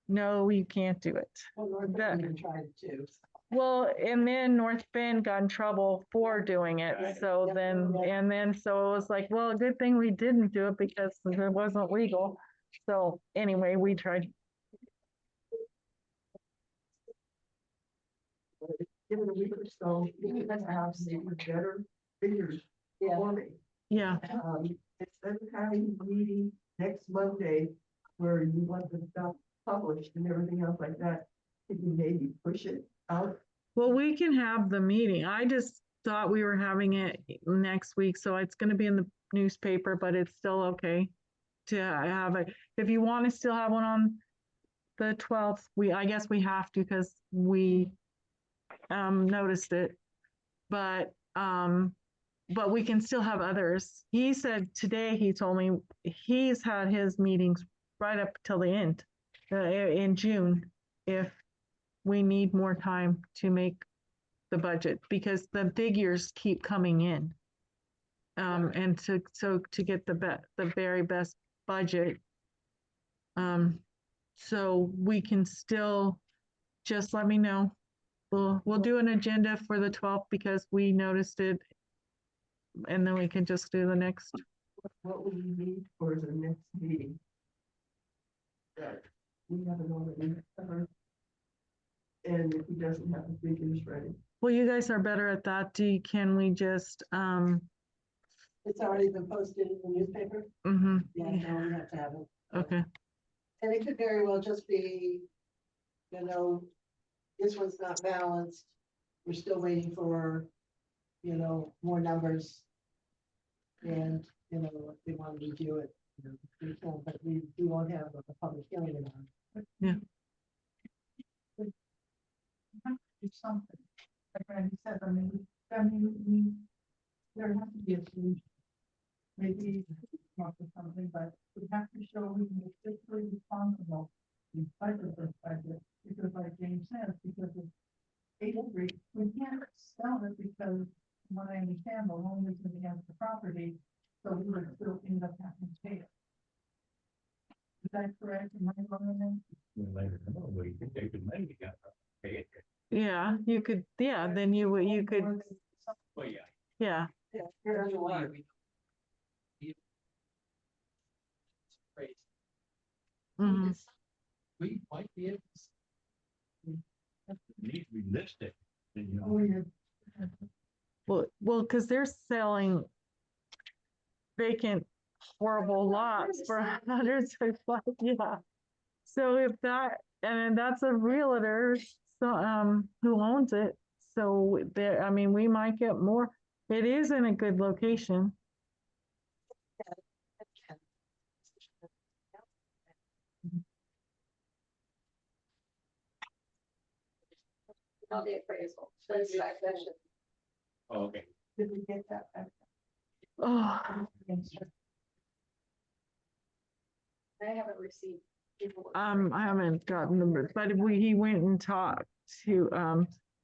no, you can't do it. Well, North That- Bend tried to. Well, and then North Bend got in trouble for doing it, Right. so Yep, then, yep. and then, so it was like, well, good thing we didn't do it because it wasn't legal. So anyway, we tried. Give it a week or so, you can have some better figures Yeah. for me. Yeah, Instead of having a meeting next Monday where you want the stuff published and everything else like that, could you maybe push it out? well, we can have the meeting. I just thought we were having it next week, so it's gonna be in the newspaper, but it's still okay to have it. If you want to still have one on the 12th, I guess we have to because we noticed it. But we can still have others. He said today, he told me he's had his meetings right up till the end, in June, if we need more time to make the budget, because the figures keep coming in. And to get the very best budget. So we can still, just let me know. We'll do an agenda for the 12th because we noticed it. And then we can just do the next. What will you need for the next meeting? That we haven't already covered. And if he doesn't have the figures ready. Well, you guys are better at that. Can we just, It's already been posted in the newspaper. mhm, Yeah, no, we have to have it. okay, And it could very well just be, this one's not balanced. We're still waiting for, more numbers. And, if they want to review it, we can, but we won't have a public hearing on it. Do something. Like Randy said, there has to be a solution. Maybe come up with something, but we have to show we can be fiscally responsible in spite of this budget, because like James says, because of Avery, we can't sell it because, from what I understand, the loan is against the property, so we would still end up having to pay it. Is that correct? Am I wrong in that? Later, we can take the money together, pay it. yeah, you could, yeah, then you could, Well, yeah. yeah, Yeah, you're underwater. mhm. We might be able to. Need to be listed, Oh, yeah. Well, because they're selling vacant, horrible lots for hundreds of, yeah. So if that, and that's a realtor, so, who owns it, so there, I mean, we might get more. It is in a good location. Not the appraisal, so it's back then. Oh, okay. Did we get that back? Oh, I haven't received. paperwork. I haven't gotten them, but he went and talked to,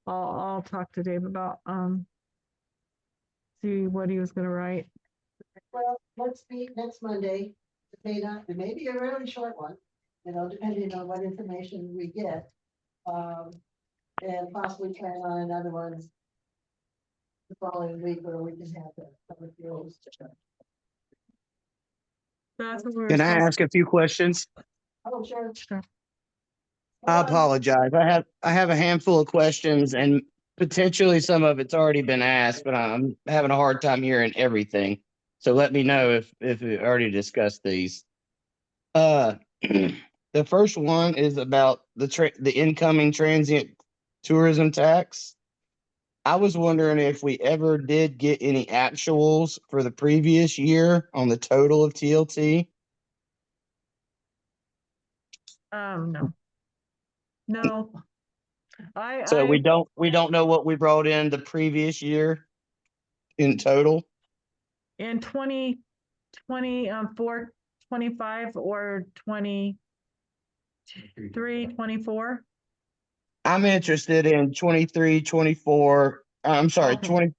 I'll talk to Dave about, see what he was gonna write. Well, let's meet next Monday. It may be a really short one, depending on what information we get. And possibly plan on another one the following week where we can have the public hearings. That's what we were Can I supposed- ask a few questions? Oh, sure. Sure. I apologize. I have a handful of questions and potentially some of it's already been asked, but I'm having a hard time hearing everything. So let me know if we already discussed these. The first one is about the incoming transient tourism tax. I was wondering if we ever did get any actuals for the previous year on the total of TLT. No. No. So we don't know what we brought in the previous year in total. In 2020, 4, 25 or 23, 24? I'm interested in 23, 24. I'm sorry, Okay. 20.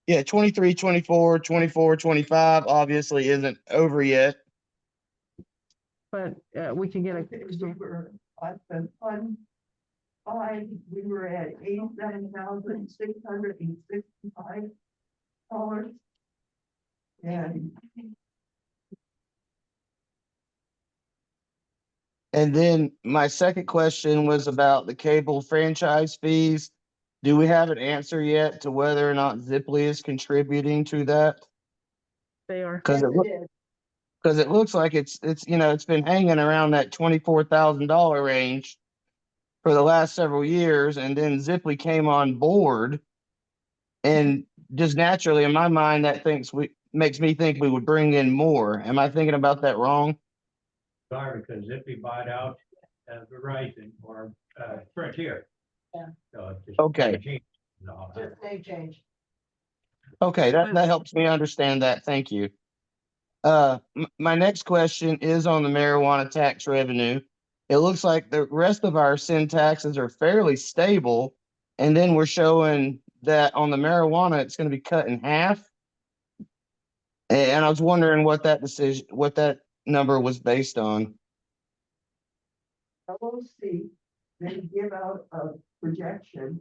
Yeah, 23, 24, 24, 25 obviously isn't over yet. But we can get Okay, we were at the fund five, we were at $87,665. And And then my second question was about the cable franchise fees. Do we have an answer yet to whether or not Ziply is contributing to that? they are. Because Yes, it it is. because it looks like it's it's been hanging around that $24,000 range for the last several years, and then Ziply came on board, and just naturally in my mind that makes me think we would bring in more. Am I thinking about that wrong? Sorry, because Zippy bought out Verizon or Frontier. Yeah. So it's just. Okay. Just name change. Okay, that helps me understand that. Thank you. My next question is on the marijuana tax revenue. It looks like the rest of our sin taxes are fairly stable, and then we're showing that on the marijuana, it's going to be cut in half. And I was wondering what that number was based on. LOC, they give out a projection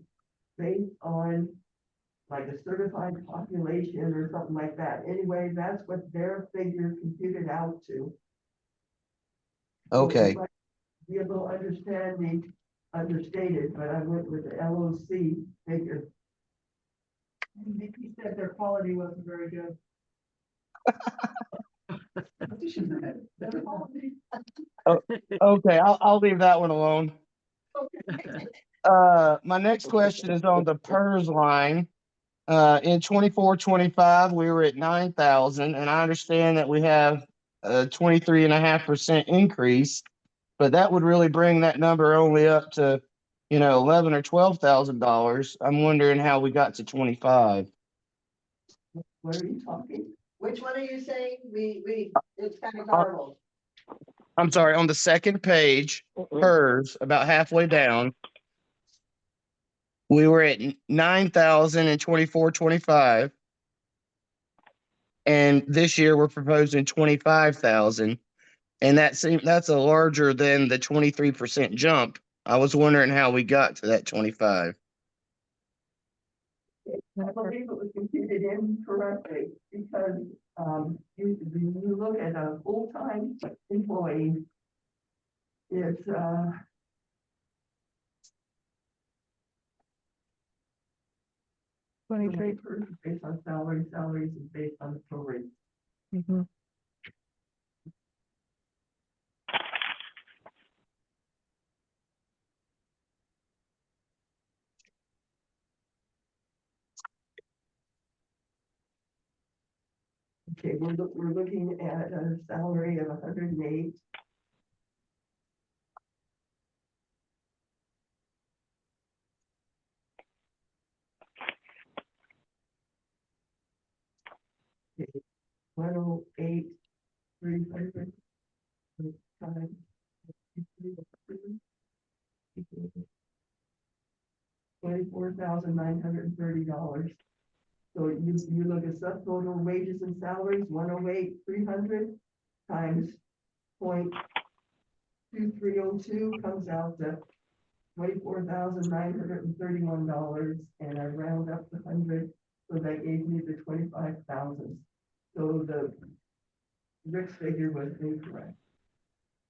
based on like a certified population or something like that. Anyway, that's what their figure computed out to. So Okay. it might be a little understated, but I went with the LOC figure. And Nikki said their quality wasn't very good. Okay, I'll leave that one alone. My next question is on the PERS line. In 24-25, we were at 9,000, and I understand that we have a 23.5% increase, but that would really bring that number only up to, $11,000 or $12,000. I'm wondering how we got to 25. What are you talking? Which one are you saying? It's kind of garbled. I'm sorry, on the second page, PERS, about halfway down, we were at 9,000 in 24-25. And this year we're proposing 25,000. And that's a larger than the 23% jump. I was wondering how we got to that 25. I believe it was computed incorrectly because, you look at a full-time employee, it's, the 23. PERS is based on salaries is based on the prorates. Mhm. Okay, we're looking at a salary of 108. Okay, 108, 300. Times 24,930. So you look at subtotal wages and salaries, 108, 300 times 0.2302 comes out to $24,931, and I round up to 100, so that gave me the 25,000. So the Rick's figure was incorrect.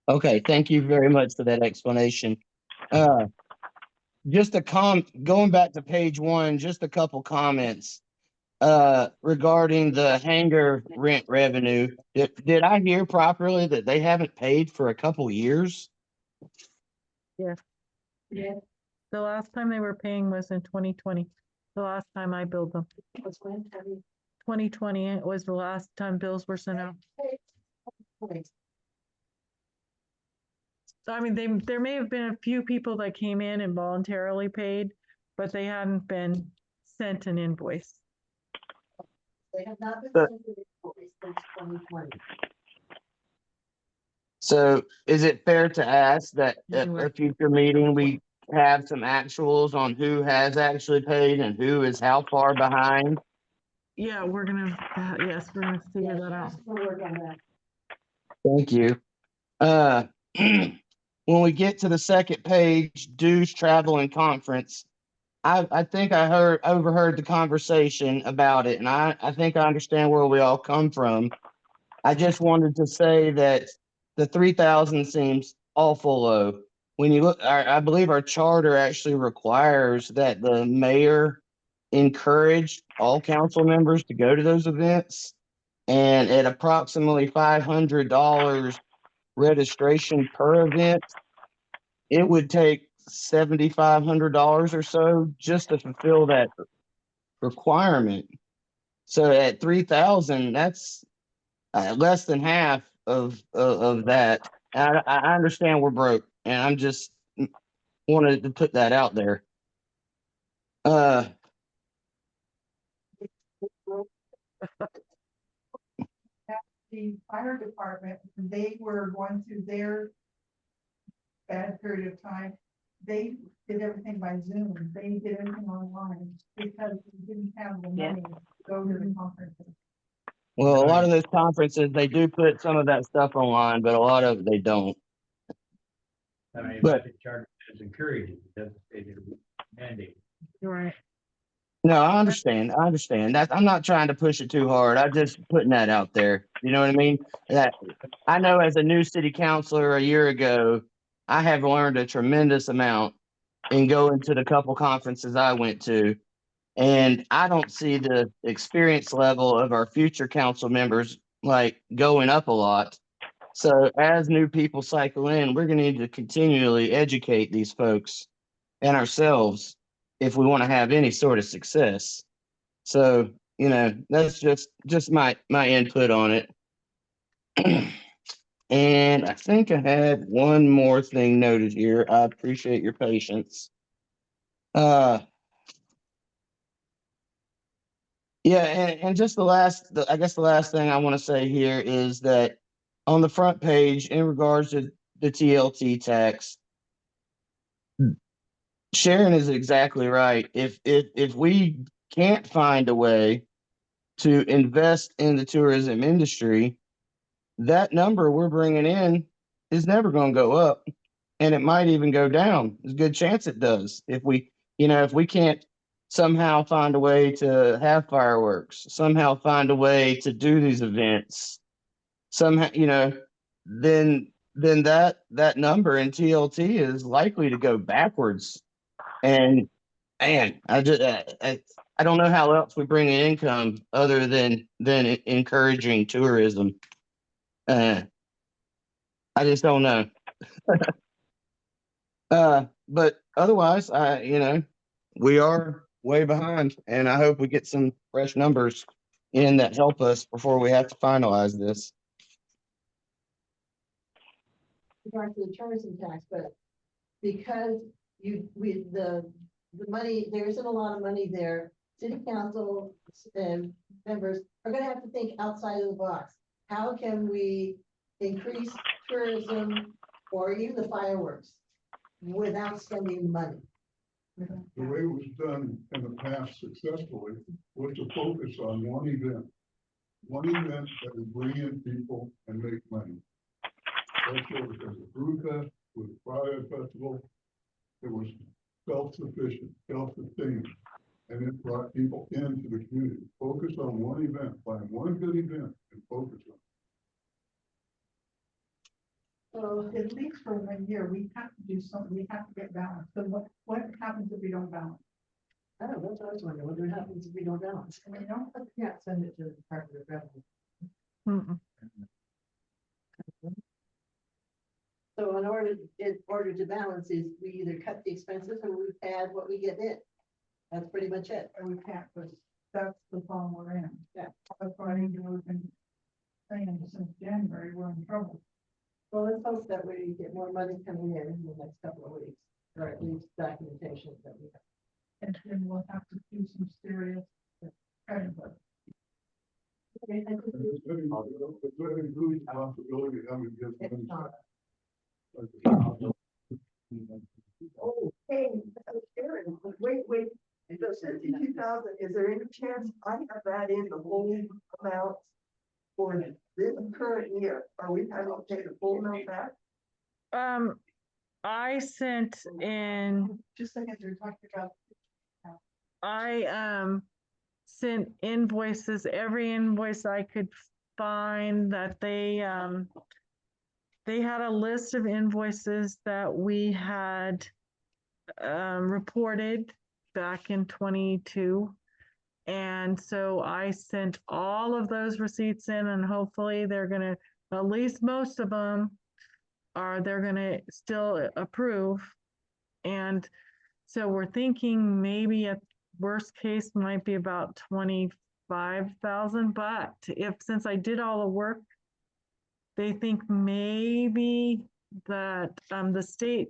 Okay, thank you very much for that explanation. Going back to page 1, just a couple comments regarding the hangar rent revenue. Did I hear properly that they haven't paid for a couple years? Yes. Yeah. The last time they were paying was in 2020. The last time I billed them. Was when, 2020 it was the last time bills were sent out. So, I mean, there may have been a few people that came in and voluntarily paid, but they hadn't been sent an invoice. They have not been But- sent to the employees since 2020. So is it fair to ask that at Anyway. a future meeting, we have some actuals on who has actually paid and who is how far behind? Yeah, we're gonna, yes, we're gonna figure that out. We'll work on that. Thank you. Uh, when we get to the second page, dues, travel and conference, I think I overheard the conversation about it, and I think I understand where we all come from. I just wanted to say that the 3,000 seems awful low. When you look, I believe our charter actually requires that the mayor encourage all council members to go to those events. And at approximately $500 registration per event, it would take $7,500 or so just to fulfill that requirement. So at 3,000, that's less than half of that. I understand we're broke, and I'm just wanted to put that out there. Uh, The fire department, they were going through their bad period of time. They did everything by Zoom. They did everything online because we didn't have the Yeah. money to go to the conferences. well, a lot of those conferences, they do put some of that stuff online, but a lot of it they don't. I mean, But- but the charter says encouraging, it doesn't say that it's mandated. You're right. No, I understand. I understand that. I'm not trying to push it too hard. I'm just putting that out there. You know what I mean? That I know as a new city councilor a year ago, I have learned a tremendous amount in going to the couple conferences I went to. And I don't see the experience level of our future council members like going up a lot. So as new people cycle in, we're gonna need to continually educate these folks and ourselves if we want to have any sort of success. So, you know, that's just my input on it. And I think I had one more thing noted here. I appreciate your patience. Yeah, and just I guess the last thing I want to say here is that on the front page, in regards to the TLT tax, Sharon is exactly right. If we can't find a way to invest in the tourism industry, that number we're bringing in is never going to go up, and it might even go down. There's a good chance it does if if we can't somehow find a way to have fireworks, somehow find a way to do these events, somehow, then that number in TLT is likely to go backwards. And man, I don't know how else we bring in income other than encouraging tourism. I just don't know. But otherwise, we are way behind, and I hope we get some fresh numbers in that help us before we have to finalize this. Regard to the tourism tax, but because the money, there isn't a lot of money there, city council and members are gonna have to think outside of the box. How can we increase tourism or even the fireworks without spending money? The way it was done in the past successfully was to focus on one event. One event that would bring in people and make money. That's what it was as a brew fest, with a Friday festival. It was self-sufficient, self-sustaining. And it brought people into the community. Focus on one event, find one good event and focus on it. So at least for 1 year, we have to do something, we have to get balanced. So what happens if we don't balance? I don't know, that's what I was wondering, what happens if we don't balance? I mean, don't, Yeah, send it to the Department of Revenue. Mm-mm. So in order to balance is we either cut the expenses or we add what we get in. That's pretty much it. or we can't, because that's the problem we're in. Yeah. That's why I think we've been saying since January, we're in trouble. Well, let's hope that we get more money coming in the next couple of weeks, or at least documentation that we have. And then we'll have to do some serious credit work. Is that includes the possibility of having to give money? Oh, hey, Sharon, wait, the 52,000, is there any chance I have that in the whole amount for this current year? Are we having to pay the full amount back? I sent in, Just like you're talking about. I sent invoices, every invoice I could find that they had a list of invoices that we had reported back in 22. And so I sent all of those receipts in, and hopefully they're gonna, at least most of them they're gonna still approve. And so we're thinking maybe at worst case might be about 25,000, but since I did all the work, they think maybe that the state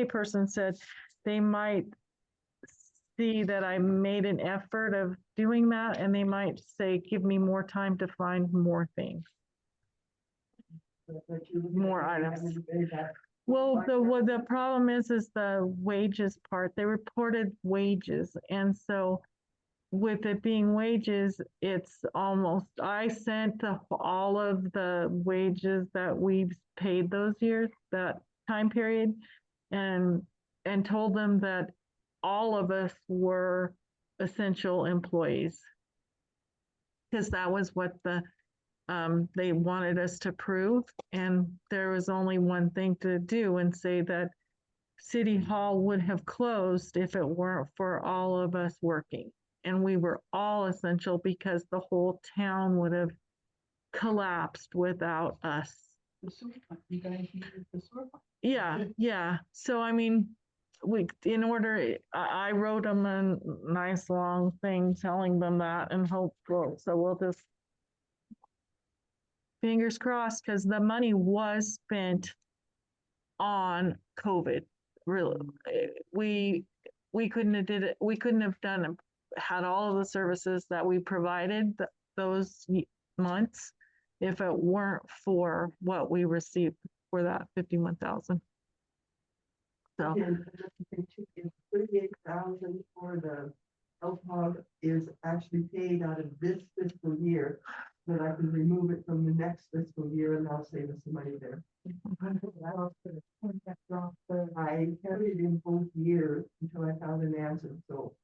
person said they might see that I made an effort of doing that, and they might say, give me more time to find more things. More items. Well, the problem is the wages part. They reported wages, and so with it being wages, it's almost, I sent all of the wages that we've paid those years, that time period, and told them that all of us were essential employees. Because that was what they wanted us to prove, and there was only one thing to do and say that City Hall would have closed if it weren't for all of us working. And we were all essential because the whole town would have collapsed without us. The sewer fund, you guys use the sewer fund. Yeah. So I mean, I wrote them a nice long thing telling them that, and so we'll just fingers crossed, because the money was spent on COVID. Really, we couldn't have did it. We couldn't have had all of the services that we provided those months if it weren't for what we received for that 51,000. So. And 38,000 for the LPOG is actually paid out of this fiscal year, that I can remove it from the next fiscal year, and I'll save us some money there. I had it in both years until I found an answer, so,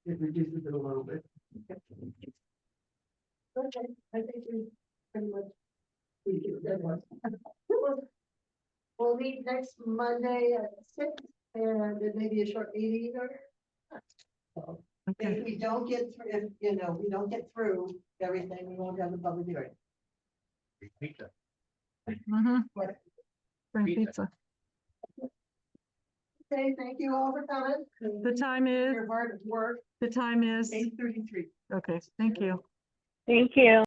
it reduces it a little bit. Okay, I think we pretty much. We'll meet next Monday at 6, and there may be a short meeting or. So, Okay. if we don't get through, we don't get through everything, we won't have the public hearing. Pizza. Bring Pizza. pizza. Okay, thank you all for coming. The time is, Your hard work. the time is, 8:33. okay, thank you. Thank you.